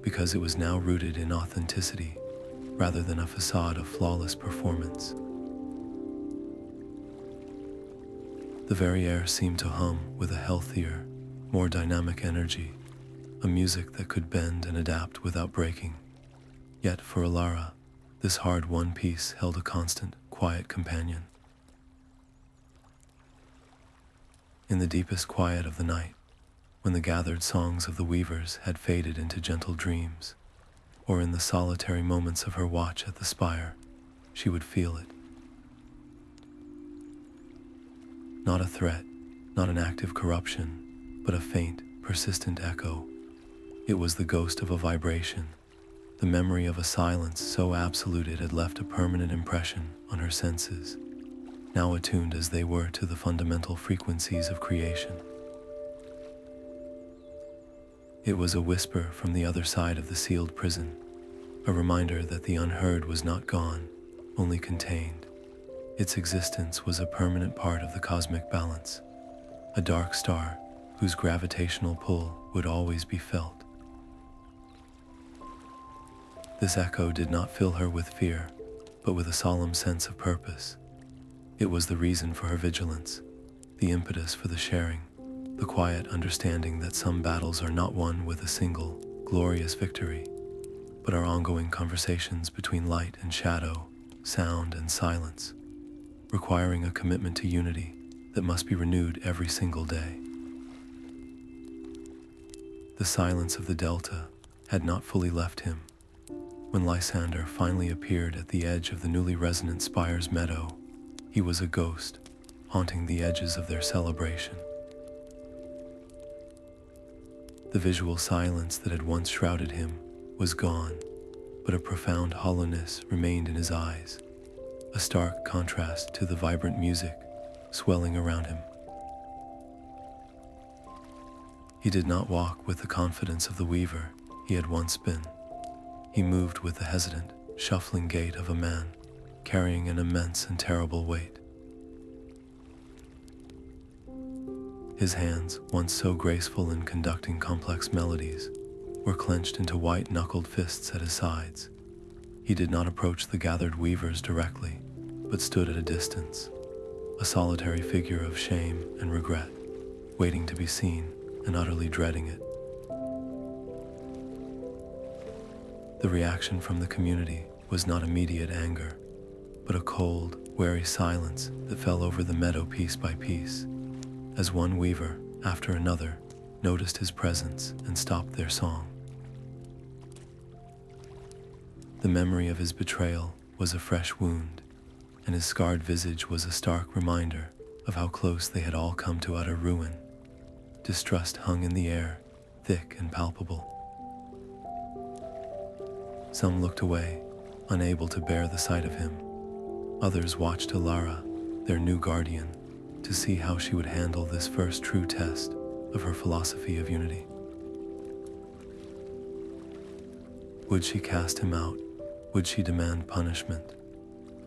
because it was now rooted in authenticity rather than a facade of flawless performance. The very air seemed to hum with a healthier, more dynamic energy, a music that could bend and adapt without breaking. Yet for Alara, this hard-won piece held a constant, quiet companion. In the deepest quiet of the night, when the gathered songs of the weavers had faded into gentle dreams, or in the solitary moments of her watch at the spire, she would feel it. Not a threat, not an active corruption, but a faint, persistent echo. It was the ghost of a vibration, the memory of a silence so absolute it had left a permanent impression on her senses, now attuned as they were to the fundamental frequencies of creation. It was a whisper from the other side of the sealed prison, a reminder that the unheard was not gone, only contained. Its existence was a permanent part of the cosmic balance, a dark star whose gravitational pull would always be felt. This echo did not fill her with fear, but with a solemn sense of purpose. It was the reason for her vigilance, the impetus for the sharing, the quiet understanding that some battles are not won with a single, glorious victory, but are ongoing conversations between light and shadow, sound and silence, requiring a commitment to unity that must be renewed every single day. The silence of the Delta had not fully left him. When Lysander finally appeared at the edge of the newly resonant Spire's meadow, he was a ghost, haunting the edges of their celebration. The visual silence that had once shrouded him was gone, but a profound hollowness remained in his eyes, a stark contrast to the vibrant music swelling around him. He did not walk with the confidence of the weaver he had once been. He moved with the hesitant, shuffling gait of a man carrying an immense and terrible weight. His hands, once so graceful in conducting complex melodies, were clenched into white-knuckled fists at his sides. He did not approach the gathered weavers directly, but stood at a distance, a solitary figure of shame and regret, waiting to be seen and utterly dreading it. The reaction from the community was not immediate anger, but a cold, wary silence that fell over the meadow piece by piece, as one weaver, after another, noticed his presence and stopped their song. The memory of his betrayal was a fresh wound, and his scarred visage was a stark reminder of how close they had all come to utter ruin. Distrust hung in the air, thick and palpable. Some looked away, unable to bear the sight of him. Others watched Elara, their new guardian, to see how she would handle this first true test of her philosophy of unity. Would she cast him out? Would she demand punishment?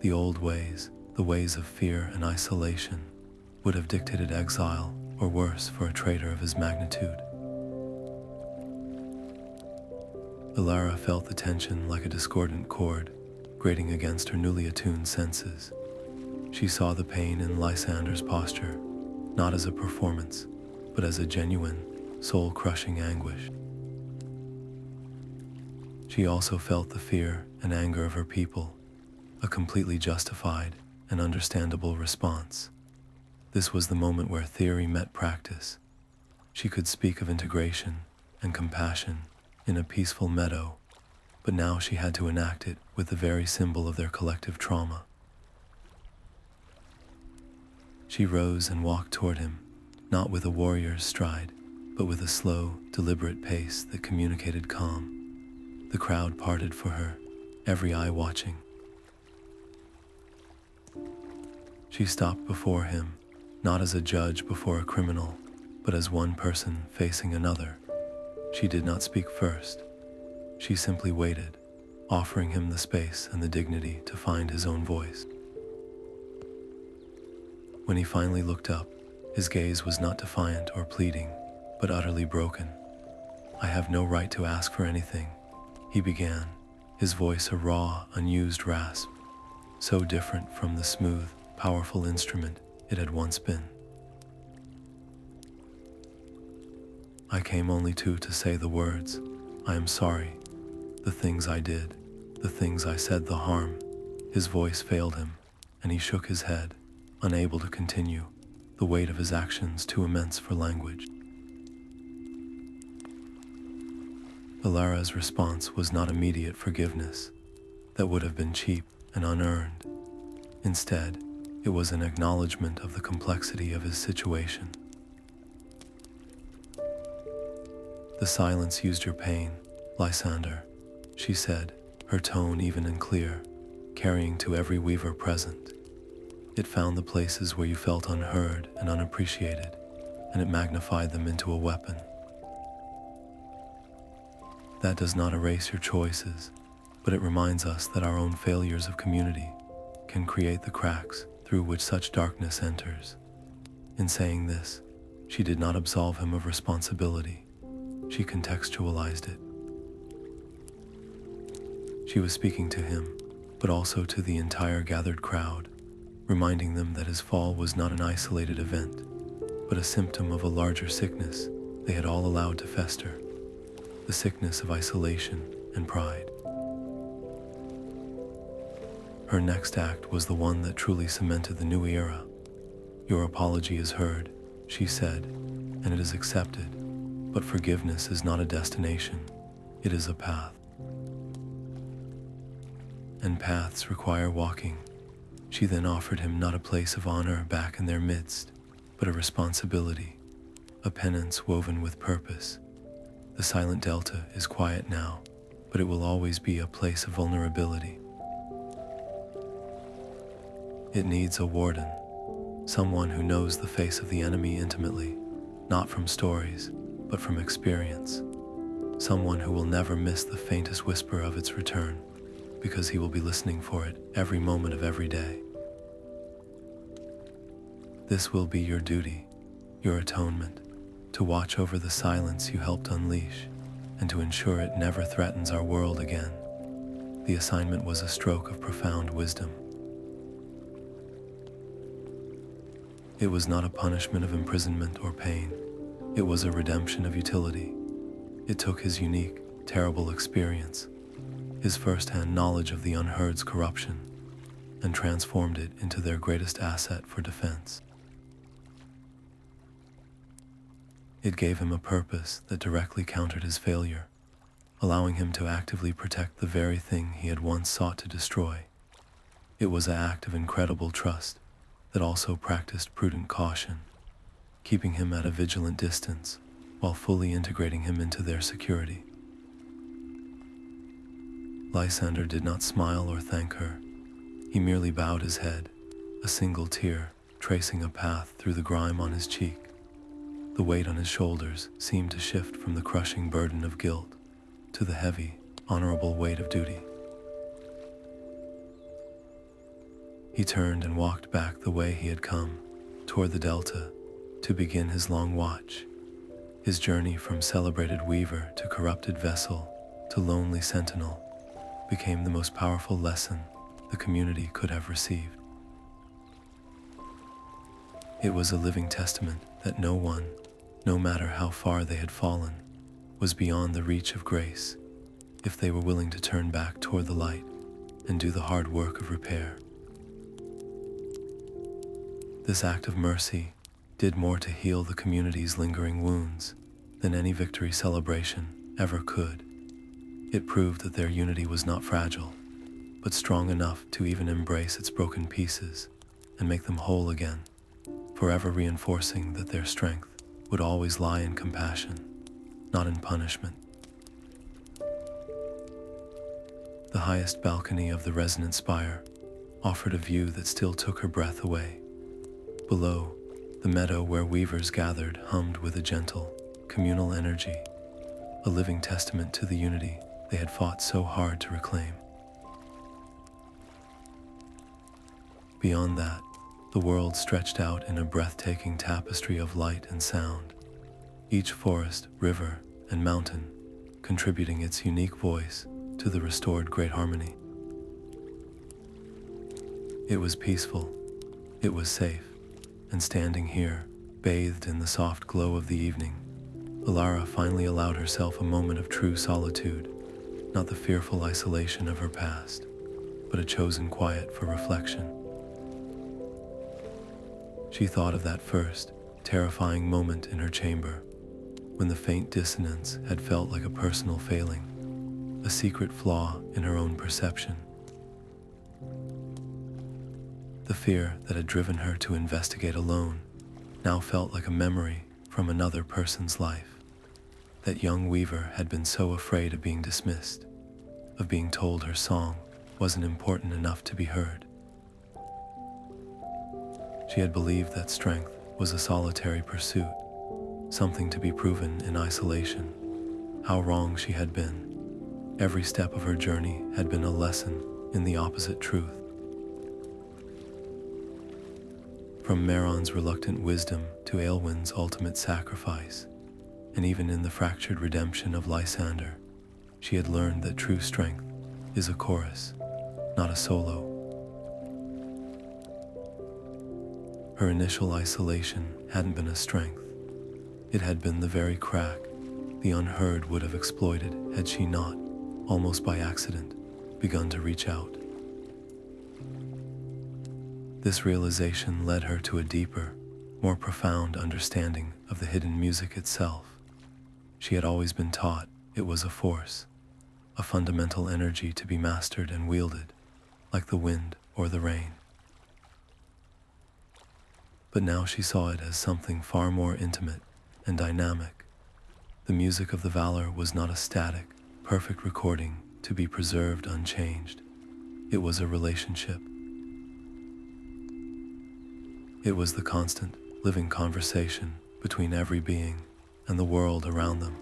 The old ways, the ways of fear and isolation, would have dictated exile or worse for a traitor of his magnitude. Elara felt the tension like a discordant chord, grating against her newly attuned senses. She saw the pain in Lysander's posture, not as a performance, but as a genuine, soul-crushing anguish. She also felt the fear and anger of her people, a completely justified and understandable response. This was the moment where theory met practice. She could speak of integration and compassion in a peaceful meadow, but now she had to enact it with the very symbol of their collective trauma. She rose and walked toward him, not with a warrior's stride, but with a slow, deliberate pace that communicated calm. The crowd parted for her, every eye watching. She stopped before him, not as a judge before a criminal, but as one person facing another. She did not speak first. She simply waited, offering him the space and the dignity to find his own voice. When he finally looked up, his gaze was not defiant or pleading, but utterly broken. "I have no right to ask for anything," he began, his voice a raw, unused rasp, so different from the smooth, powerful instrument it had once been. "I came only to say the words. I am sorry. The things I did, the things I said, the harm." His voice failed him, and he shook his head, unable to continue, the weight of his actions too immense for language. Elara's response was not immediate forgiveness. That would have been cheap and unearned. Instead, it was an acknowledgement of the complexity of his situation. "The silence used your pain, Lysander," she said, her tone even and clear, carrying to every weaver present. "It found the places where you felt unheard and unappreciated, and it magnified them into a weapon. That does not erase your choices, but it reminds us that our own failures of community can create the cracks through which such darkness enters." In saying this, she did not absolve him of responsibility. She contextualized it. She was speaking to him, but also to the entire gathered crowd, reminding them that his fall was not an isolated event, but a symptom of a larger sickness they had all allowed to fester, the sickness of isolation and pride. Her next act was the one that truly cemented the new era. "Your apology is heard," she said, "and it is accepted, but forgiveness is not a destination, it is a path. And paths require walking." She then offered him not a place of honor back in their midst, but a responsibility, a penance woven with purpose. The silent delta is quiet now, but it will always be a place of vulnerability. It needs a warden, someone who knows the face of the enemy intimately, not from stories, but from experience. Someone who will never miss the faintest whisper of its return, because he will be listening for it every moment of every day. This will be your duty, your atonement, to watch over the silence you helped unleash, and to ensure it never threatens our world again. The assignment was a stroke of profound wisdom. It was not a punishment of imprisonment or pain. It was a redemption of utility. It took his unique, terrible experience, his first-hand knowledge of the Unheard's corruption, and transformed it into their greatest asset for defense. It gave him a purpose that directly countered his failure, allowing him to actively protect the very thing he had once sought to destroy. It was an act of incredible trust that also practiced prudent caution, keeping him at a vigilant distance while fully integrating him into their security. Lysander did not smile or thank her. He merely bowed his head, a single tear tracing a path through the grime on his cheek. The weight on his shoulders seemed to shift from the crushing burden of guilt to the heavy, honorable weight of duty. He turned and walked back the way he had come, toward the Delta, to begin his long watch. His journey from celebrated weaver to corrupted vessel to lonely sentinel became the most powerful lesson the community could have received. It was a living testament that no one, no matter how far they had fallen, was beyond the reach of grace if they were willing to turn back toward the light and do the hard work of repair. This act of mercy did more to heal the community's lingering wounds than any victory celebration ever could. It proved that their unity was not fragile, but strong enough to even embrace its broken pieces and make them whole again, forever reinforcing that their strength would always lie in compassion, not in punishment. The highest balcony of the Resonant Spire offered a view that still took her breath away. Below, the meadow where weavers gathered hummed with a gentle, communal energy, a living testament to the unity they had fought so hard to reclaim. Beyond that, the world stretched out in a breathtaking tapestry of light and sound, each forest, river, and mountain contributing its unique voice to the restored great harmony. It was peaceful, it was safe, and standing here, bathed in the soft glow of the evening, Alara finally allowed herself a moment of true solitude, not the fearful isolation of her past, but a chosen quiet for reflection. She thought of that first, terrifying moment in her chamber, when the faint dissonance had felt like a personal failing, a secret flaw in her own perception. The fear that had driven her to investigate alone now felt like a memory from another person's life. That young weaver had been so afraid of being dismissed, of being told her song wasn't important enough to be heard. She had believed that strength was a solitary pursuit, something to be proven in isolation. How wrong she had been. Every step of her journey had been a lesson in the opposite truth. From Meron's reluctant wisdom to Aylwin's ultimate sacrifice, and even in the fractured redemption of Lysander, she had learned that true strength is a chorus, not a solo. Her initial isolation hadn't been a strength. It had been the very crack the Unheard would have exploited had she not, almost by accident, begun to reach out. This realization led her to a deeper, more profound understanding of the hidden music itself. She had always been taught it was a force, a fundamental energy to be mastered and wielded, like the wind or the rain. But now she saw it as something far more intimate and dynamic. The music of the Valar was not a static, perfect recording to be preserved unchanged. It was a relationship. It was the constant, living conversation between every being and the world around them,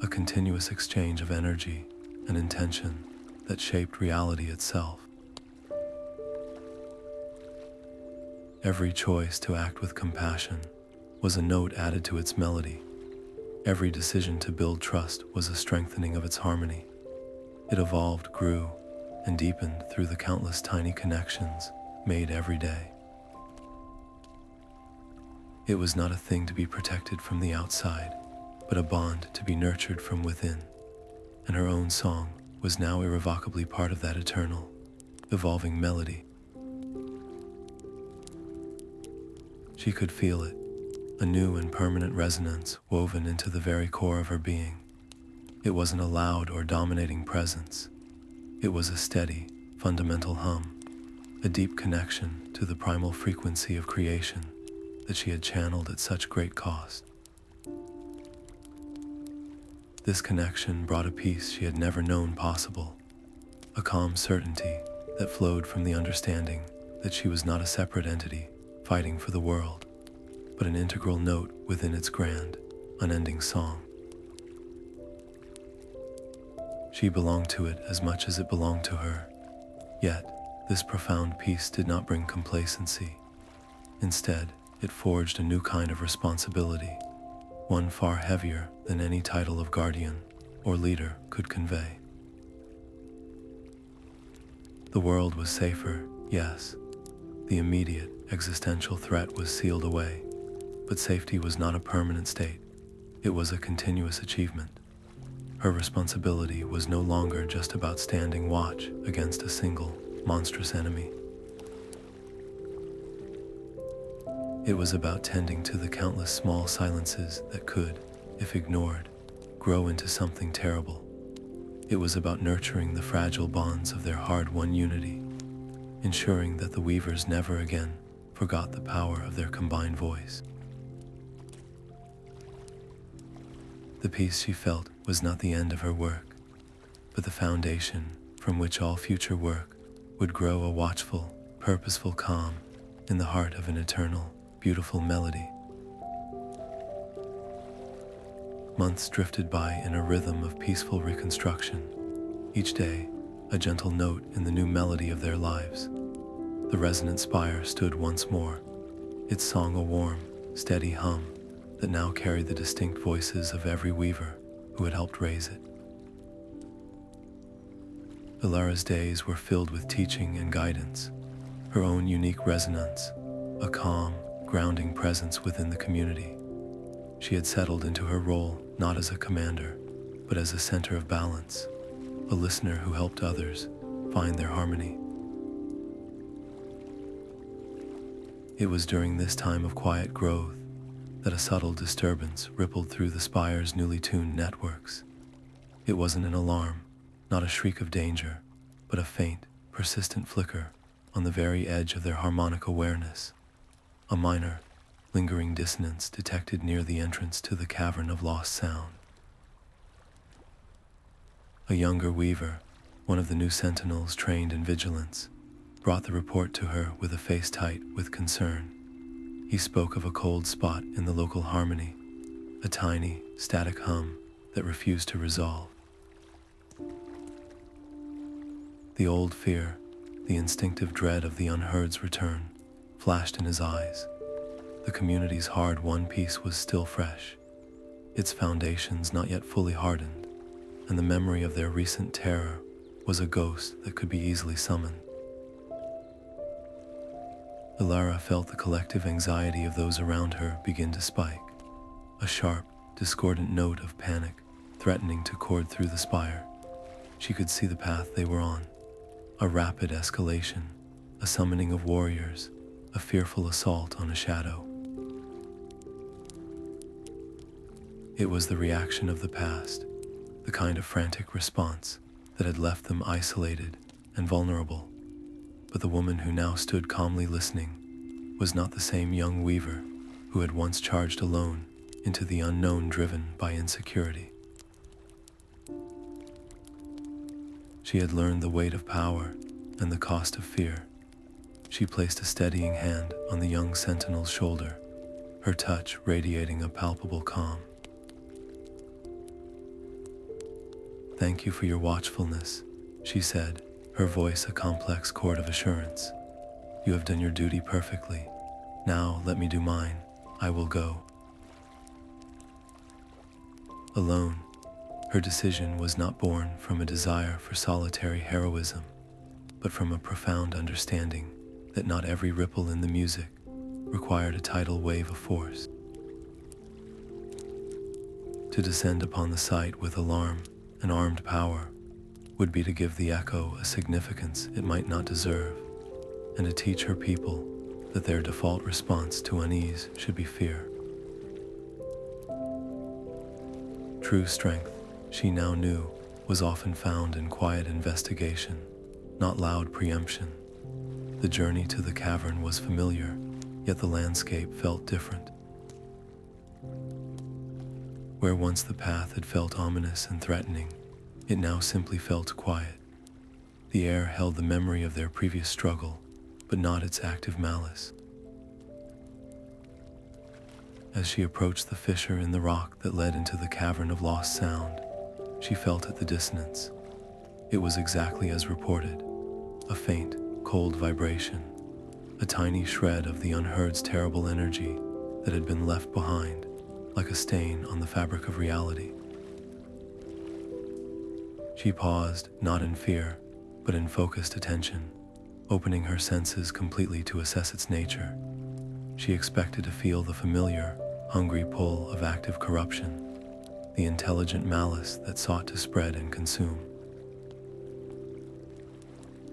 a continuous exchange of energy and intention that shaped reality itself. Every choice to act with compassion was a note added to its melody. Every decision to build trust was a strengthening of its harmony. It evolved, grew, and deepened through the countless tiny connections made every day. It was not a thing to be protected from the outside, but a bond to be nurtured from within, and her own song was now irrevocably part of that eternal, evolving melody. She could feel it, a new and permanent resonance woven into the very core of her being. It wasn't a loud or dominating presence. It was a steady, fundamental hum, a deep connection to the primal frequency of creation that she had channeled at such great cost. This connection brought a peace she had never known possible, a calm certainty that flowed from the understanding that she was not a separate entity fighting for the world, but an integral note within its grand, unending song. She belonged to it as much as it belonged to her, yet this profound peace did not bring complacency. Instead, it forged a new kind of responsibility, one far heavier than any title of guardian or leader could convey. The world was safer, yes. The immediate existential threat was sealed away, but safety was not a permanent state. It was a continuous achievement. Her responsibility was no longer just about standing watch against a single, monstrous enemy. It was about tending to the countless small silences that could, if ignored, grow into something terrible. It was about nurturing the fragile bonds of their hard-won unity, ensuring that the weavers never again forgot the power of their combined voice. The peace she felt was not the end of her work, but the foundation from which all future work would grow, a watchful, purposeful calm in the heart of an eternal, beautiful melody. Months drifted by in a rhythm of peaceful reconstruction, each day a gentle note in the new melody of their lives. The resonant spire stood once more, its song a warm, steady hum that now carried the distinct voices of every weaver who had helped raise it. Elara's days were filled with teaching and guidance, her own unique resonance, a calm, grounding presence within the community. She had settled into her role not as a commander, but as a center of balance, a listener who helped others find their harmony. It was during this time of quiet growth that a subtle disturbance rippled through the Spire's newly tuned networks. It wasn't an alarm, not a shriek of danger, but a faint, persistent flicker on the very edge of their harmonic awareness, a minor, lingering dissonance detected near the entrance to the Cavern of Lost Sound. A younger weaver, one of the new sentinels trained in vigilance, brought the report to her with a face tight with concern. He spoke of a cold spot in the local harmony, a tiny, static hum that refused to resolve. The old fear, the instinctive dread of the Unheard's return, flashed in his eyes. The community's hard-won peace was still fresh, its foundations not yet fully hardened, and the memory of their recent terror was a ghost that could be easily summoned. Alara felt the collective anxiety of those around her begin to spike, a sharp, discordant note of panic threatening to chord through the spire. She could see the path they were on, a rapid escalation, a summoning of warriors, a fearful assault on a shadow. It was the reaction of the past, the kind of frantic response that had left them isolated and vulnerable. But the woman who now stood calmly listening was not the same young weaver who had once charged alone into the unknown driven by insecurity. She had learned the weight of power and the cost of fear. She placed a steadying hand on the young sentinel's shoulder, her touch radiating a palpable calm. "Thank you for your watchfulness," she said, her voice a complex chord of assurance. "You have done your duty perfectly. Now let me do mine. I will go." Alone, her decision was not born from a desire for solitary heroism, but from a profound understanding that not every ripple in the music required a tidal wave of force. To descend upon the site with alarm and armed power would be to give the echo a significance it might not deserve, and to teach her people that their default response to unease should be fear. True strength, she now knew, was often found in quiet investigation, not loud preemption. The journey to the cavern was familiar, yet the landscape felt different. Where once the path had felt ominous and threatening, it now simply felt quiet. The air held the memory of their previous struggle, but not its active malice. As she approached the fissure in the rock that led into the Cavern of Lost Sound, she felt at the dissonance. It was exactly as reported, a faint, cold vibration, a tiny shred of the Unheard's terrible energy that had been left behind, like a stain on the fabric of reality. She paused, not in fear, but in focused attention, opening her senses completely to assess its nature. She expected to feel the familiar, hungry pull of active corruption, the intelligent malice that sought to spread and consume.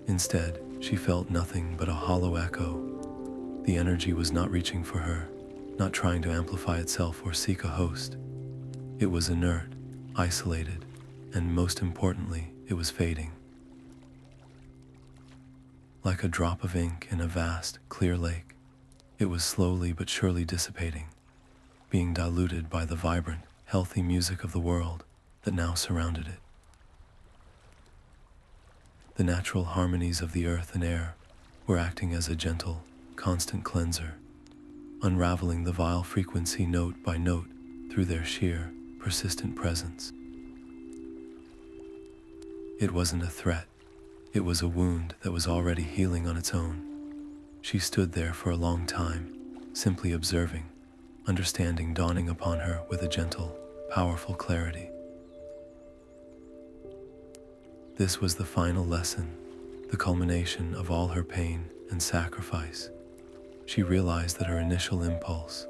Instead, she felt nothing but a hollow echo. The energy was not reaching for her, not trying to amplify itself or seek a host. It was inert, isolated, and most importantly, it was fading. Like a drop of ink in a vast, clear lake, it was slowly but surely dissipating, being diluted by the vibrant, healthy music of the world that now surrounded it. The natural harmonies of the earth and air were acting as a gentle, constant cleanser, unraveling the vile frequency note by note through their sheer, persistent presence. It wasn't a threat. It was a wound that was already healing on its own. She stood there for a long time, simply observing, understanding dawning upon her with a gentle, powerful clarity. This was the final lesson, the culmination of all her pain and sacrifice. She realized that her initial impulse,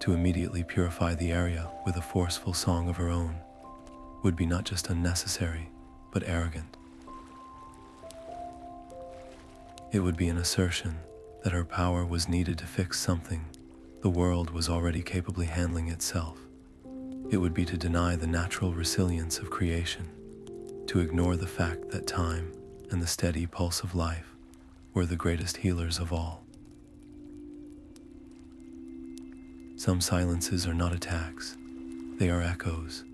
to immediately purify the area with a forceful song of her own, would be not just unnecessary, but arrogant. It would be an assertion that her power was needed to fix something the world was already capably handling itself. It would be to deny the natural resilience of creation, to ignore the fact that time and the steady pulse of life were the greatest healers of all. Some silences are not attacks, they are echoes.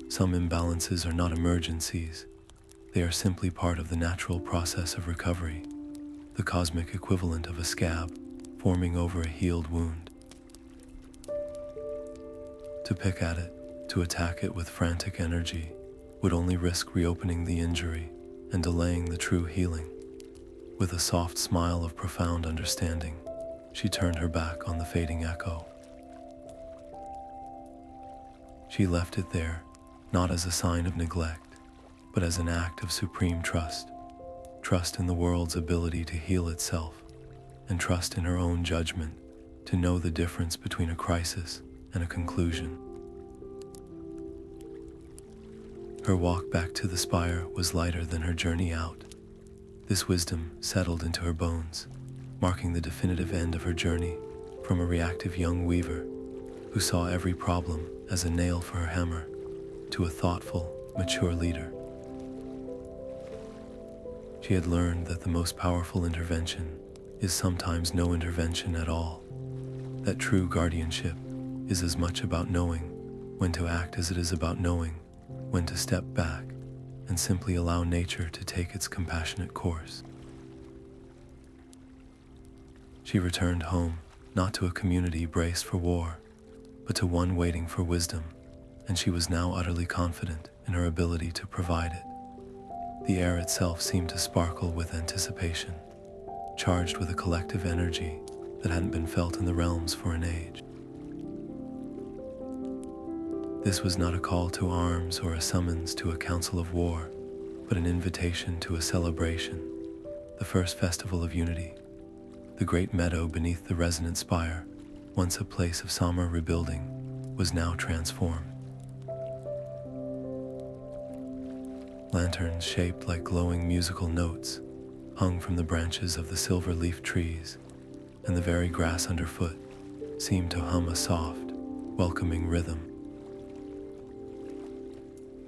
Some imbalances are not emergencies, they are simply part of the natural process of recovery, the cosmic equivalent of a scab forming over a healed wound. To pick at it, to attack it with frantic energy, would only risk reopening the injury and delaying the true healing. With a soft smile of profound understanding, she turned her back on the fading echo. She left it there, not as a sign of neglect, but as an act of supreme trust. Trust in the world's ability to heal itself, and trust in her own judgment to know the difference between a crisis and a conclusion. Her walk back to the Spire was lighter than her journey out. This wisdom settled into her bones, marking the definitive end of her journey from a reactive young weaver who saw every problem as a nail for her hammer to a thoughtful, mature leader. She had learned that the most powerful intervention is sometimes no intervention at all, that true guardianship is as much about knowing when to act as it is about knowing when to step back and simply allow nature to take its compassionate course. She returned home, not to a community braced for war, but to one waiting for wisdom, and she was now utterly confident in her ability to provide it. The air itself seemed to sparkle with anticipation, charged with a collective energy that hadn't been felt in the realms for an age. This was not a call to arms or a summons to a council of war, but an invitation to a celebration, the first festival of unity. The great meadow beneath the resonant spire, once a place of summer rebuilding, was now transformed. Lanterns shaped like glowing musical notes hung from the branches of the silver-leaf trees, and the very grass underfoot seemed to hum a soft, welcoming rhythm.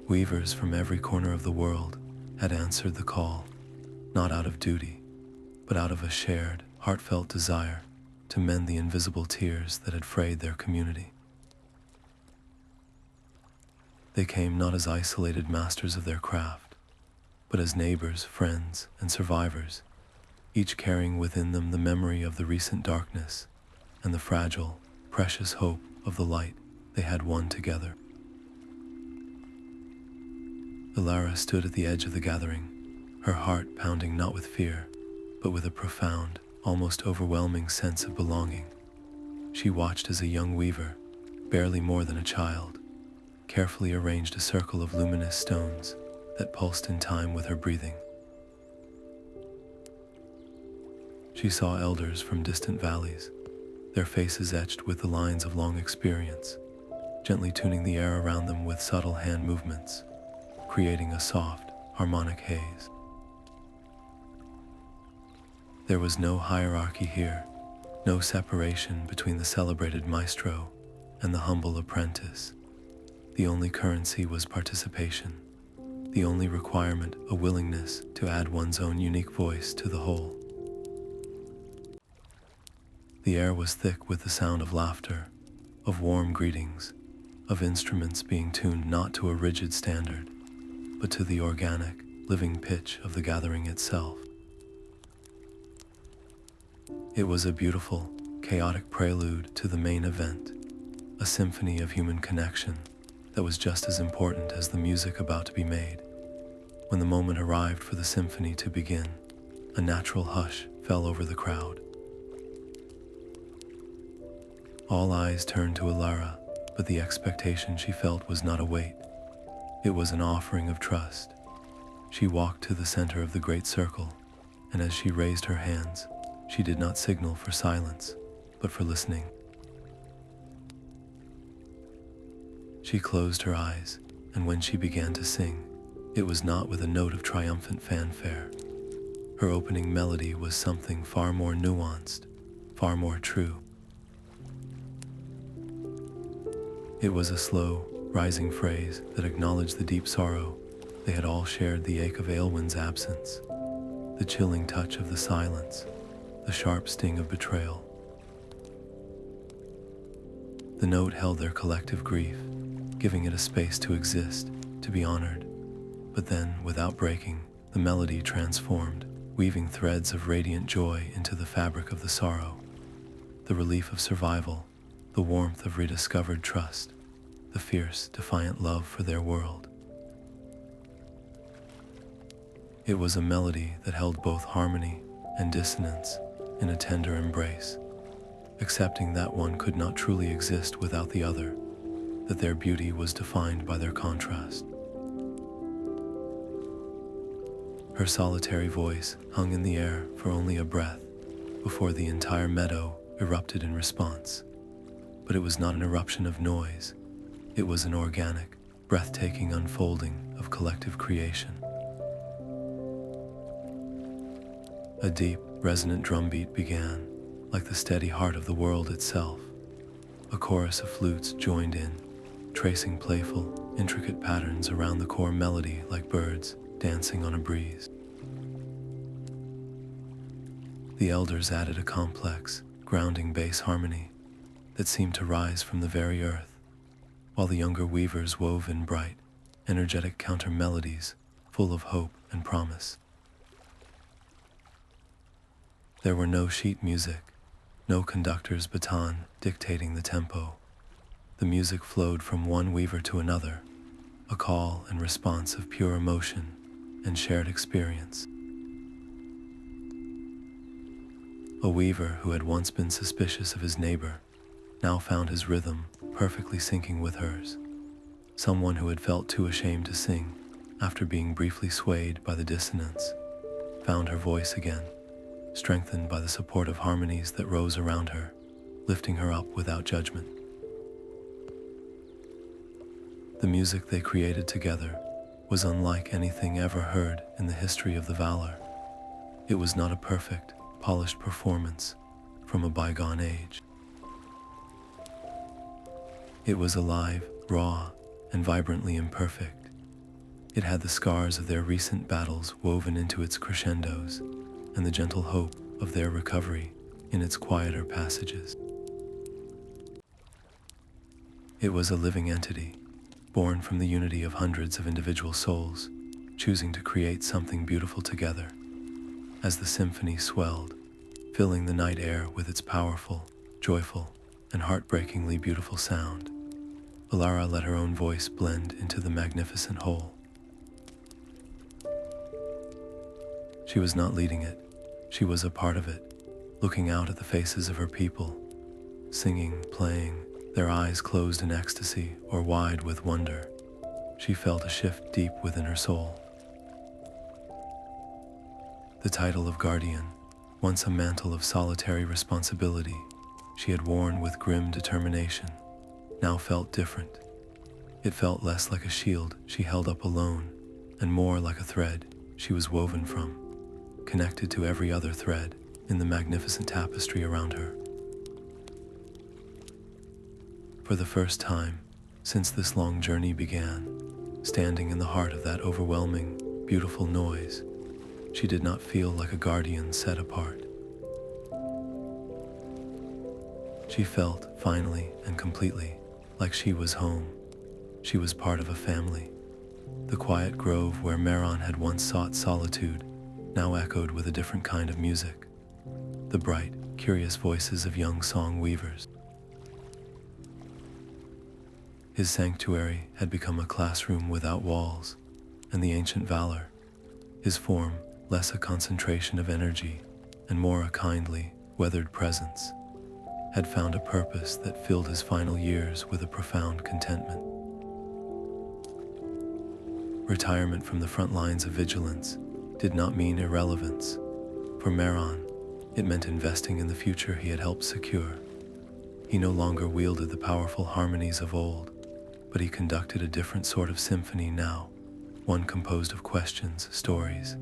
Weavers from every corner of the world had answered the call, not out of duty, but out of a shared, heartfelt desire to mend the invisible tears that had frayed their community. They came not as isolated masters of their craft, but as neighbors, friends, and survivors, each carrying within them the memory of the recent darkness and the fragile, precious hope of the light they had won together. Elara stood at the edge of the gathering, her heart pounding not with fear, but with a profound, almost overwhelming sense of belonging. She watched as a young weaver, barely more than a child, carefully arranged a circle of luminous stones that pulsed in time with her breathing. She saw elders from distant valleys, their faces etched with the lines of long experience, gently tuning the air around them with subtle hand movements, creating a soft, harmonic haze. There was no hierarchy here, no separation between the celebrated maestro and the humble apprentice. The only currency was participation, the only requirement a willingness to add one's own unique voice to the whole. The air was thick with the sound of laughter, of warm greetings, of instruments being tuned not to a rigid standard, but to the organic, living pitch of the gathering itself. It was a beautiful, chaotic prelude to the main event, a symphony of human connection that was just as important as the music about to be made. When the moment arrived for the symphony to begin, a natural hush fell over the crowd. All eyes turned to Alara, but the expectation she felt was not a weight. It was an offering of trust. She walked to the center of the great circle, and as she raised her hands, she did not signal for silence, but for listening. She closed her eyes, and when she began to sing, it was not with a note of triumphant fanfare. Her opening melody was something far more nuanced, far more true. It was a slow, rising phrase that acknowledged the deep sorrow. They had all shared the ache of Aylwin's absence, the chilling touch of the silence, the sharp sting of betrayal. The note held their collective grief, giving it a space to exist, to be honored. But then, without breaking, the melody transformed, weaving threads of radiant joy into the fabric of the sorrow, the relief of survival, the warmth of rediscovered trust, the fierce, defiant love for their world. It was a melody that held both harmony and dissonance in a tender embrace, accepting that one could not truly exist without the other, that their beauty was defined by their contrast. Her solitary voice hung in the air for only a breath before the entire meadow erupted in response. But it was not an eruption of noise. It was an organic, breathtaking unfolding of collective creation. A deep, resonant drumbeat began, like the steady heart of the world itself. A chorus of flutes joined in, tracing playful, intricate patterns around the core melody like birds dancing on a breeze. The elders added a complex, grounding bass harmony that seemed to rise from the very earth, while the younger weavers wove in bright, energetic counter-melodies full of hope and promise. There were no sheet music, no conductor's baton dictating the tempo. The music flowed from one weaver to another, a call and response of pure emotion and shared experience. A weaver who had once been suspicious of his neighbor now found his rhythm perfectly syncing with hers. Someone who had felt too ashamed to sing after being briefly swayed by the dissonance found her voice again, strengthened by the supportive harmonies that rose around her, lifting her up without judgment. The music they created together was unlike anything ever heard in the history of the Valar. It was not a perfect, polished performance from a bygone age. It was alive, raw, and vibrantly imperfect. It had the scars of their recent battles woven into its crescendos, and the gentle hope of their recovery in its quieter passages. It was a living entity, born from the unity of hundreds of individual souls, choosing to create something beautiful together. As the symphony swelled, filling the night air with its powerful, joyful, and heartbreakingly beautiful sound, Alara let her own voice blend into the magnificent whole. She was not leading it, she was a part of it, looking out at the faces of her people, singing, playing, their eyes closed in ecstasy or wide with wonder. She felt a shift deep within her soul. The title of Guardian, once a mantle of solitary responsibility she had worn with grim determination, now felt different. It felt less like a shield she held up alone, and more like a thread she was woven from, connected to every other thread in the magnificent tapestry around her. For the first time since this long journey began, standing in the heart of that overwhelming, beautiful noise, she did not feel like a guardian set apart. She felt, finally and completely, like she was home. She was part of a family. The quiet grove where Meron had once sought solitude now echoed with a different kind of music. The bright, curious voices of young song weavers. His sanctuary had become a classroom without walls, and the ancient Valar, his form less a concentration of energy and more a kindly, weathered presence, had found a purpose that filled his final years with a profound contentment. Retirement from the front lines of vigilance did not mean irrelevance. For Maron, it meant investing in the future he had helped secure. He no longer wielded the powerful harmonies of old, but he conducted a different sort of symphony now, one composed of questions, stories,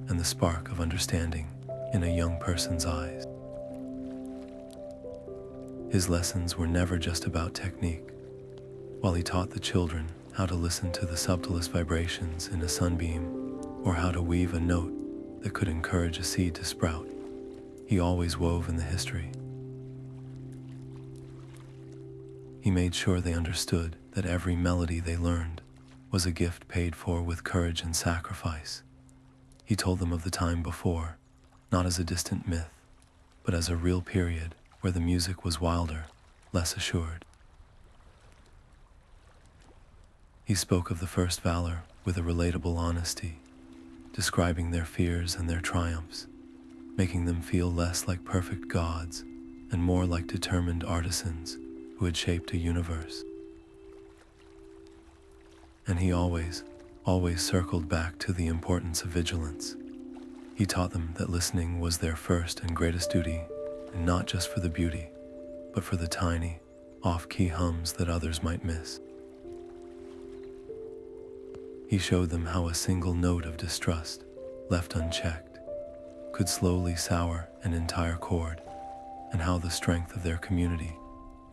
and the spark of understanding in a young person's eyes. His lessons were never just about technique. While he taught the children how to listen to the subtlest vibrations in a sunbeam, or how to weave a note that could encourage a seed to sprout, he always wove in the history. He made sure they understood that every melody they learned was a gift paid for with courage and sacrifice. He told them of the time before, not as a distant myth, but as a real period where the music was wilder, less assured. He spoke of the first Valar with a relatable honesty, describing their fears and their triumphs, making them feel less like perfect gods and more like determined artisans who had shaped a universe. And he always circled back to the importance of vigilance. He taught them that listening was their first and greatest duty, and not just for the beauty, but for the tiny, off-key hums that others might miss. He showed them how a single note of distrust, left unchecked, could slowly sour an entire chord, and how the strength of their community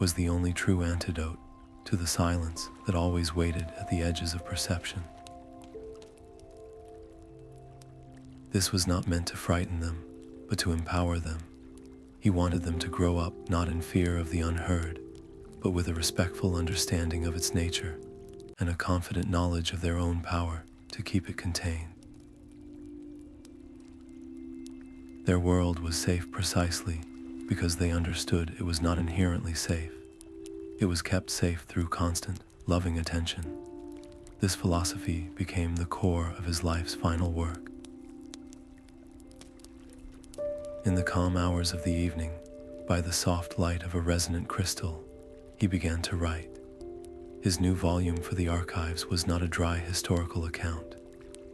was the only true antidote to the silence that always waited at the edges of perception. This was not meant to frighten them, but to empower them. He wanted them to grow up not in fear of the unheard, but with a respectful understanding of its nature and a confident knowledge of their own power to keep it contained. Their world was safe precisely because they understood it was not inherently safe. It was kept safe through constant, loving attention. This philosophy became the core of his life's final work. In the calm hours of the evening, by the soft light of a resonant crystal, he began to write. His new volume for the archives was not a dry historical account.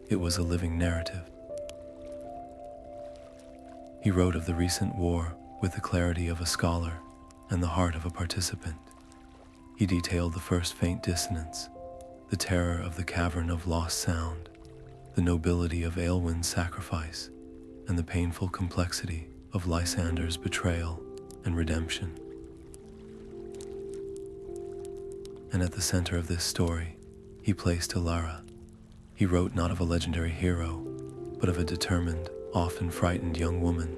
It was a living narrative. He wrote of the recent war with the clarity of a scholar and the heart of a participant. He detailed the first faint dissonance, the terror of the Cavern of lost sound, the nobility of Aylwin's sacrifice, and the painful complexity of Lysander's betrayal and redemption. And at the center of this story, he placed Alara. He wrote not of a legendary hero, but of a determined, often frightened young woman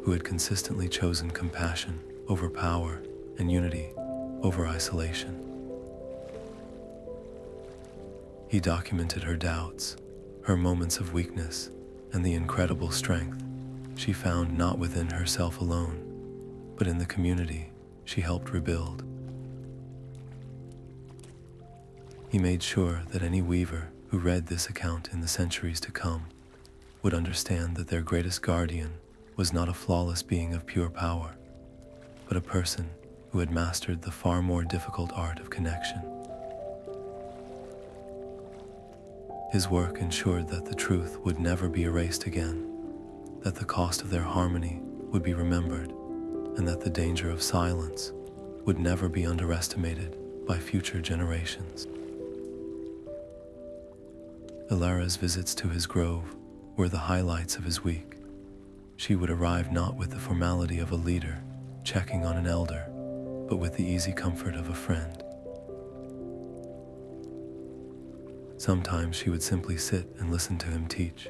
who had consistently chosen compassion over power and unity over isolation. He documented her doubts, her moments of weakness, and the incredible strength she found not within herself alone, but in the community she helped rebuild. He made sure that any weaver who read this account in the centuries to come would understand that their greatest guardian was not a flawless being of pure power, but a person who had mastered the far more difficult art of connection. His work ensured that the truth would never be erased again, that the cost of their harmony would be remembered, and that the danger of silence would never be underestimated by future generations. Elara's visits to his grove were the highlights of his week. She would arrive not with the formality of a leader checking on an elder, but with the easy comfort of a friend. Sometimes she would simply sit and listen to him teach,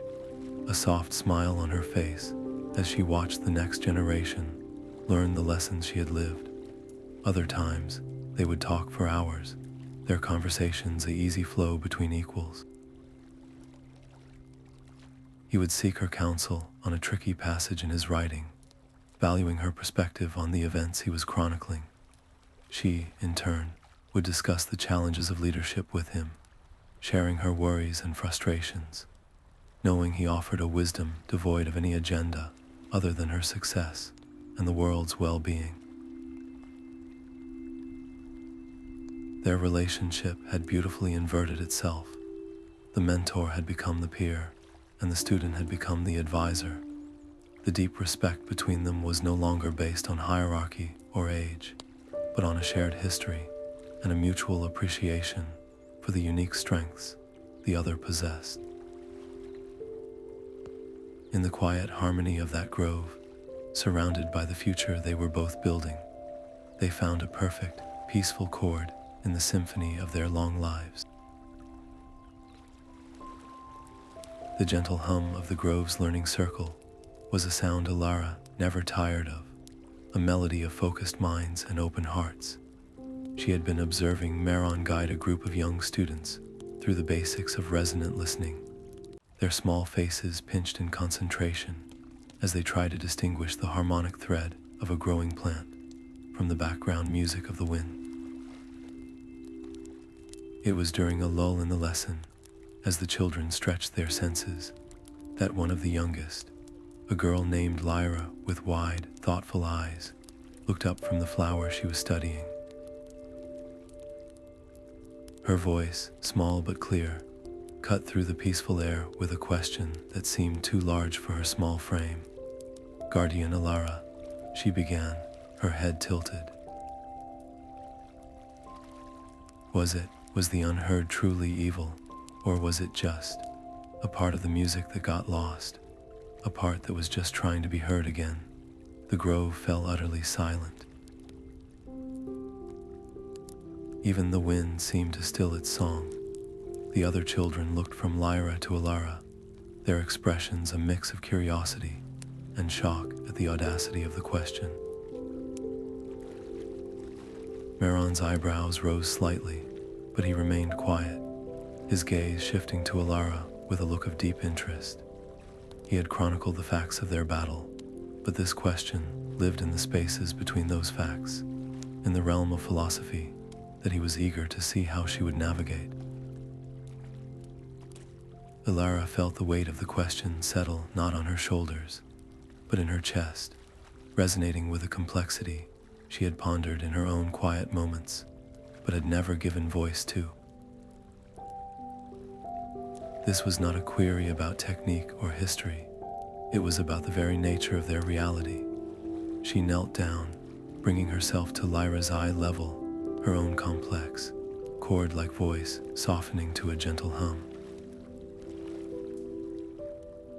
a soft smile on her face as she watched the next generation learn the lessons she had lived. Other times, They would talk for hours, their conversations a easy flow between equals. He would seek her counsel on a tricky passage in his writing, valuing her perspective on the events he was chronicling. She, in turn, would discuss the challenges of leadership with him, sharing her worries and frustrations, knowing he offered a wisdom devoid of any agenda other than her success and the world's well-being. Their relationship had beautifully inverted itself. The mentor had become the peer, and the student had become the advisor. The deep respect between them was no longer based on hierarchy or age, but on a shared history and a mutual appreciation for the unique strengths the other possessed. In the quiet harmony of that grove, surrounded by the future they were both building, they found a perfect, peaceful chord in the symphony of their long lives. The gentle hum of the grove's learning circle was a sound Alara never tired of, a melody of focused minds and open hearts. She had been observing Meron guide a group of young students through the basics of resonant listening, their small faces pinched in concentration as they tried to distinguish the harmonic thread of a growing plant from the background music of the wind. It was during a lull in the lesson, as the children stretched their senses, that one of the youngest, a girl named Lyra with wide, thoughtful eyes, looked up from the flower she was studying. Her voice, small but clear, cut through the peaceful air with a question that seemed too large for her small frame. "Guardian Alara," she began, her head tilted. Was the Unheard truly evil, or was it just a part of the music that got lost, a part that was just trying to be heard again? The grove fell utterly silent. Even the wind seemed to still its song. The other children looked from Lyra to Alara, their expressions a mix of curiosity and shock at the audacity of the question. Meron's eyebrows rose slightly, but he remained quiet, his gaze shifting to Alara with a look of deep interest. He had chronicled the facts of their battle, but this question lived in the spaces between those facts, in the realm of philosophy that he was eager to see how she would navigate. Elara felt the weight of the question settle not on her shoulders, but in her chest, resonating with a complexity she had pondered in her own quiet moments, but had never given voice to. This was not a query about technique or history. It was about the very nature of their reality. She knelt down, bringing herself to Lyra's eye level, her own complex, chord-like voice softening to a gentle hum.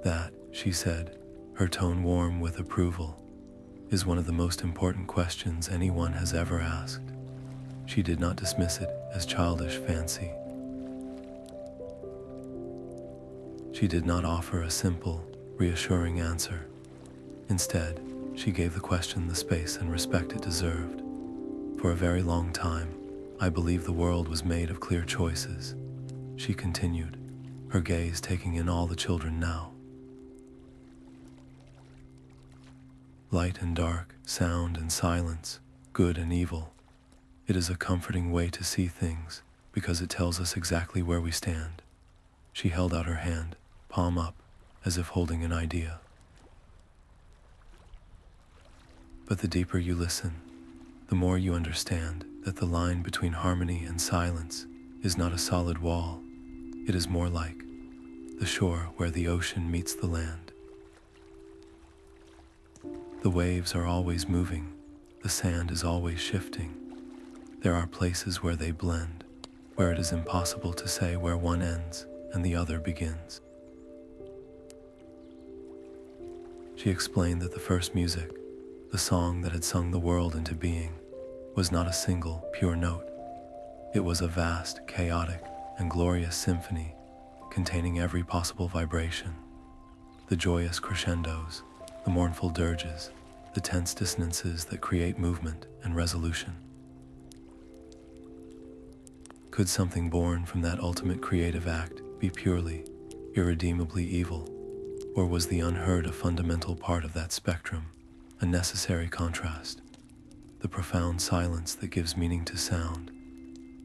"That," she said, her tone warm with approval, "is one of the most important questions anyone has ever asked." She did not dismiss it as childish fancy. She did not offer a simple, reassuring answer. Instead, she gave the question the space and respect it deserved. "For a very long time, I believed the world was made of clear choices," she continued, her gaze taking in all the children now. "Light and dark, sound and silence, good and evil. It is a comforting way to see things because it tells us exactly where we stand." She held out her hand, palm up, as if holding an idea. "But the deeper you listen, the more you understand that the line between harmony and silence is not a solid wall. It is more like the shore where the ocean meets the land. The waves are always moving, the sand is always shifting. There are places where they blend, where it is impossible to say where one ends and the other begins." She explained that the first music, the song that had sung the world into being, was not a single, pure note. It was a vast, chaotic, and glorious symphony containing every possible vibration. The joyous crescendos, the mournful dirges, the tense dissonances that create movement and resolution. Could something born from that ultimate creative act be purely, irredeemably evil? Or was the unheard a fundamental part of that spectrum, a necessary contrast? The profound silence that gives meaning to sound,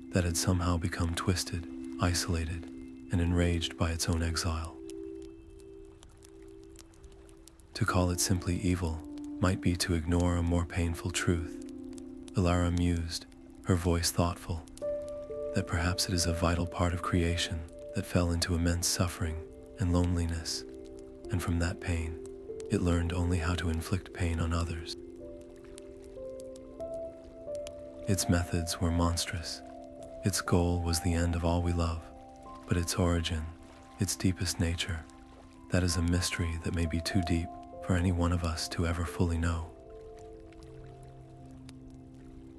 that had somehow become twisted, isolated, and enraged by its own exile. To call it simply evil might be to ignore a more painful truth. Elara mused, her voice thoughtful, that perhaps it is a vital part of creation that fell into immense suffering and loneliness, and from that pain, it learned only how to inflict pain on others. Its methods were monstrous. Its goal was the end of all we love, but its origin, its deepest nature, that is a mystery that may be too deep for any one of us to ever fully know.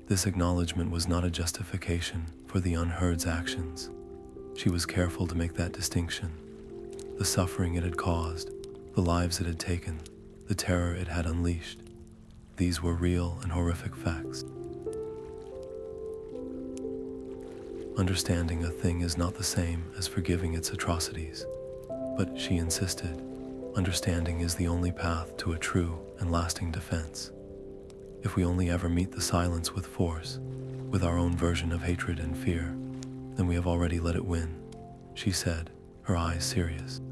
This acknowledgement was not a justification for the unheard's actions. She was careful to make that distinction. The suffering it had caused, the lives it had taken, the terror it had unleashed, these were real and horrific facts. Understanding a thing is not the same as forgiving its atrocities, but, she insisted, understanding is the only path to a true and lasting defense. If we only ever meet the silence with force, with our own version of hatred and fear, then we have already let it win, she said, her eyes serious.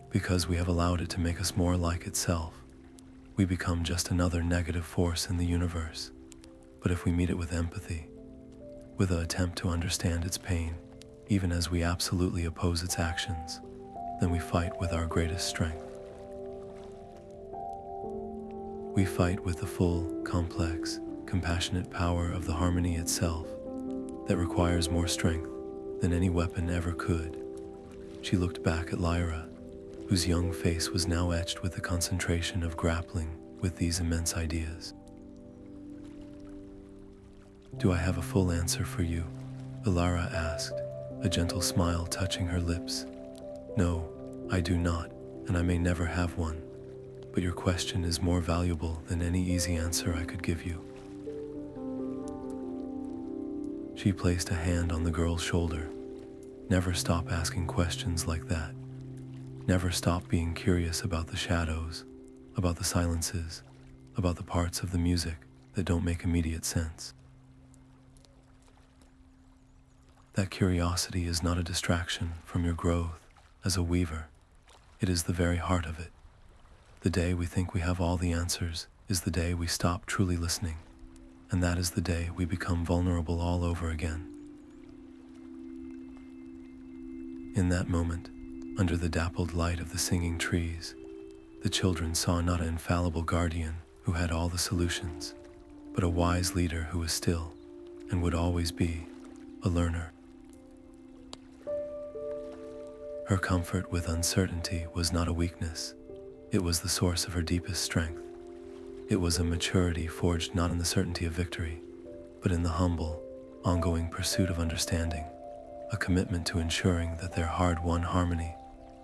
Because we have allowed it to make us more like itself, we become just another negative force in the universe. But if we meet it with empathy, with an attempt to understand its pain, even as we absolutely oppose its actions, then we fight with our greatest strength. We fight with the full, complex, compassionate power of the harmony itself that requires more strength than any weapon ever could. She looked back at Lyra, whose young face was now etched with the concentration of grappling with these immense ideas. "Do I have a full answer for you?" Alara asked, a gentle smile touching her lips. "No, I do not, and I may never have one, but your question is more valuable than any easy answer I could give you." She placed a hand on the girl's shoulder. Never stop asking questions like that. Never stop being curious about the shadows, about the silences, about the parts of the music that don't make immediate sense. That curiosity is not a distraction from your growth as a weaver. It is the very heart of it. The day we think we have all the answers is the day we stop truly listening, and that is the day we become vulnerable all over again. In that moment, under the dappled light of the singing trees, the children saw not an infallible guardian who had all the solutions, but a wise leader who was still, and would always be, a learner. Her comfort with uncertainty was not a weakness. It was the source of her deepest strength. It was a maturity forged not in the certainty of victory, but in the humble, ongoing pursuit of understanding, a commitment to ensuring that their hard-won harmony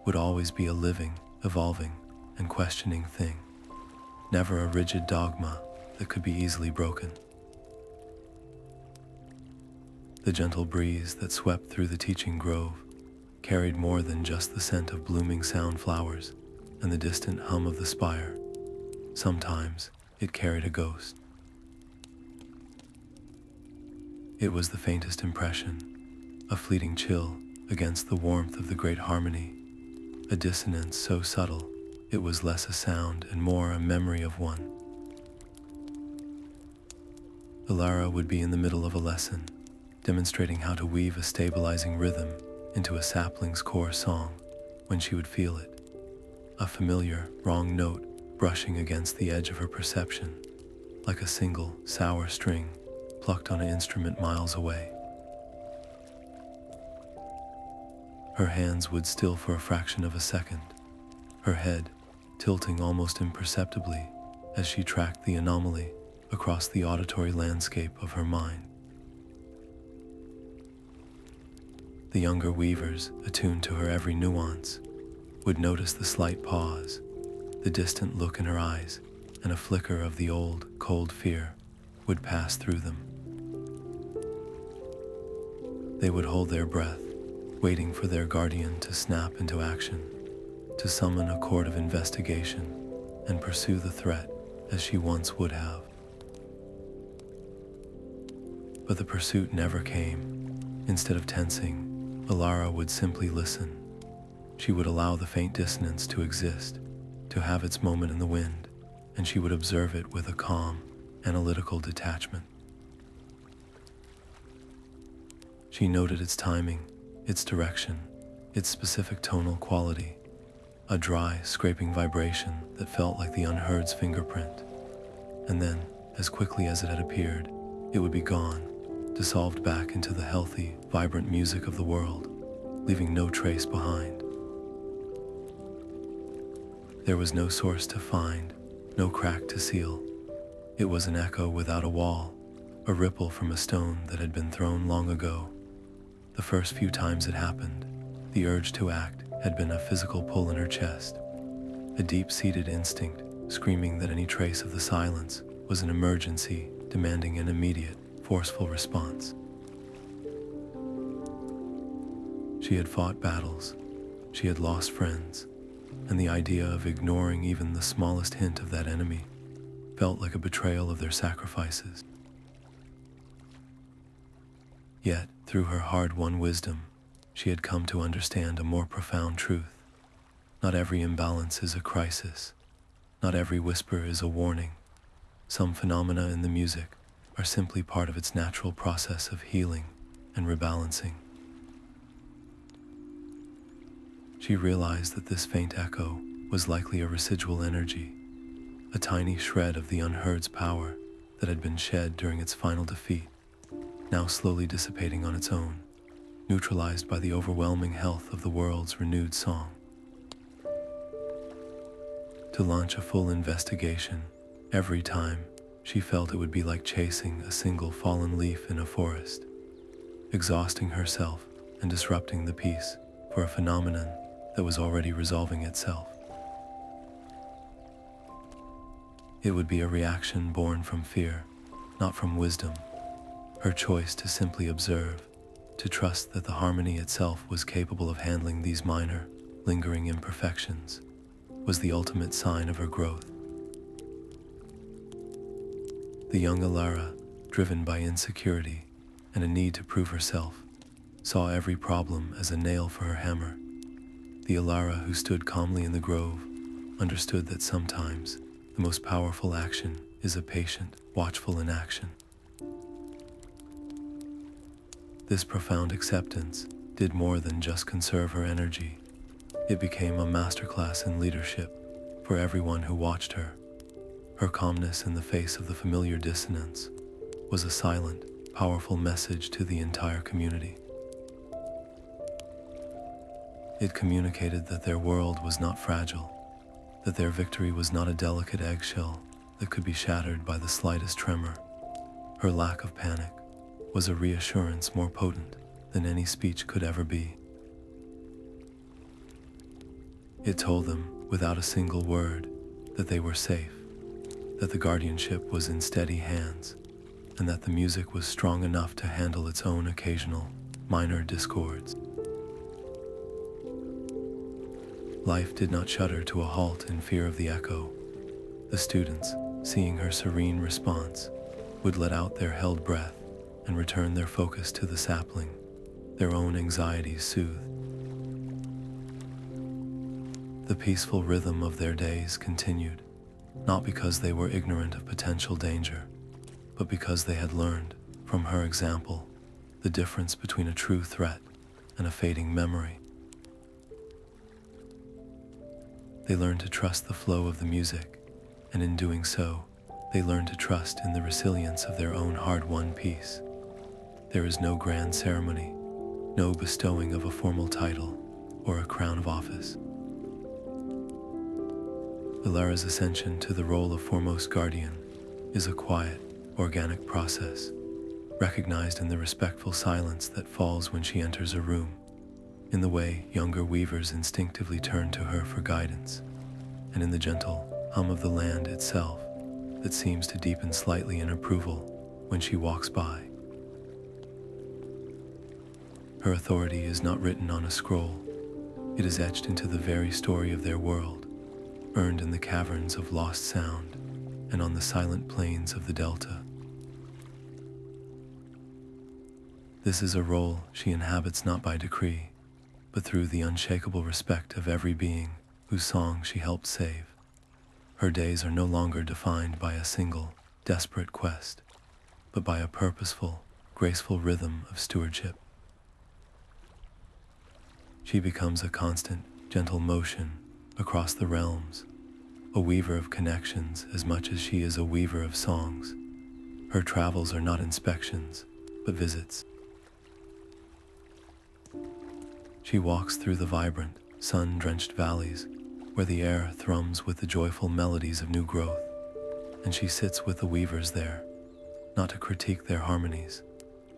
would always be a living, evolving, and questioning thing, never a rigid dogma that could be easily broken. The gentle breeze that swept through the teaching grove carried more than just the scent of blooming sound flowers and the distant hum of the spire. Sometimes it carried a ghost. It was the faintest impression, a fleeting chill against the warmth of the great harmony, a dissonance so subtle it was less a sound and more a memory of one. Alara would be in the middle of a lesson, demonstrating how to weave a stabilizing rhythm into a sapling's core song, when she would feel it, a familiar, wrong note brushing against the edge of her perception, like a single, sour string plucked on an instrument miles away. Her hands would still for a fraction of a second, her head tilting almost imperceptibly as she tracked the anomaly across the auditory landscape of her mind. The younger weavers, attuned to her every nuance, would notice the slight pause, the distant look in her eyes, and a flicker of the old, cold fear would pass through them. They would hold their breath, waiting for their guardian to snap into action, to summon a court of investigation and pursue the threat as she once would have. But the pursuit never came. Instead of tensing, Alara would simply listen. She would allow the faint dissonance to exist, to have its moment in the wind, and she would observe it with a calm, analytical detachment. She noted its timing, its direction, its specific tonal quality, a dry, scraping vibration that felt like the Unheard's fingerprint. And then, as quickly as it had appeared, it would be gone, dissolved back into the healthy, vibrant music of the world, leaving no trace behind. There was no source to find, no crack to seal. It was an echo without a wall, a ripple from a stone that had been thrown long ago. The first few times it happened, the urge to act had been a physical pull in her chest, a deep-seated instinct screaming that any trace of the silence was an emergency demanding an immediate, forceful response. She had fought battles, she had lost friends, and the idea of ignoring even the smallest hint of that enemy felt like a betrayal of their sacrifices. Yet, through her hard-won wisdom, she had come to understand a more profound truth. Not every imbalance is a crisis. Not every whisper is a warning. Some phenomena in the music are simply part of its natural process of healing and rebalancing. She realized that this faint echo was likely a residual energy, a tiny shred of the Unheard's power that had been shed during its final defeat, now slowly dissipating on its own, neutralized by the overwhelming health of the world's renewed song. To launch a full investigation, every time she felt it would be like chasing a single fallen leaf in a forest, exhausting herself and disrupting the peace for a phenomenon that was already resolving itself. It would be a reaction born from fear, not from wisdom. Her choice to simply observe, to trust that the harmony itself was capable of handling these minor, lingering imperfections, was the ultimate sign of her growth. The young Elara, driven by insecurity and a need to prove herself, saw every problem as a nail for her hammer. The Elara who stood calmly in the grove understood that sometimes the most powerful action is a patient, watchful inaction. This profound acceptance did more than just conserve her energy. It became a masterclass in leadership for everyone who watched her. Her calmness in the face of the familiar dissonance was a silent, powerful message to the entire community. It communicated that their world was not fragile, that their victory was not a delicate eggshell that could be shattered by the slightest tremor. Her lack of panic was a reassurance more potent than any speech could ever be. It told them, without a single word, that they were safe, that the guardianship was in steady hands, and that the music was strong enough to handle its own occasional, minor discords. Life did not shudder to a halt in fear of the echo. The students, seeing her serene response, would let out their held breath and return their focus to the sapling, their own anxieties soothed. The peaceful rhythm of their days continued, not because they were ignorant of potential danger, but because they had learned, from her example, the difference between a true threat and a fading memory. They learned to trust the flow of the music, and in doing so, they learned to trust in the resilience of their own hard-won peace. There is no grand ceremony, no bestowing of a formal title or a crown of office. Elara's ascension to the role of foremost guardian is a quiet, organic process, recognized in the respectful silence that falls when she enters a room, in the way younger weavers instinctively turn to her for guidance, and in the gentle hum of the land itself that seems to deepen slightly in approval when she walks by. Her authority is not written on a scroll. It is etched into the very story of their world, earned in the caverns of lost sound and on the silent plains of the Delta. This is a role she inhabits not by decree, but through the unshakable respect of every being whose song she helped save. Her days are no longer defined by a single, desperate quest, but by a purposeful, graceful rhythm of stewardship. She becomes a constant, gentle motion across the realms, a weaver of connections as much as she is a weaver of songs. Her travels are not inspections, but visits. She walks through the vibrant, sun-drenched valleys, where the air thrums with the joyful melodies of new growth, and she sits with the weavers there, not to critique their harmonies,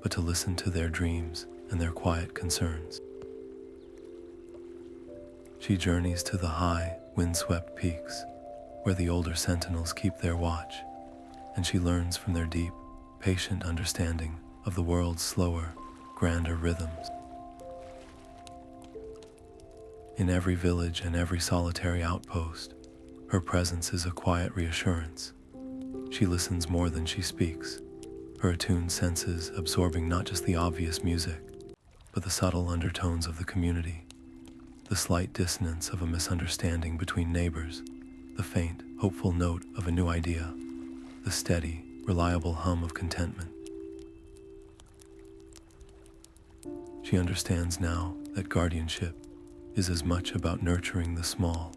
but to listen to their dreams and their quiet concerns. She journeys to the high, wind-swept peaks, where the older sentinels keep their watch, and she learns from their deep, patient understanding of the world's slower, grander rhythms. In every village and every solitary outpost, her presence is a quiet reassurance. She listens more than she speaks, her attuned senses absorbing not just the obvious music, but the subtle undertones of the community, the slight dissonance of a misunderstanding between neighbors, the faint, hopeful note of a new idea, the steady, reliable hum of contentment. She understands now that guardianship is as much about nurturing the small,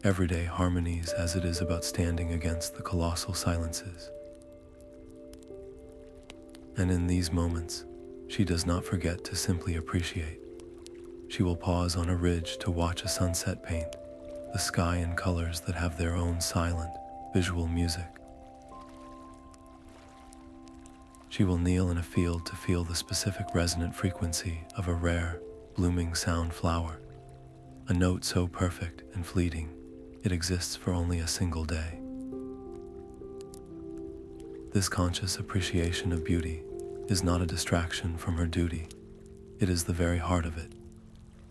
everyday harmonies as it is about standing against the colossal silences. And in these moments, she does not forget to simply appreciate. She will pause on a ridge to watch a sunset paint the sky in colors that have their own silent, visual music. She will kneel in a field to feel the specific resonant frequency of a rare, blooming sound flower, a note so perfect and fleeting, it exists for only a single day. This conscious appreciation of beauty is not a distraction from her duty. It is the very heart of it.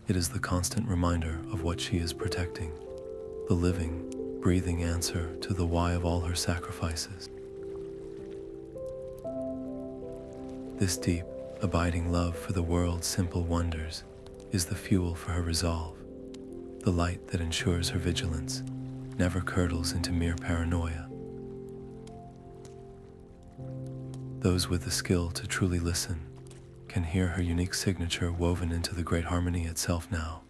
It is the constant reminder of what she is protecting, the living, breathing answer to the why of all her sacrifices. This deep, abiding love for the world's simple wonders is the fuel for her resolve, the light that ensures her vigilance never curdles into mere paranoia. Those with the skill to truly listen can hear her unique signature woven into the great harmony itself now.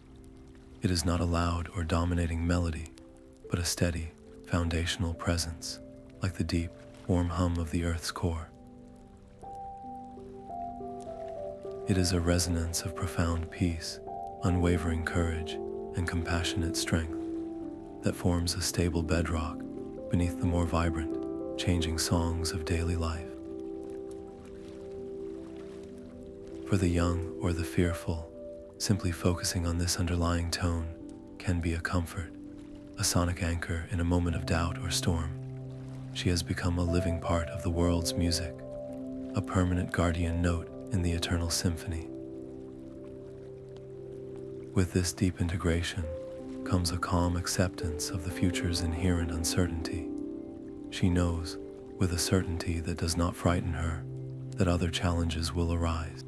It is not a loud or dominating melody, but a steady, foundational presence, like the deep, warm hum of the earth's core. It is a resonance of profound peace, unwavering courage, and compassionate strength that forms a stable bedrock beneath the more vibrant, changing songs of daily life. For the young or the fearful, simply focusing on this underlying tone can be a comfort, a sonic anchor in a moment of doubt or storm. She has become a living part of the world's music, a permanent guardian note in the eternal symphony. With this deep integration comes a calm acceptance of the future's inherent uncertainty. She knows, with a certainty that does not frighten her, that other challenges will arise.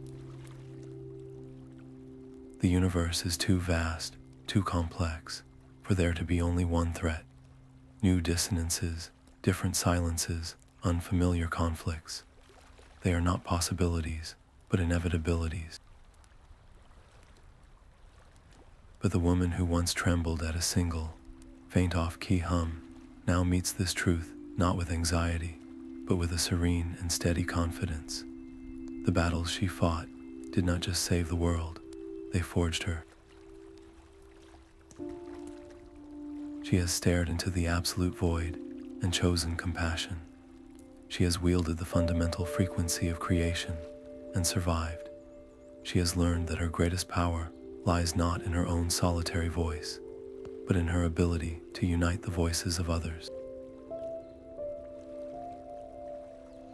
The universe is too vast, too complex, for there to be only one threat. New dissonances, different silences, unfamiliar conflicts. They are not possibilities, but inevitabilities. But the woman who once trembled at a single, faint off-key hum now meets this truth not with anxiety, but with a serene and steady confidence. The battles she fought did not just save the world, they forged her. She has stared into the absolute void and chosen compassion. She has wielded the fundamental frequency of creation and survived. She has learned that her greatest power lies not in her own solitary voice, but in her ability to unite the voices of others.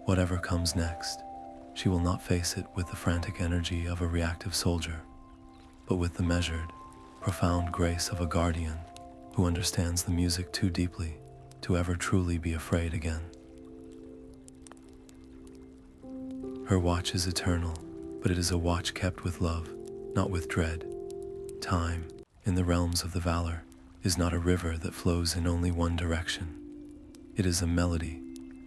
Whatever comes next, She will not face it with the frantic energy of a reactive soldier, but with the measured, profound grace of a guardian who understands the music too deeply to ever truly be afraid again. Her watch is eternal, but it is a watch kept with love, not with dread. Time, in the realms of the Valar, is not a river that flows in only one direction. It is a melody,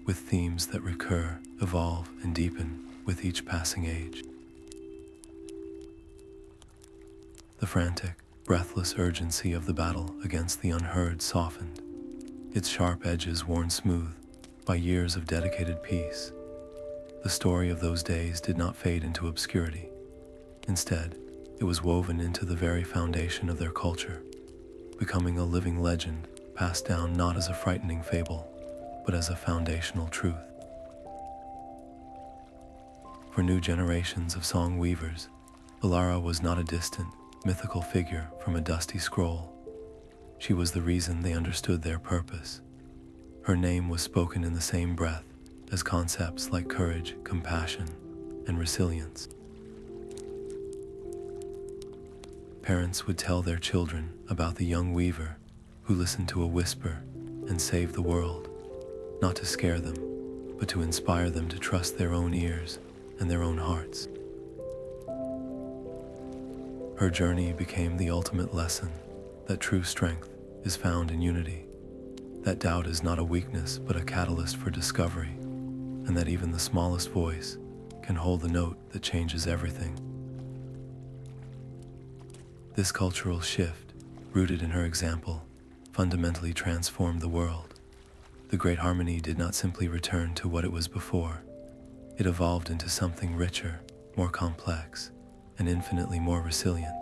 with themes that recur, evolve, and deepen with each passing age. The frantic, breathless urgency of the battle against the Unheard softened, its sharp edges worn smooth by years of dedicated peace. The story of those days did not fade into obscurity. Instead, it was woven into the very foundation of their culture, becoming a living legend passed down not as a frightening fable, but as a foundational truth. For new generations of song weavers, Alara was not a distant, mythical figure from a dusty scroll. She was the reason they understood their purpose. Her name was spoken in the same breath as concepts like courage, compassion, and resilience. Parents would tell their children about the young weaver who listened to a whisper and saved the world, not to scare them, but to inspire them to trust their own ears and their own hearts. Her journey became the ultimate lesson that true strength is found in unity, that doubt is not a weakness but a catalyst for discovery, and that even the smallest voice can hold the note that changes everything. This cultural shift, rooted in her example, fundamentally transformed the world. The Great Harmony did not simply return to what it was before. It evolved into something richer, more complex, and infinitely more resilient.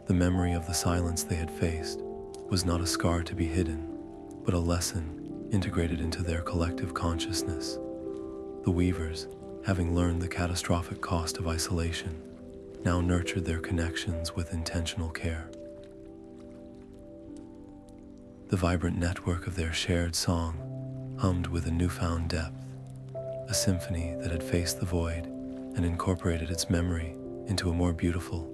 The memory of the silence they had faced was not a scar to be hidden, but a lesson integrated into their collective consciousness. The weavers, having learned the catastrophic cost of isolation, now nurtured their connections with intentional care. The vibrant network of their shared song hummed with a newfound depth, a symphony that had faced the void and incorporated its memory into a more beautiful,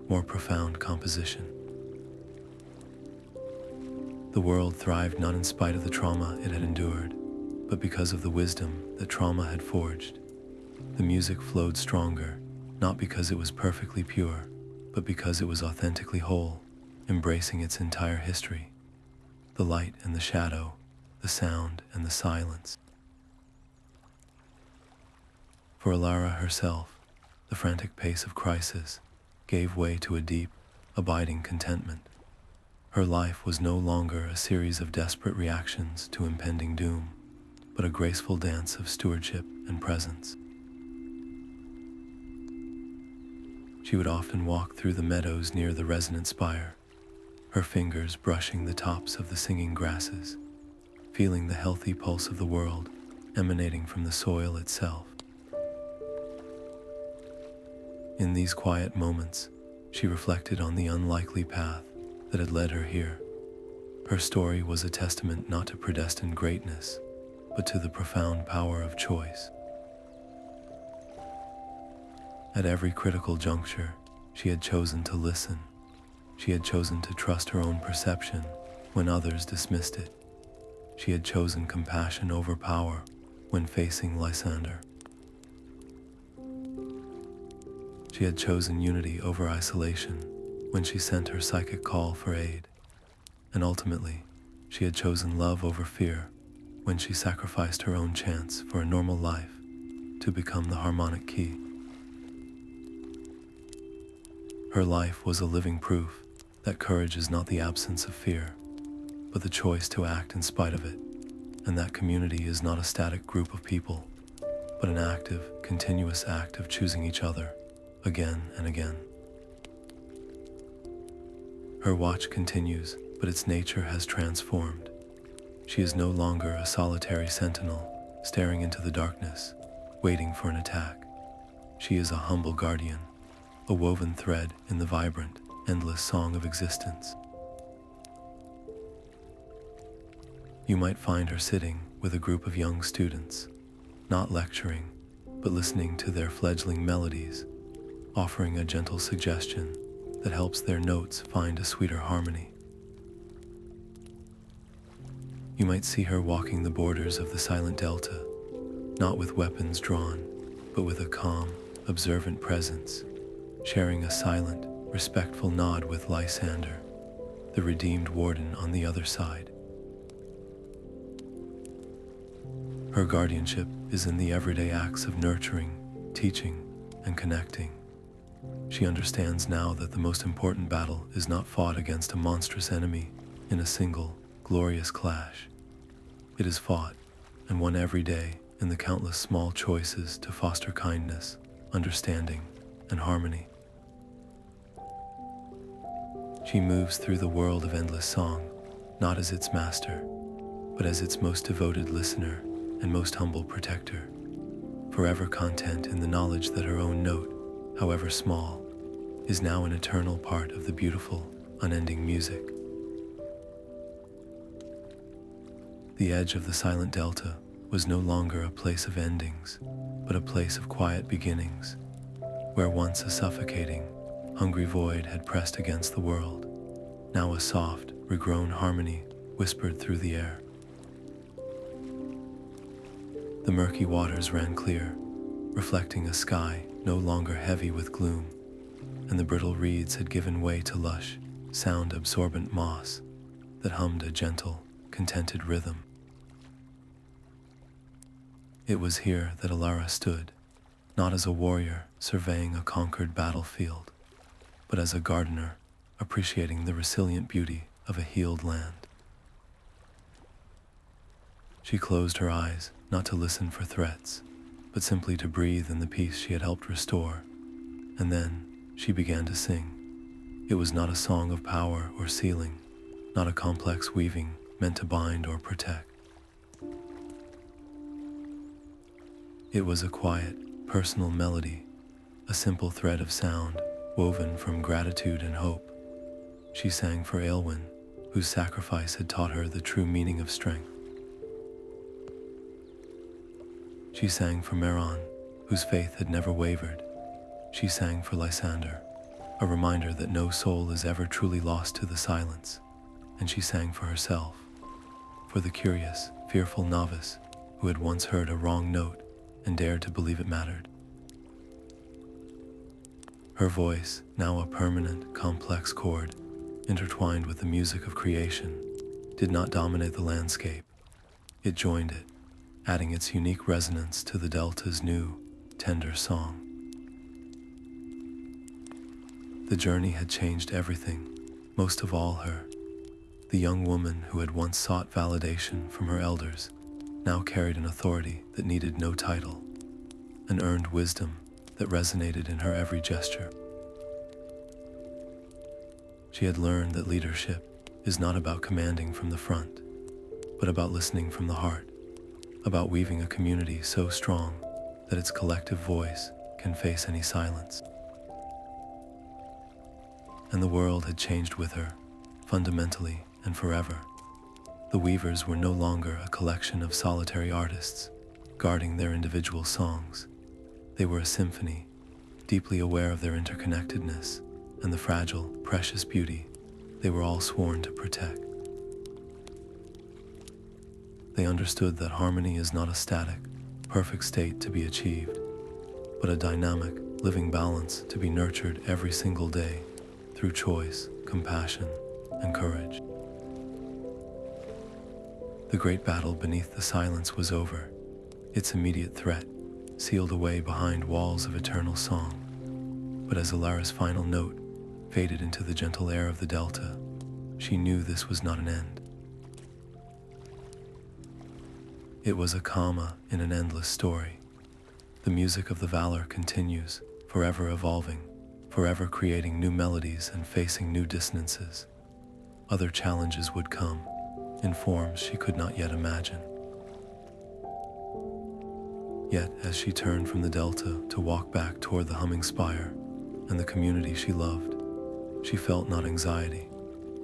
more profound composition. The world thrived not in spite of the trauma it had endured, but because of the wisdom that trauma had forged. The music flowed stronger, not because it was perfectly pure, but because it was authentically whole, embracing its entire history, the light and the shadow, the sound and the silence. For Alara herself, the frantic pace of crisis gave way to a deep, abiding contentment. Her life was no longer a series of desperate reactions to impending doom, but a graceful dance of stewardship and presence. She would often walk through the meadows near the Resonant Spire, her fingers brushing the tops of the singing grasses, feeling the healthy pulse of the world emanating from the soil itself. In these quiet moments, she reflected on the unlikely path that had led her here. Her story was a testament not to predestined greatness, but to the profound power of choice. At every critical juncture, she had chosen to listen. She had chosen to trust her own perception when others dismissed it. She had chosen compassion over power when facing Lysander. She had chosen unity over isolation when she sent her psychic call for aid. And ultimately, she had chosen love over fear when she sacrificed her own chance for a normal life to become the harmonic key. Her life was a living proof that courage is not the absence of fear, but the choice to act in spite of it, and that community is not a static group of people, but an active, continuous act of choosing each other again and again. Her watch continues, but its nature has transformed. She is no longer a solitary sentinel staring into the darkness, waiting for an attack. She is a humble guardian, a woven thread in the vibrant, endless song of existence. You might find her sitting with a group of young students, not lecturing, but listening to their fledgling melodies, offering a gentle suggestion that helps their notes find a sweeter harmony. You might see her walking the borders of the silent delta, not with weapons drawn, but with a calm, observant presence, sharing a silent, respectful nod with Lysander, the redeemed warden on the other side. Her guardianship is in the everyday acts of nurturing, teaching, and connecting. She understands now that the most important battle is not fought against a monstrous enemy in a single, glorious clash. It is fought, and won every day, in the countless small choices to foster kindness, understanding, and harmony. She moves through the world of endless song, not as its master, but as its most devoted listener and most humble protector, forever content in the knowledge that her own note, however small, is now an eternal part of the beautiful, unending music. The edge of the silent delta was no longer a place of endings, but a place of quiet beginnings, where once a suffocating, hungry void had pressed against the world, now a soft, regrown harmony whispered through the air. The murky waters ran clear, reflecting a sky no longer heavy with gloom, and the brittle reeds had given way to lush, sound-absorbent moss that hummed a gentle, contented rhythm. It was here that Alara stood, not as a warrior surveying a conquered battlefield, but as a gardener appreciating the resilient beauty of a healed land. She closed her eyes, not to listen for threats, but simply to breathe in the peace she had helped restore, and then she began to sing. It was not a song of power or sealing, not a complex weaving meant to bind or protect. It was a quiet, personal melody, a simple thread of sound woven from gratitude and hope. She sang for Aylwin, whose sacrifice had taught her the true meaning of strength. She sang for Meron, whose faith had never wavered. She sang for Lysander, a reminder that no soul is ever truly lost to the silence. And she sang for herself, for the curious, fearful novice who had once heard a wrong note and dared to believe it mattered. Her voice, now a permanent, complex chord, intertwined with the music of creation, did not dominate the landscape. It joined it, adding its unique resonance to the delta's new, tender song. The journey had changed everything, most of all her. The young woman who had once sought validation from her elders now carried an authority that needed no title, an earned wisdom that resonated in her every gesture. She had learned that leadership is not about commanding from the front, but about listening from the heart, about weaving a community so strong that its collective voice can face any silence. And the world had changed with her, fundamentally and forever. The Weavers were no longer a collection of solitary artists, guarding their individual songs. They were a symphony, deeply aware of their interconnectedness and the fragile, precious beauty they were all sworn to protect. They understood that harmony is not a static, perfect state to be achieved, but a dynamic, living balance to be nurtured every single day through choice, compassion, and courage. The great battle beneath the silence was over, its immediate threat sealed away behind walls of eternal song. But as Alara's final note faded into the gentle air of the delta, she knew this was not an end. It was a comma in an endless story. The music of the Valar continues, forever evolving, forever creating new melodies and facing new dissonances. Other challenges would come, in forms she could not yet imagine. Yet, as she turned from the delta to walk back toward the humming spire and the community she loved, she felt not anxiety,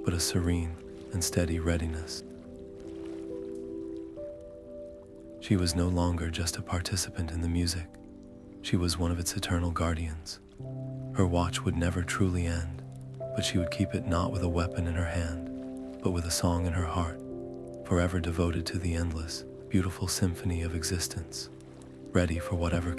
but a serene and steady readiness. She was no longer just a participant in the music. She was one of its eternal guardians. Her watch would never truly end, but she would keep it not with a weapon in her hand, but with a song in her heart, forever devoted to the endless, beautiful symphony of existence, ready for whatever came.